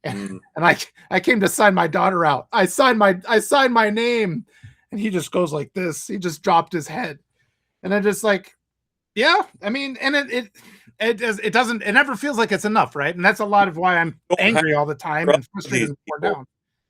Speaker 1: and I came to sign my daughter out. I signed my name, and he just goes like this. He just dropped his head. And I'm just like, yeah, I mean, and it never feels like it's enough, right? And that's a lot of why I'm angry all the time and frustrated and worn down.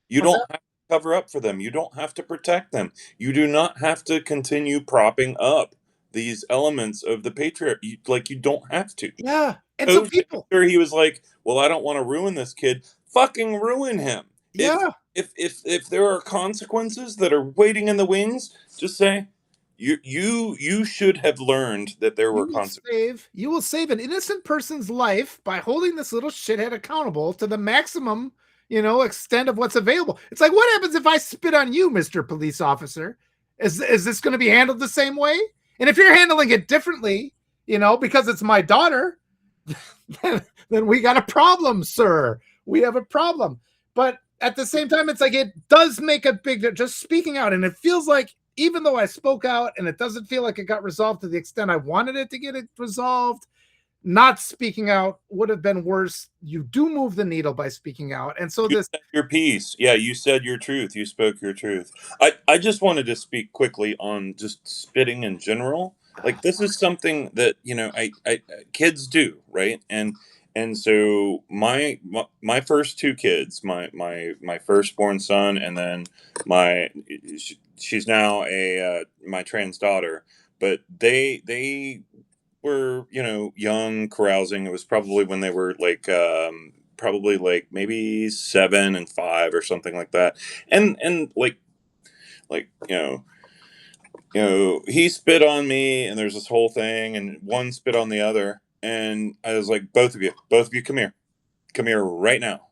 Speaker 3: You don't have to cover up for them. You don't have to protect them. You do not have to continue propping up these elements of the patriarchy. You don't have to.
Speaker 1: Yeah. And so people,
Speaker 3: he was like, well, I don't want to ruin this kid. Fucking ruin him.
Speaker 1: Yeah.
Speaker 3: If there are consequences that are waiting in the wings, just say, you should have learned that there were consequences.
Speaker 1: You will save an innocent person's life by holding this little shithead accountable to the maximum, extent of what's available. It's like, what happens if I spit on you, Mr. Police Officer? Is this going to be handled the same way? And if you're handling it differently, because it's my daughter, then we got a problem, sir. We have a problem. But at the same time, it's like, it does make a big, just speaking out. And it feels like, even though I spoke out and it doesn't feel like it got resolved to the extent I wanted it to get it resolved, not speaking out would have been worse. You do move the needle by speaking out. And so
Speaker 3: you said your piece. Yeah, you said your truth. You spoke your truth. I just wanted to speak quickly on just spitting in general. Like, this is something that, I kids do, right? And so my first two kids, my firstborn son, and then she's now my trans daughter, but they were, young, carousing. It was probably when they were probably like maybe 7 and 5 or something like that. And he spit on me, and there's this whole thing, and one spit on the other. And I was like, both of you, come here right now.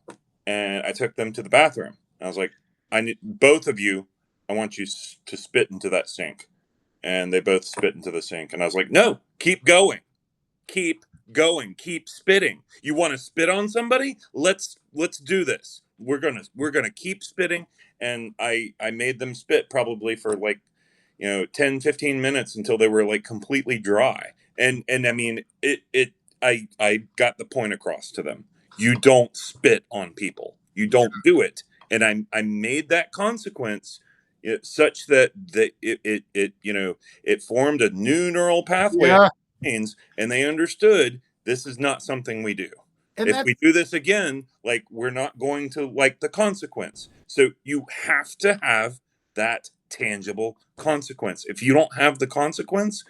Speaker 3: And I took them to the bathroom. I was like, I need both of you. I want you to spit into that sink. And they both spit into the sink. And I was like, no, keep going, keep spitting. You want to spit on somebody? Let's do this. We're gonna keep spitting. And I made them spit probably for 10, 15 minutes until they were like completely dry. And I mean, I got the point across to them. You don't spit on people. You don't do it. And I made that consequence such that it formed a new neural pathway.
Speaker 1: Yeah.
Speaker 3: And they understood this is not something we do. And if we do this again, we're not going to like the consequence. So you have to have that tangible consequence. If you don't have the consequence,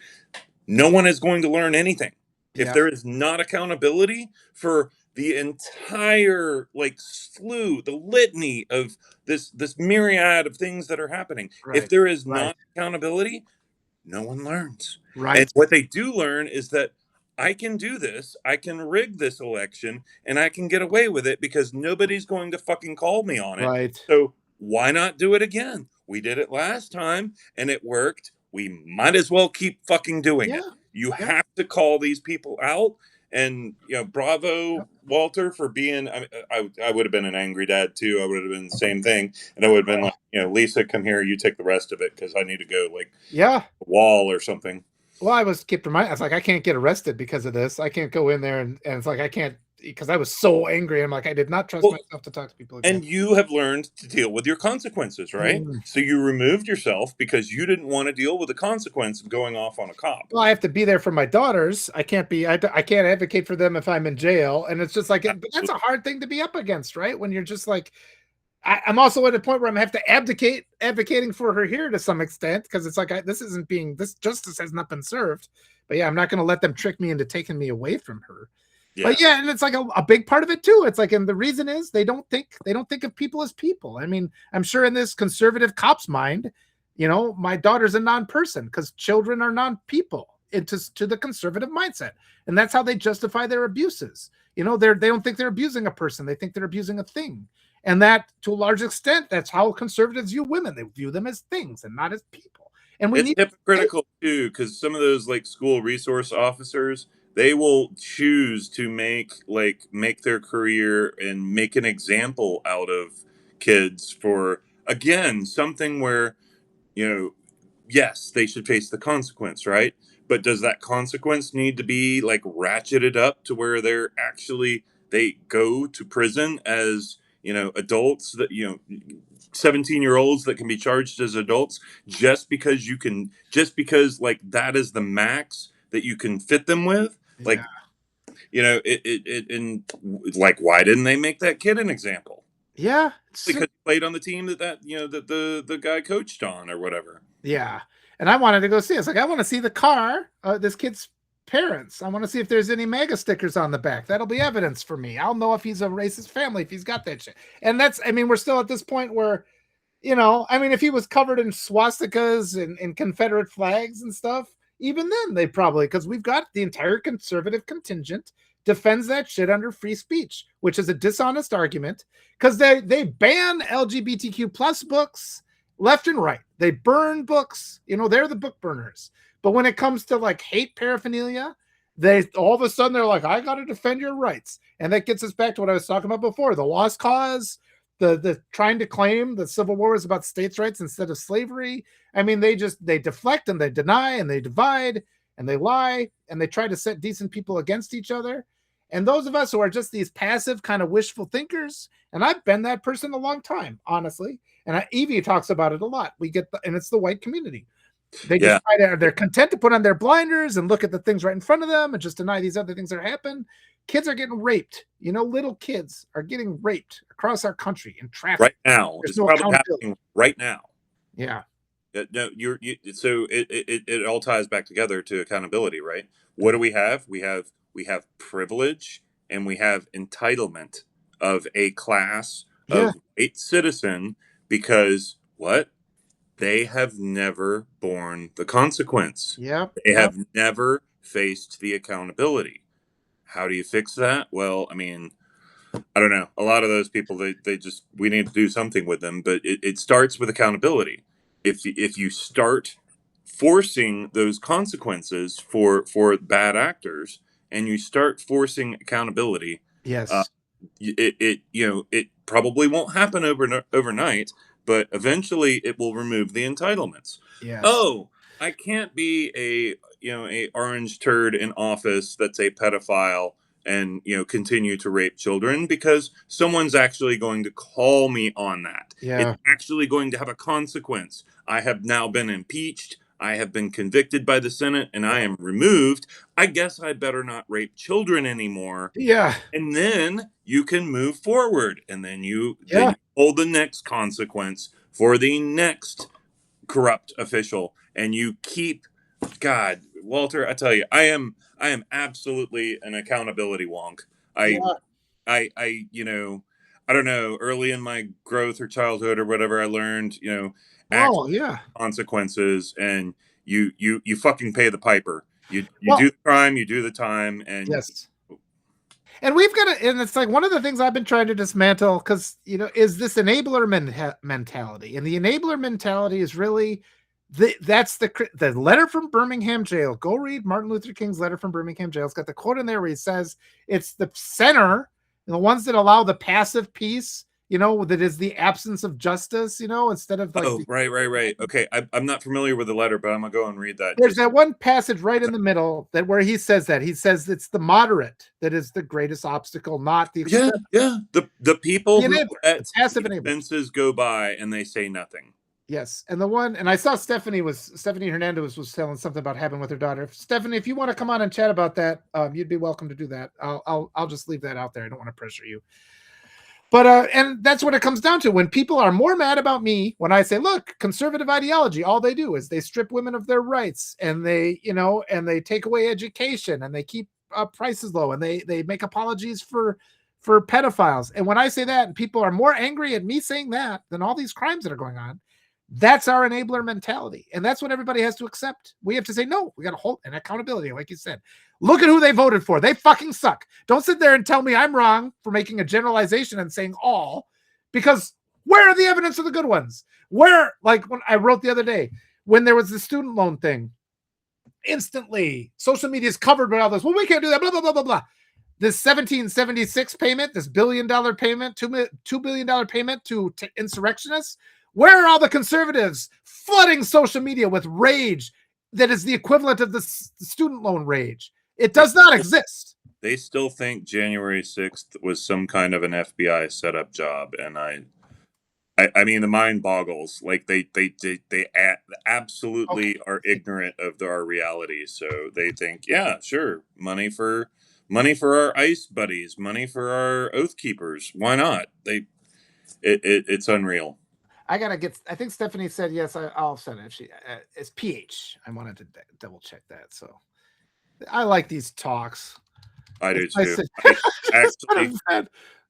Speaker 3: no one is going to learn anything. If there is not accountability for the entire slew, the litany of this myriad of things that are happening, if there is not accountability, no one learns.
Speaker 1: Right.
Speaker 3: And what they do learn is that I can do this, I can rig this election, and I can get away with it because nobody's going to fucking call me on it.
Speaker 1: Right.
Speaker 3: So why not do it again? We did it last time and it worked. We might as well keep fucking doing it.
Speaker 1: Yeah.
Speaker 3: You
Speaker 1: Yeah.
Speaker 3: have to call these people out. And bravo, Walter, for being. I would have been an angry dad too. I would have been the same thing, and I would have been like, Lisa, come here, you take the rest of it because I need to go like
Speaker 1: Yeah.
Speaker 3: a wall or something.
Speaker 1: Well, I was kept reminded. I was like, I can't get arrested because of this. I can't go in there, and it's like I can't, because I was so angry. I'm like, I did not trust myself to talk to people again.
Speaker 3: And you have learned to deal with your consequences, right? So you removed yourself because you didn't want to deal with the consequence of going off on a cop.
Speaker 1: Well, I have to be there for my daughters. I can't can't advocate for them if I'm in jail. And it's just like, that's a hard thing to be up against, right? When you're just like, I'm also at a point where I'm have to advocating for her here to some extent, because it's like, this justice has not been served. But yeah, I'm not going to let them trick me into taking me away from her. Yeah. But yeah, and it's like a big part of it too. It's like, and the reason is they don't think of people as people. I mean, I'm sure in this conservative cop's mind, my daughter's a non-person because children are non-people to the conservative mindset, and that's how they justify their abuses. They don't think they're abusing a person; they think they're abusing a thing. And that, to a large extent, that's how conservatives view women. They view them as things and not as people. And
Speaker 3: it's hypocritical too, because some of those like school resource officers, they will choose to make their career and make an example out of kids for, again, something where, yes, they should face the consequence, right? But does that consequence need to be like ratcheted up to where they go to prison as adults that 17-year-olds that can be charged as adults just because like that is the max that you can fit them with? Like, and like, why didn't they make that kid an example?
Speaker 1: Yeah,
Speaker 3: because he played on the team that the guy coached on or whatever.
Speaker 1: Yeah, and I wanted to go see it. It's like, I want to see the car, this kid's parents. I want to see if there's any MAGA stickers on the back. That'll be evidence for me. I'll know if he's a racist family, if he's got that shit. And we're still at this point where, if he was covered in swastikas and Confederate flags and stuff, even then they probably, because we've got the entire conservative contingent defends that shit under free speech, which is a dishonest argument, because they ban LGBTQ plus books left and right. They burn books. They're the book burners. But when it comes to like hate paraphernalia, they all of a sudden they're like, I got to defend your rights. And that gets us back to what I was talking about before, the lost cause, the trying to claim the Civil War is about states' rights instead of slavery. I mean, they deflect and they deny and they divide and they lie and they try to set decent people against each other. And those of us who are just these passive kind of wishful thinkers, and I've been that person a long time, honestly. And Evie talks about it a lot. And it's the white community. They just they're content to put on their blinders and look at the things right in front of them and just deny these other things that happen. Kids are getting raped. Little kids are getting raped across our country in traffic
Speaker 3: right now. It's probably happening right now.
Speaker 1: Yeah.
Speaker 3: No, so it all ties back together to accountability, right? What do we have? We have privilege and we have entitlement of a class of white citizen, because what? They have never borne the consequence. They have never faced the accountability. How do you fix that? Well, I mean, I don't know. A lot of those people, we need to do something with them, but it starts with accountability. If you start forcing those consequences for bad actors, and you start forcing accountability, it probably won't happen overnight, but eventually it will remove the entitlements.
Speaker 1: Yes.
Speaker 3: Oh, I can't be a orange turd in office that's a pedophile and continue to rape children, because someone's actually going to call me on that. It's actually going to have a consequence. I have now been impeached. I have been convicted by the Senate and I am removed. I guess I better not rape children anymore.
Speaker 1: Yeah.
Speaker 3: And then you can move forward, and then you hold the next consequence for the next corrupt official, and you keep. God, Walter, I tell you, I am absolutely an accountability wonk. I don't know, early in my growth or childhood or whatever, I learned, consequences, and you fucking pay the piper. You do the crime, you do the time, and
Speaker 1: And we've got to, and it's like one of the things I've been trying to dismantle because, is this enabler mentality. And the enabler mentality is really that's the letter from Birmingham jail. Go read Martin Luther King's letter from Birmingham jail. It's got the quote in there where he says it's the center, the ones that allow the passive peace, that is the absence of justice, instead of like.
Speaker 3: Oh, right. Okay, I'm not familiar with the letter, but I'm gonna go and read that.
Speaker 1: There's that one passage right in the middle where he says that. He says it's the moderate that is the greatest obstacle, not the
Speaker 3: yeah. The people who let
Speaker 1: passive
Speaker 3: offenses go by and they say nothing.
Speaker 1: Yes, and I saw Stephanie Hernandez was telling something about having with her daughter. Stephanie, if you want to come on and chat about that, you'd be welcome to do that. I'll just leave that out there. I don't want to pressure you. But and that's what it comes down to. When people are more mad about me, when I say, look, conservative ideology, all they do is they strip women of their rights, and they take away education, and they keep prices low, and they make apologies for pedophiles. And when I say that, and people are more angry at me saying that than all these crimes that are going on, that's our enabler mentality. And that's what everybody has to accept. We have to say, no, we got to hold an accountability. Like you said, look at who they voted for. They fucking suck. Don't sit there and tell me I'm wrong for making a generalization and saying all, because where are the evidence of the good ones? Where, like when I wrote the other day, when there was the student loan thing, instantly social media is covered by all this. Well, we can't do that, blah, blah, blah, blah, blah. This 1776 payment, this $1 billion payment, $2 billion payment to insurrectionists. Where are all the conservatives flooding social media with rage that is the equivalent of the student loan rage? It does not exist.
Speaker 3: They still think January 6th was some kind of an FBI setup job, and I mean, the mind boggles. Like they absolutely are ignorant of our reality. So they think, yeah, sure, money for our ICE buddies, money for our Oath Keepers. Why not? It's unreal.
Speaker 1: I think Stephanie said yes. I'll send it. It's PH. I wanted to double check that. So I like these talks.
Speaker 3: I do too.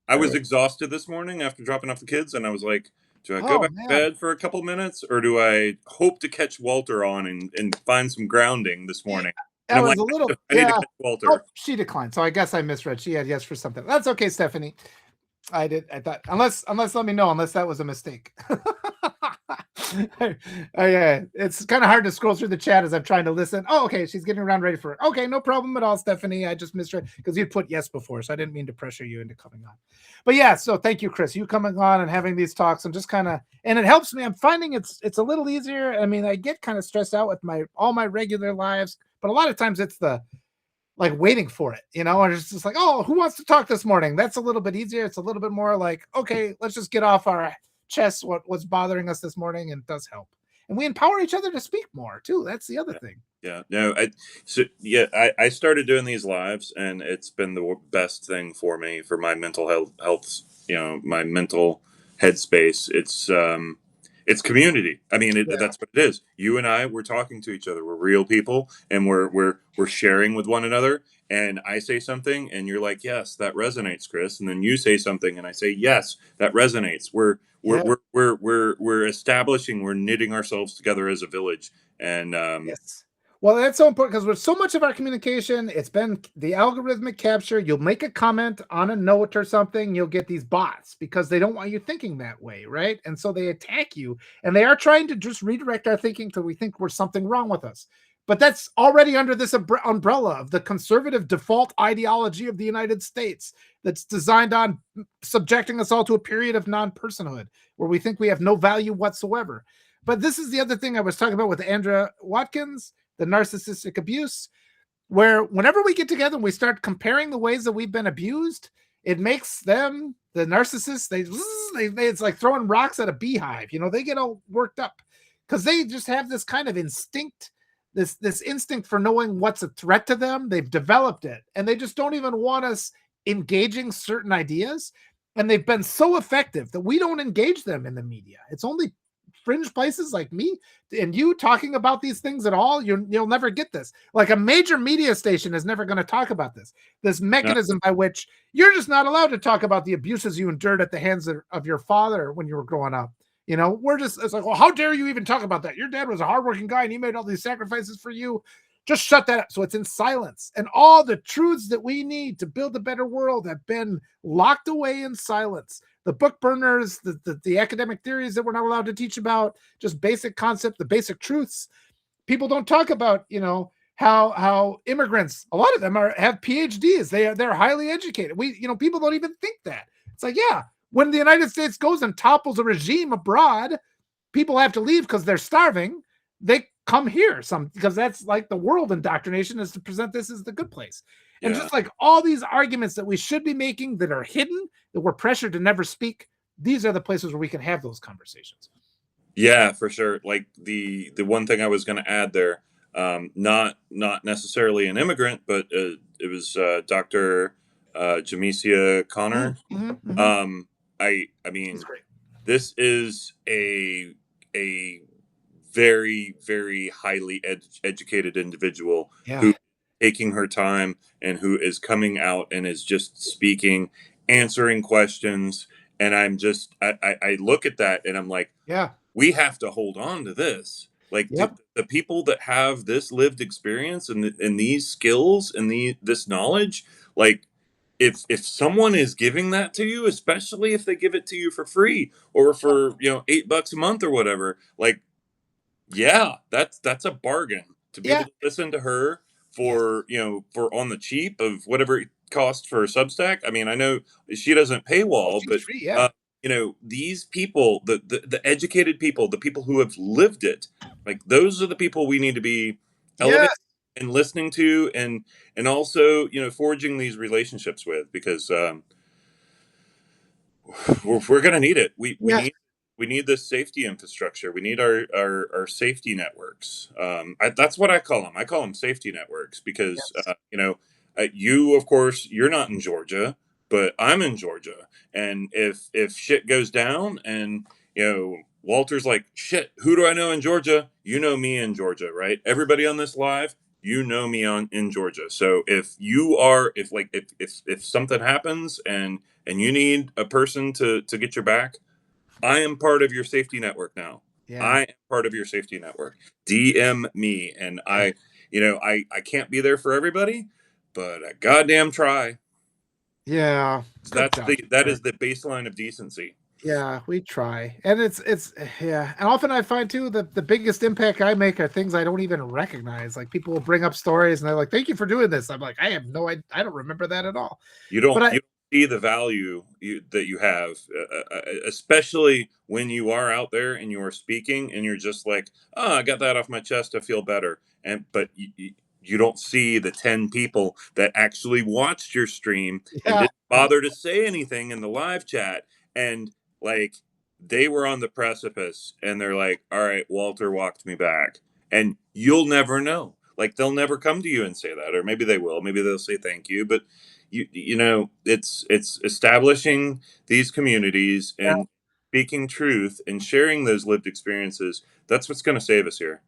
Speaker 3: I was exhausted this morning after dropping off the kids, and I was like, do I go back to bed for a couple minutes, or do I hope to catch Walter on and find some grounding this morning?
Speaker 1: I need to catch Walter. Oh, she declined, so I guess I misread. She had yes for something. That's okay, Stephanie. I thought unless let me know, unless that was a mistake. It's kind of hard to scroll through the chat as I'm trying to listen. Oh, okay, she's getting around ready for it. Okay, no problem at all, Stephanie. I just misread because you'd put yes before, so I didn't mean to pressure you into coming on. But yeah, so thank you, Chris. You coming on and having these talks. I'm just kind of, and it helps me. I'm finding it's a little easier. I mean, I get kind of stressed out with all my regular lives, but a lot of times it's the like waiting for it, and it's just like, oh, who wants to talk this morning? That's a little bit easier. It's a little bit more like, okay, let's just get off our chest what's bothering us this morning, and it does help. And we empower each other to speak more too. That's the other thing.
Speaker 3: Yeah, no, I started doing these lives, and it's been the best thing for me, for my mental health, my mental headspace. It's community. I mean, that's what it is. You and I, we're talking to each other. We're real people, and we're sharing with one another. And I say something, and you're like, "Yes, that resonates, Chris." And then you say something, and I say, "Yes, that resonates." We're establishing. We're knitting ourselves together as a village. And
Speaker 1: yes. Well, that's so important because with so much of our communication, it's been the algorithmic capture. You'll make a comment on a note or something, you'll get these bots because they don't want you thinking that way, right? And so they attack you, and they are trying to just redirect our thinking till we think we're something wrong with us. But that's already under this umbrella of the conservative default ideology of the United States that's designed on subjecting us all to a period of non-personhood where we think we have no value whatsoever. But this is the other thing I was talking about with Andrea Watkins, the narcissistic abuse, where whenever we get together and we start comparing the ways that we've been abused, it makes them, the narcissists, it's like throwing rocks at a beehive. They get all worked up because they just have this kind of instinct, this instinct for knowing what's a threat to them. They've developed it, and they just don't even want us engaging certain ideas. And they've been so effective that we don't engage them in the media. It's only fringe places like me and you talking about these things at all. You'll never get this. Like a major media station is never going to talk about this mechanism by which you're just not allowed to talk about the abuses you endured at the hands of your father when you were growing up. It's like, well, how dare you even talk about that? Your dad was a hardworking guy and he made all these sacrifices for you. Just shut that up. So it's in silence. And all the truths that we need to build a better world have been locked away in silence. The book burners, the academic theories that we're not allowed to teach about, just basic concept, the basic truths. People don't talk about, how immigrants, a lot of them have PhDs. They're highly educated. People don't even think that. It's like, yeah, when the United States goes and topples a regime abroad, people have to leave because they're starving. They come here because that's like the world indoctrination is to present this as the good place. And just like all these arguments that we should be making that are hidden, that we're pressured to never speak, these are the places where we can have those conversations.
Speaker 3: Yeah, for sure. Like the one thing I was going to add there, not necessarily an immigrant, but it was Dr. Jamesia Connor. I mean, this is a very, very highly educated individual who is taking her time and who is coming out and is just speaking, answering questions. And I look at that and I'm like, we have to hold on to this. Like the people that have this lived experience and these skills and this knowledge, like if someone is giving that to you, especially if they give it to you for free or for $8 a month or whatever, like, yeah, that's a bargain to be able to listen to her for for on the cheap of whatever it costs for Substack. I mean, I know she doesn't paywall, but
Speaker 1: free,
Speaker 3: these people, the educated people, the people who have lived it, like those are the people we need to be elevating and listening to, and also forging these relationships with, because we're gonna need it. We need this safety infrastructure. We need our safety networks. That's what I call them. I call them safety networks because you, of course, you're not in Georgia, but I'm in Georgia, and if shit goes down, and Walter's like, shit, who do I know in Georgia? You know me in Georgia, right? Everybody on this live, you know me in Georgia. So if something happens and you need a person to get your back, I am part of your safety network now. I am part of your safety network. DM me, and I can't be there for everybody, but I goddamn try.
Speaker 1: Yeah,
Speaker 3: that is the baseline of decency.
Speaker 1: Yeah, we try. And it's and often I find too that the biggest impact I make are things I don't even recognize. Like people will bring up stories and they're like, "Thank you for doing this." I'm like, I have no idea. I don't remember that at all.
Speaker 3: You don't see the value that you have, especially when you are out there and you are speaking and you're just like, "Oh, I got that off my chest. I feel better." But you don't see the 10 people that actually watched your stream and didn't bother to say anything in the live chat, and like they were on the precipice and they're like, all right, Walter walked me back, and you'll never know. Like they'll never come to you and say that, or maybe they will, maybe they'll say thank you, but it's establishing these communities and speaking truth and sharing those lived experiences. That's what's going to save us here.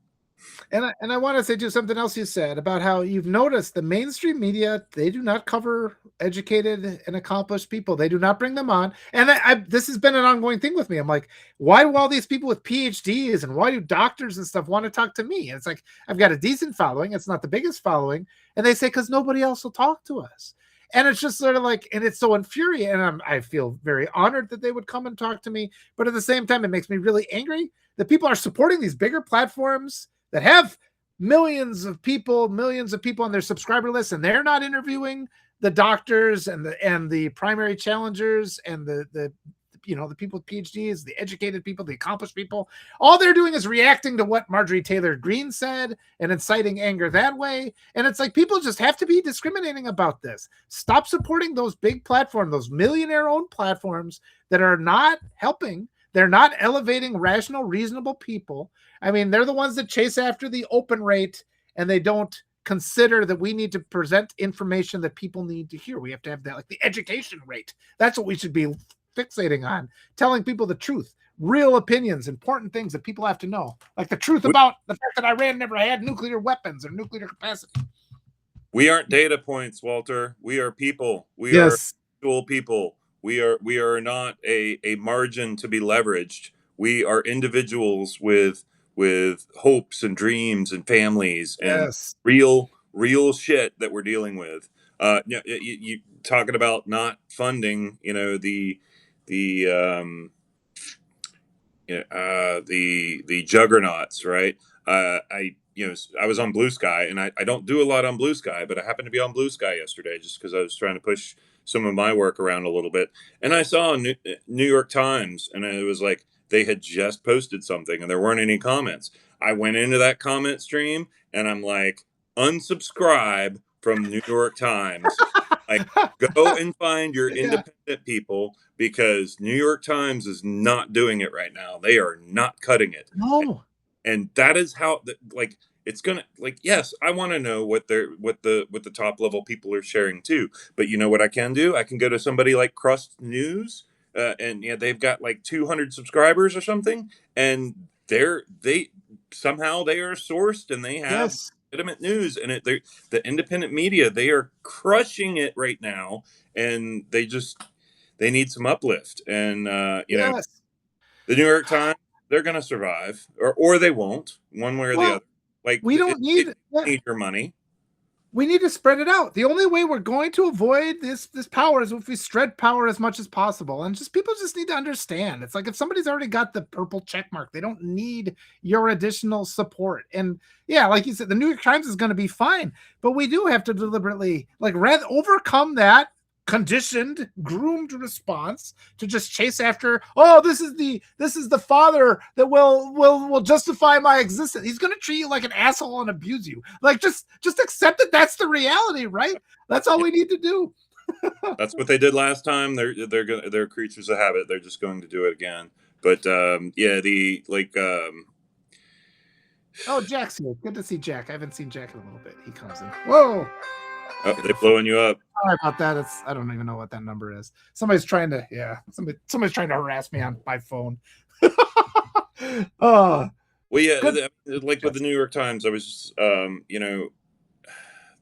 Speaker 1: And I want to say too something else you said about how you've noticed the mainstream media, they do not cover educated and accomplished people. They do not bring them on. And this has been an ongoing thing with me. I'm like, why do all these people with PhDs and why do doctors and stuff want to talk to me? And it's like, I've got a decent following. It's not the biggest following. And they say, because nobody else will talk to us. And it's just sort of like, and it's so infuriating. And I feel very honored that they would come and talk to me. But at the same time, it makes me really angry that people are supporting these bigger platforms that have millions of people on their subscriber list, and they're not interviewing the doctors and the primary challengers and the people with PhDs, the educated people, the accomplished people. All they're doing is reacting to what Marjorie Taylor Greene said and inciting anger that way. And it's like people just have to be discriminating about this. Stop supporting those big platforms, those millionaire-owned platforms that are not helping. They're not elevating rational, reasonable people. I mean, they're the ones that chase after the open rate, and they don't consider that we need to present information that people need to hear. We have to have that, like the education rate. That's what we should be fixating on, telling people the truth, real opinions, important things that people have to know, like the truth about the fact that Iran never had nuclear weapons or nuclear capacity.
Speaker 3: We aren't data points, Walter. We are people. We are actual people. We are not a margin to be leveraged. We are individuals with with hopes and dreams and families and
Speaker 1: Yes.
Speaker 3: real shit that we're dealing with. You talking about not funding, the the juggernauts, right? I was on Blue Sky, and I don't do a lot on Blue Sky, but I happened to be on Blue Sky yesterday just because I was trying to push some of my work around a little bit, and I saw New York Times, and it was like they had just posted something, and there weren't any comments. I went into that comment stream, and I'm like, unsubscribe from New York Times. Like, go and find your
Speaker 1: Yeah.
Speaker 3: independent people, because New York Times is not doing it right now. They are not cutting it.
Speaker 1: No.
Speaker 3: And that is how, like, it's gonna, like, yes, I want to know what the top level people are sharing too. But you know what I can do? I can go to somebody like Crust News, and they've got like 200 subscribers or something, and they somehow they are sourced and they have
Speaker 1: Yes.
Speaker 3: legitimate news, and the independent media, they are crushing it right now, and they need some uplift, and
Speaker 1: Yes.
Speaker 3: the New York Times, they're going to survive, or they won't, one way or the
Speaker 1: Well,
Speaker 3: other. Like,
Speaker 1: we don't need
Speaker 3: need your money.
Speaker 1: we need to spread it out. The only way we're going to avoid this power is if we spread power as much as possible. And people just need to understand. It's like if somebody's already got the purple check mark, they don't need your additional support. And yeah, like you said, the New York Times is going to be fine, but we do have to deliberately rather overcome that conditioned, groomed response to just chase after, oh, this is the father that will justify my existence. He's going to treat you like an asshole and abuse you. Like, just accept that that's the reality, right? That's all we need to do.
Speaker 3: That's what they did last time. They're creatures of habit. They're just going to do it again. But
Speaker 1: Oh, Jack's here. Good to see Jack. I haven't seen Jack in a little bit. He comes in. Whoa.
Speaker 3: Oh, they're blowing you up.
Speaker 1: Sorry about that. I don't even know what that number is. Somebody's trying to harass me on my phone.
Speaker 3: Well, yeah, like with the New York Times, I was just,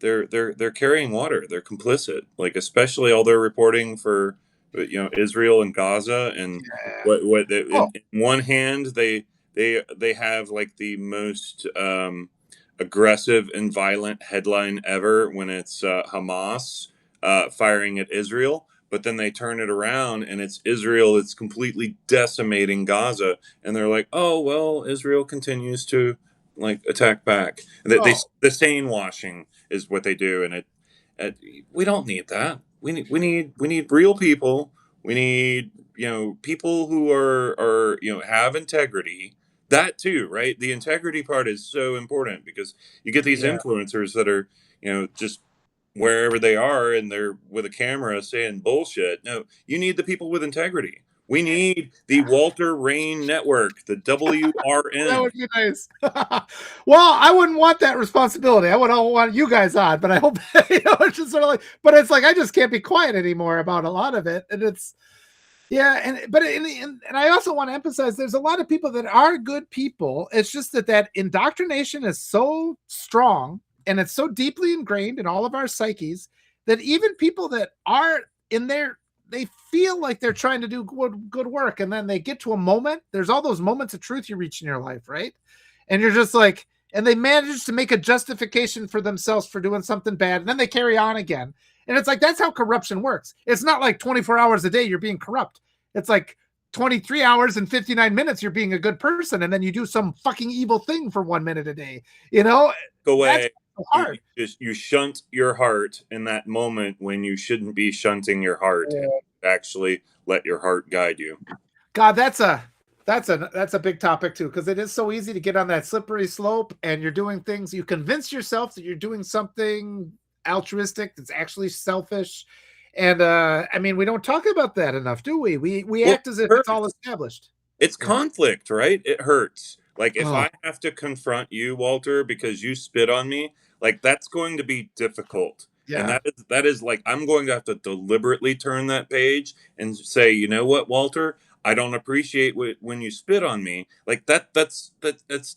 Speaker 3: they're carrying water. They're complicit. Like, especially all their reporting for, Israel and Gaza, and in one hand they have like the most aggressive and violent headline ever when it's Hamas firing at Israel, but then they turn it around and it's Israel that's completely decimating Gaza, and they're like, oh well, Israel continues to like attack back. The sane washing is what they do, and we don't need that. We need real people. We need people who are have integrity. That too, right? The integrity part is so important, because you get these influencers that are, just wherever they are, and they're with a camera saying bullshit. No, you need the people with integrity. We need the Walter Rain Network, the WRN.
Speaker 1: That would be nice. Well, I wouldn't want that responsibility. I would all want you guys on, but I hope it's just sort of like. But it's like I just can't be quiet anymore about a lot of it, and it's. Yeah, and I also want to emphasize there's a lot of people that are good people. It's just that indoctrination is so strong and it's so deeply ingrained in all of our psyches that even people that are in there, they feel like they're trying to do good work, and then they get to a moment. There's all those moments of truth you reach in your life, right? And you're just like, and they manage to make a justification for themselves for doing something bad, and then they carry on again. And it's like, that's how corruption works. It's not like 24 hours a day you're being corrupt. It's like 23 hours and 59 minutes you're being a good person, and then you do some fucking evil thing for 1 minute a day.
Speaker 3: Go away.
Speaker 1: That's so hard.
Speaker 3: You shunt your heart in that moment when you shouldn't be shunting your heart.
Speaker 1: Yeah.
Speaker 3: Actually, let your heart guide you.
Speaker 1: God, that's a big topic too, because it is so easy to get on that slippery slope, and you're doing things. You convince yourself that you're doing something altruistic that's actually selfish, and I mean, we don't talk about that enough, do we? We act as if it's all established.
Speaker 3: It's conflict, right? It hurts. Like, if I have to confront you, Walter, because you spit on me, like, that's going to be difficult. Yeah. And that is like, I'm going to have to deliberately turn that page and say, you know what, Walter, I don't appreciate when you spit on me. Like, that's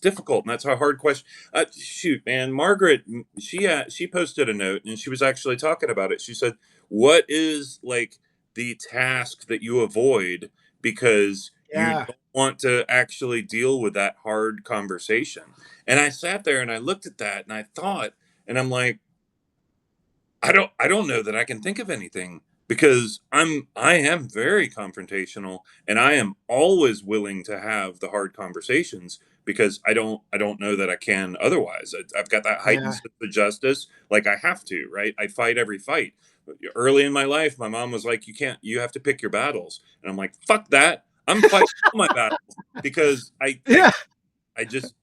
Speaker 3: difficult, and that's a hard question. Shoot, man, Margaret, she posted a note, and she was actually talking about it. She said, what is like the task that you avoid because you don't want to actually deal with that hard conversation. And I sat there and I looked at that and I thought, and I'm like, I don't know that I can think of anything because I am very confrontational and I am always willing to have the hard conversations because I don't know that I can otherwise. I've got that heightened
Speaker 1: Yeah.
Speaker 3: sense of justice, like I have to, right? I fight every fight. Early in my life, my mom was like, you have to pick your battles," and I'm like, "Fuck that! I'm fighting all my battles because
Speaker 1: Yeah.
Speaker 3: I just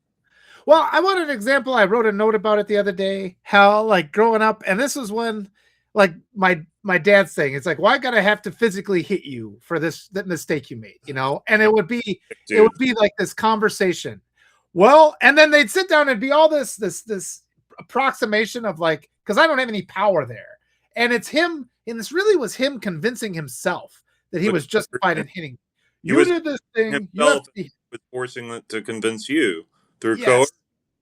Speaker 1: Well, I want an example. I wrote a note about it the other day. How like growing up, and this was when, like my dad's saying, it's like, why gotta have to physically hit you for this that mistake you made, you know? And it would
Speaker 3: dude,
Speaker 1: be like this conversation. Well, and then they'd sit down and be all this approximation of like, because I don't have any power there, and it's him, and this really was him convincing himself that he
Speaker 3: but
Speaker 1: was justified in hitting.
Speaker 3: he
Speaker 1: You
Speaker 3: was
Speaker 1: did this thing. You have
Speaker 3: himself
Speaker 1: to.
Speaker 3: was forcing it to convince you through
Speaker 1: Yes.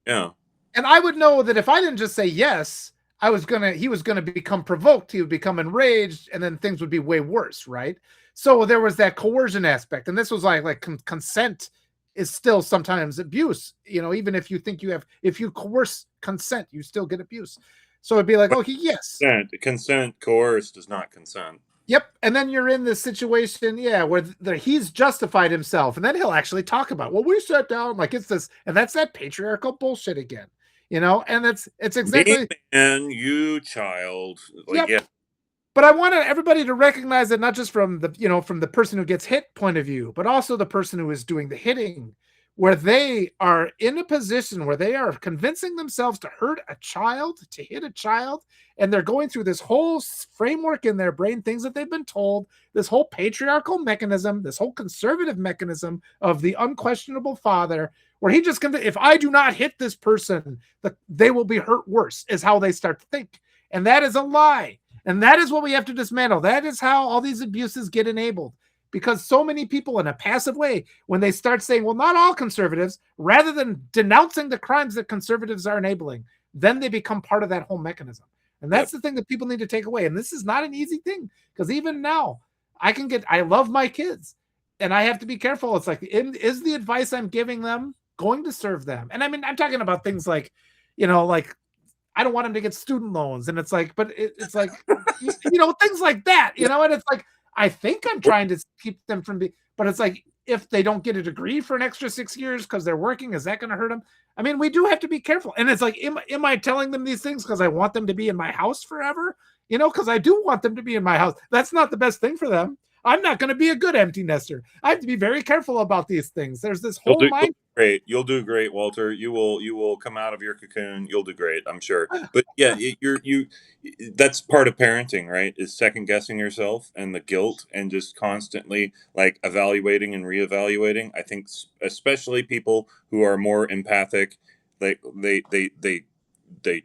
Speaker 3: yeah.
Speaker 1: And I would know that if I didn't just say yes, he was gonna become provoked, he would become enraged, and then things would be way worse, right? So there was that coercion aspect, and this was consent is still sometimes abuse, you know, even if you think if you coerce consent, you still get abuse. So it'd be like,
Speaker 3: But
Speaker 1: okay, yes,
Speaker 3: consent coerced is not consent.
Speaker 1: yep, and then you're in this situation, yeah, where he's justified himself, and then he'll actually talk about, well, we sat down, like it's this, and that's that patriarchal bullshit again, you know, and it's
Speaker 3: Me
Speaker 1: exactly,
Speaker 3: man, you child. Like,
Speaker 1: yep.
Speaker 3: yeah,
Speaker 1: But I want everybody to recognize it not just from from the person who gets hit point of view, but also the person who is doing the hitting, where they are in a position where they are convincing themselves to hurt a child, to hit a child, and they're going through this whole framework in their brain, things that they've been told, this whole patriarchal mechanism, this whole conservative mechanism of the unquestionable father, where he just if I do not hit this person, they will be hurt worse, is how they start to think. And that is a lie. And that is what we have to dismantle. That is how all these abuses get enabled. Because so many people, in a passive way, when they start saying, well, not all conservatives, rather than denouncing the crimes that conservatives are enabling, then they become part of that whole mechanism. And that's
Speaker 3: yep.
Speaker 1: the thing that people need to take away. And this is not an easy thing, because even now, I love my kids, and I have to be careful. It's like, is the advice I'm giving them going to serve them? And I mean, I'm talking about things like, like I don't want him to get student loans. And it's like, but it's like, things like that, and it's like, I think I'm trying to keep them from being, but it's like, if they don't get a degree for an extra 6 years because they're working, is that going to hurt them? I mean, we do have to be careful. And it's like, am I telling them these things because I want them to be in my house forever? Because I do want them to be in my house. That's not the best thing for them. I'm not going to be a good empty nester. I have to be very careful about these things. There's this
Speaker 3: You'll
Speaker 1: whole
Speaker 3: do
Speaker 1: mind.
Speaker 3: great. You'll do great, Walter. You will come out of your cocoon. You'll do great, I'm sure. But yeah, that's part of parenting, right? Is second guessing yourself and the guilt and just constantly like evaluating and reevaluating. I think especially people who are more empathic, they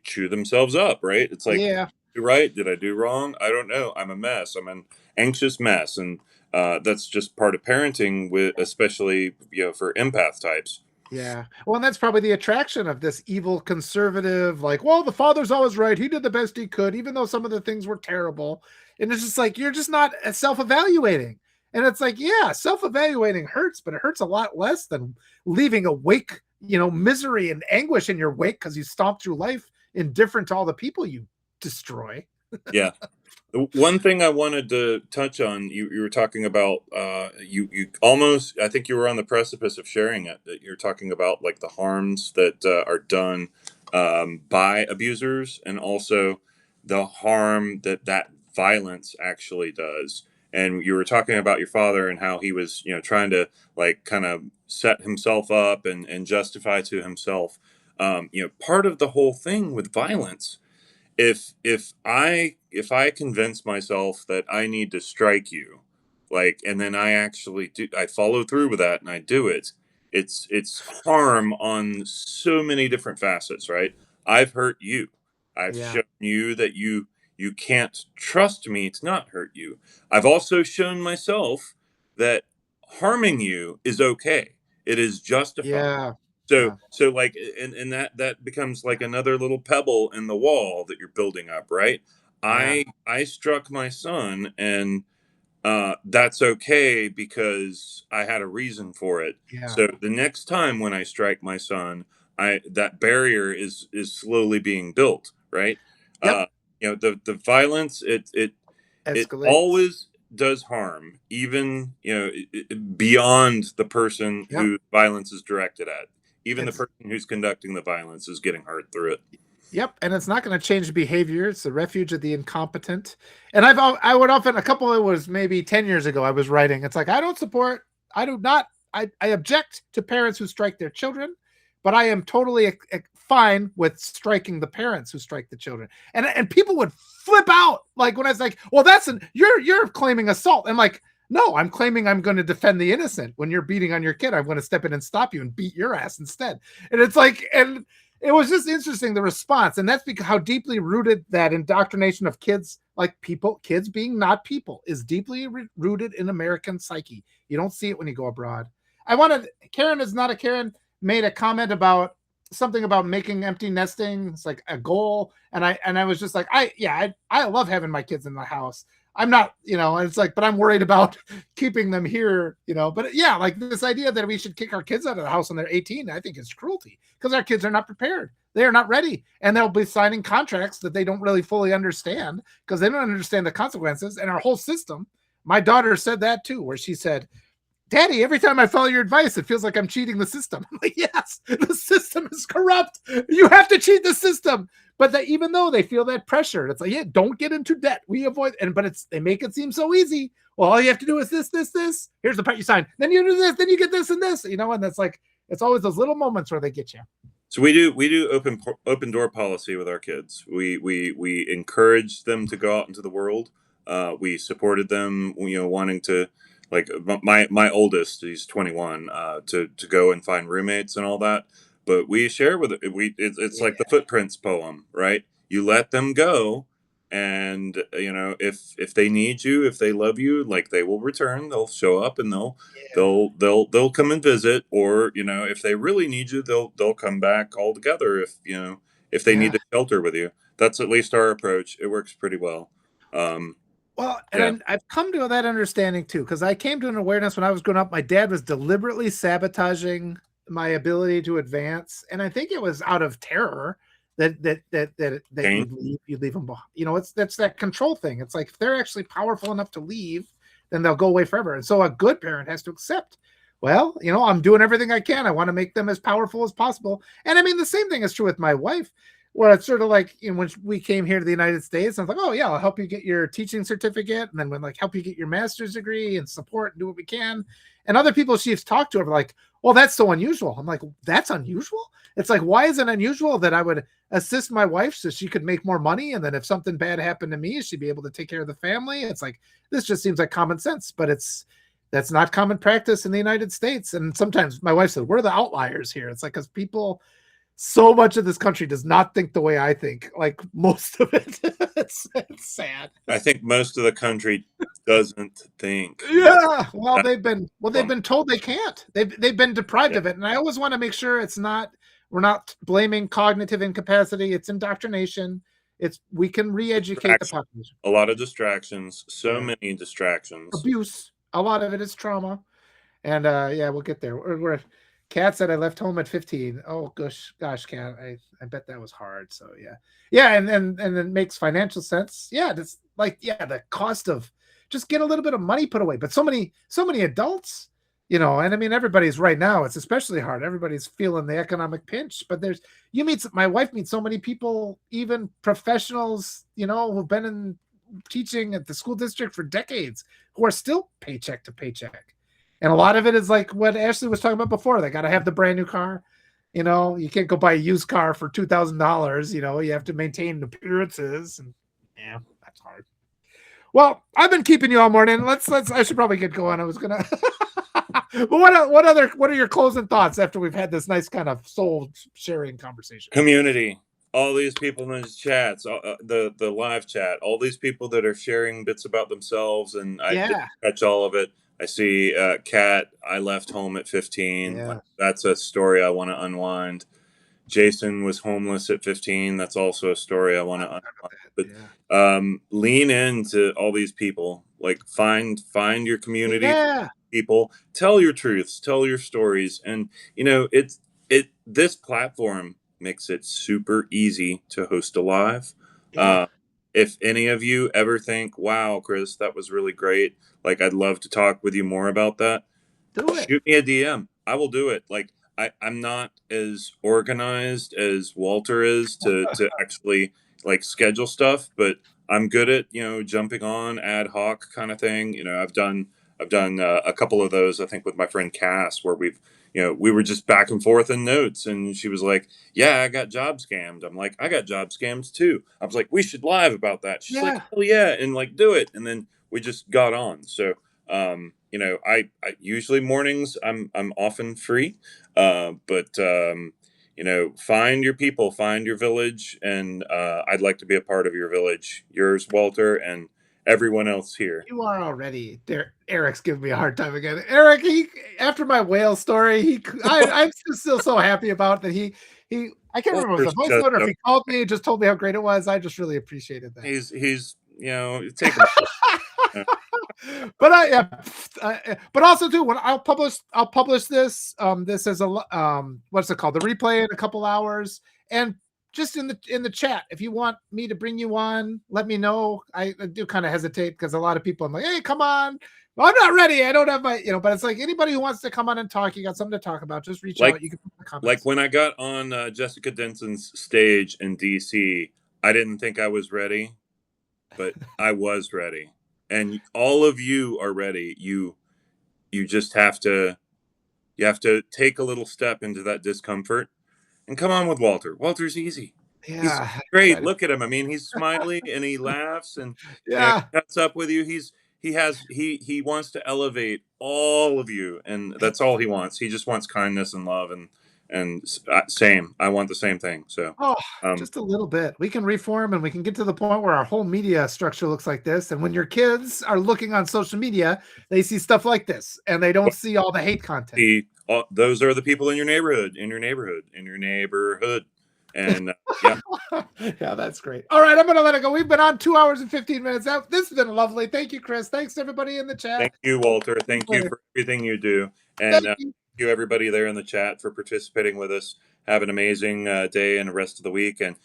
Speaker 3: chew themselves up, right? It's like,
Speaker 1: Yeah.
Speaker 3: right? Did I do wrong? I don't know. I'm a mess. I'm an anxious mess, and that's just part of parenting, with especially for empath types.
Speaker 1: Yeah. Well, and that's probably the attraction of this evil conservative, like, well, the father's always right. He did the best he could, even though some of the things were terrible. And it's just like, you're just not self evaluating. And it's like, yeah, self evaluating hurts, but it hurts a lot less than leaving a wake, misery and anguish in your wake because you stomp through life indifferent to all the people you destroy.
Speaker 3: Yeah. The one thing I wanted to touch on, you were talking about, you almost, I think you were on the precipice of sharing it, that you're talking about like the harms that are done by abusers, and also the harm that violence actually does. And you were talking about your father and how he was, trying to like kind of set himself up and justify to himself. Part of the whole thing with violence, if I convince myself that I need to strike you, like, and then I actually do, I follow through with that and I do it, it's harm on so many different facets, right? I've hurt you. I've
Speaker 1: Yeah.
Speaker 3: shown you that you can't trust me to not hurt you. I've also shown myself that harming you is okay. It is justified.
Speaker 1: Yeah.
Speaker 3: So
Speaker 1: Yeah.
Speaker 3: so like, and that becomes like another little pebble in the wall that you're building up, right?
Speaker 1: Yeah.
Speaker 3: I struck my son, and that's okay because I had a reason for it.
Speaker 1: Yeah.
Speaker 3: So the next time when I strike my son, that barrier is slowly being built, right?
Speaker 1: Yep.
Speaker 3: The violence, it
Speaker 1: Escalates.
Speaker 3: always does harm, even beyond the person
Speaker 1: Yep.
Speaker 3: who violence is directed at. Even
Speaker 1: It's-
Speaker 3: the person who's conducting the violence is getting hurt through it.
Speaker 1: Yep, and it's not going to change behavior. It's the refuge of the incompetent. And I would often, a couple, it was maybe 10 years ago, I was writing. It's like, I object to parents who strike their children, but I am totally fine with striking the parents who strike the children. And people would flip out, like when I was like, well, you're claiming assault. I'm like, no, I'm claiming I'm going to defend the innocent. When you're beating on your kid, I'm going to step in and stop you and beat your ass instead. And it's like, and it was just interesting, the response. And that's because how deeply rooted that indoctrination of kids, like kids being not people, is deeply rooted in American psyche. You don't see it when you go abroad. Karen is not a Karen, made a comment about something about making empty nesting. It's like a goal. And I was just like, I love having my kids in the house. I'm not, and it's like, but I'm worried about keeping them here, but yeah, like this idea that we should kick our kids out of the house when they're 18, I think is cruelty, because our kids are not prepared. They are not ready. And they'll be signing contracts that they don't really fully understand because they don't understand the consequences. And our whole system, my daughter said that too, where she said, Daddy, every time I follow your advice, it feels like I'm cheating the system. I'm like, yes, the system is corrupt. You have to cheat the system. But even though they feel that pressure, it's like, yeah, don't get into debt. We avoid, they make it seem so easy. Well, all you have to do is this. Here's the part you sign. Then you do this. Then you get this and this. And that's like, it's always those little moments where they get you.
Speaker 3: So we do open door policy with our kids. We encourage them to go out into the world. We supported them, wanting to, like my oldest, he's 21, to go and find roommates and all that. But we share with it. It's like the Footprints poem, right? You let them go, and if they need you, if they love you, like they will return. They'll show up and they'll come and visit, or if they really need you, they'll come back all together. If they need a shelter with you, that's at least our approach. It works pretty well.
Speaker 1: Well, and I've come to that understanding too, because I came to an awareness when I was growing up. My dad was deliberately sabotaging my ability to advance, and I think it was out of terror that you'd leave them behind. That's that control thing. It's like if they're actually powerful enough to leave, then they'll go away forever. And so a good parent has to accept, well, I'm doing everything I can. I want to make them as powerful as possible. And I mean, the same thing is true with my wife, where it's sort of like, when we came here to the United States, I was like, oh yeah, I'll help you get your teaching certificate. And then we'll help you get your master's degree and support and do what we can. And other people she's talked to are like, well, that's so unusual. I'm like, that's unusual? It's like, why is it unusual that I would assist my wife so she could make more money? And then if something bad happened to me, she'd be able to take care of the family. It's like, this just seems like common sense, but that's not common practice in the United States. And sometimes my wife said, we're the outliers here. It's like, because so much of this country does not think the way I think, like most of it. It's sad.
Speaker 3: I think most of the country doesn't think.
Speaker 1: Yeah. Well, they've been told they can't. They've been deprived of it. And I always want to make sure we're not blaming cognitive incapacity. It's indoctrination. We can re-educate the population.
Speaker 3: A lot of distractions, many distractions.
Speaker 1: Abuse. A lot of it is trauma. And we'll get there. We're Kat said I left home at 15. Oh gosh, Kat, I bet that was hard. So yeah, and it makes financial sense. Yeah, it's like the cost of just get a little bit of money put away. But so many adults, and I mean everybody's right now. It's especially hard. Everybody's feeling the economic pinch. But my wife meets so many people, even professionals, who've been in teaching at the school district for decades, who are still paycheck to paycheck. And a lot of it is like what Ashley was talking about before. They got to have the brand new car. You can't go buy a used car for $2,000. You have to maintain appearances. And that's hard. Well, I've been keeping you all morning. I should probably get going. I was going to. But what are your closing thoughts after we've had this nice kind of soul sharing conversation?
Speaker 3: Community. All these people in the chats, the live chat, all these people that are sharing bits about themselves. And I didn't catch all of it. I see Kat, I left home at 15.
Speaker 1: Yeah.
Speaker 3: That's a story I want to unwind. Jason was homeless at 15. That's also a story I want to unwind. But lean into all these people Like find your community,
Speaker 1: Yeah.
Speaker 3: people, tell your truths, tell your stories. And this platform makes it super easy to host a live.
Speaker 1: Yeah.
Speaker 3: If any of you ever think, wow, Chris, that was really great, like I'd love to talk with you more about that,
Speaker 1: Do it.
Speaker 3: shoot me a DM. I will do it. Like I'm not as organized as Walter is to actually like schedule stuff, but I'm good at jumping on ad hoc kind of thing. I've done a couple of those. I think with my friend Cass, where we were just back and forth in notes, and she was like, "Yeah, I got job scammed." I'm like, "I got job scammed too." I was like, "We should live about that." She's like,
Speaker 1: Yeah.
Speaker 3: "Oh yeah," and like do it, and then we just got on. So I usually mornings I'm often free, but find your people, find your village, and I'd like to be a part of your village, yours, Walter, and everyone else here.
Speaker 1: You are already there. Eric's giving me a hard time again. Eric, after my whale story, I'm still so happy about that. I can't remember if it was a
Speaker 3: Walter's
Speaker 1: voice
Speaker 3: just
Speaker 1: note or if he called me and just told me how great it was. I just really appreciated that.
Speaker 3: he's taking.
Speaker 1: But but also too, when I'll publish this this as a what's it called, the replay in a couple hours, and just in the chat, if you want me to bring you on, let me know. I do kind of hesitate because a lot of people, I'm like, hey, come on. Well, I'm not ready. I don't have my, but it's like anybody who wants to come on and talk, you got something to talk about, just reach out. You can put in the comments.
Speaker 3: Like when I got on Jessica Denson's stage in DC, I didn't think I was ready, but I was ready. And all of you are ready. You just have to take a little step into that discomfort and come on with Walter. Walter's easy.
Speaker 1: Yeah.
Speaker 3: He's great. Look at him. I mean, he's smiling and he laughs and
Speaker 1: Yeah.
Speaker 3: he cuts up with you. He wants to elevate all of you, and that's all he wants. He just wants kindness and love, and same. I want the same thing. So
Speaker 1: just a little bit. We can reform and we can get to the point where our whole media structure looks like this. And when your kids are looking on social media, they see stuff like this and they don't see all the hate content.
Speaker 3: Those are the people in your neighborhood, and yeah.
Speaker 1: Yeah, that's great. All right, I'm gonna let it go. We've been on 2 hours and 15 minutes out. This has been lovely. Thank you, Chris. Thanks everybody in the chat.
Speaker 3: Thank you, Walter. Thank you for everything you do, and thank you everybody there in the chat for participating with us. Have an amazing day and the rest of the week. And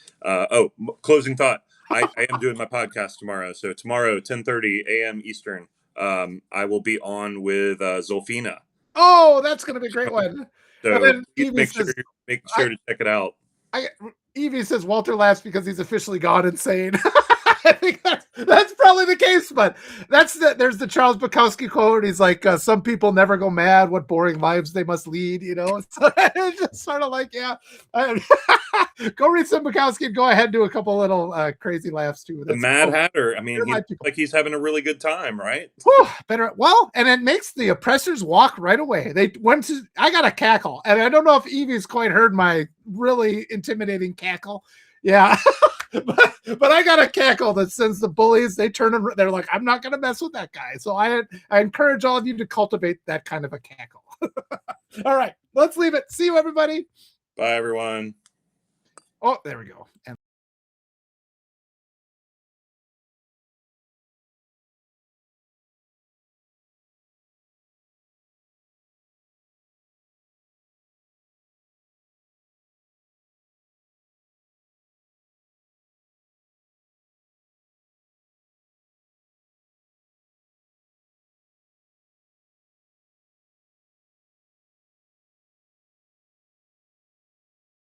Speaker 3: closing thought: I am doing my podcast tomorrow. So tomorrow, 10:30 a.m. Eastern, I will be on with Zolfina.
Speaker 1: Oh, that's gonna be a great one.
Speaker 3: So make sure to check it out.
Speaker 1: Evie says Walter laughs because he's officially gone insane. I think that's probably the case, but there's the Charles Bukowski quote. He's like, some people never go mad. What boring lives they must lead, So it's just sort of like, yeah. Go read some Bukowski and go ahead and do a couple little crazy laughs too.
Speaker 3: The Mad Hatter. I mean, he's having a really good time, right?
Speaker 1: Whew, and it makes the oppressors walk right away. I got a cackle, and I don't know if Evie's quite heard my really intimidating cackle. Yeah. but I got a cackle that sends the bullies. They turn and they're like, I'm not going to mess with that guy. So I encourage all of you to cultivate that kind of a cackle. All right, let's leave it. See you, everybody.
Speaker 3: Bye, everyone.
Speaker 1: Oh, there we go. And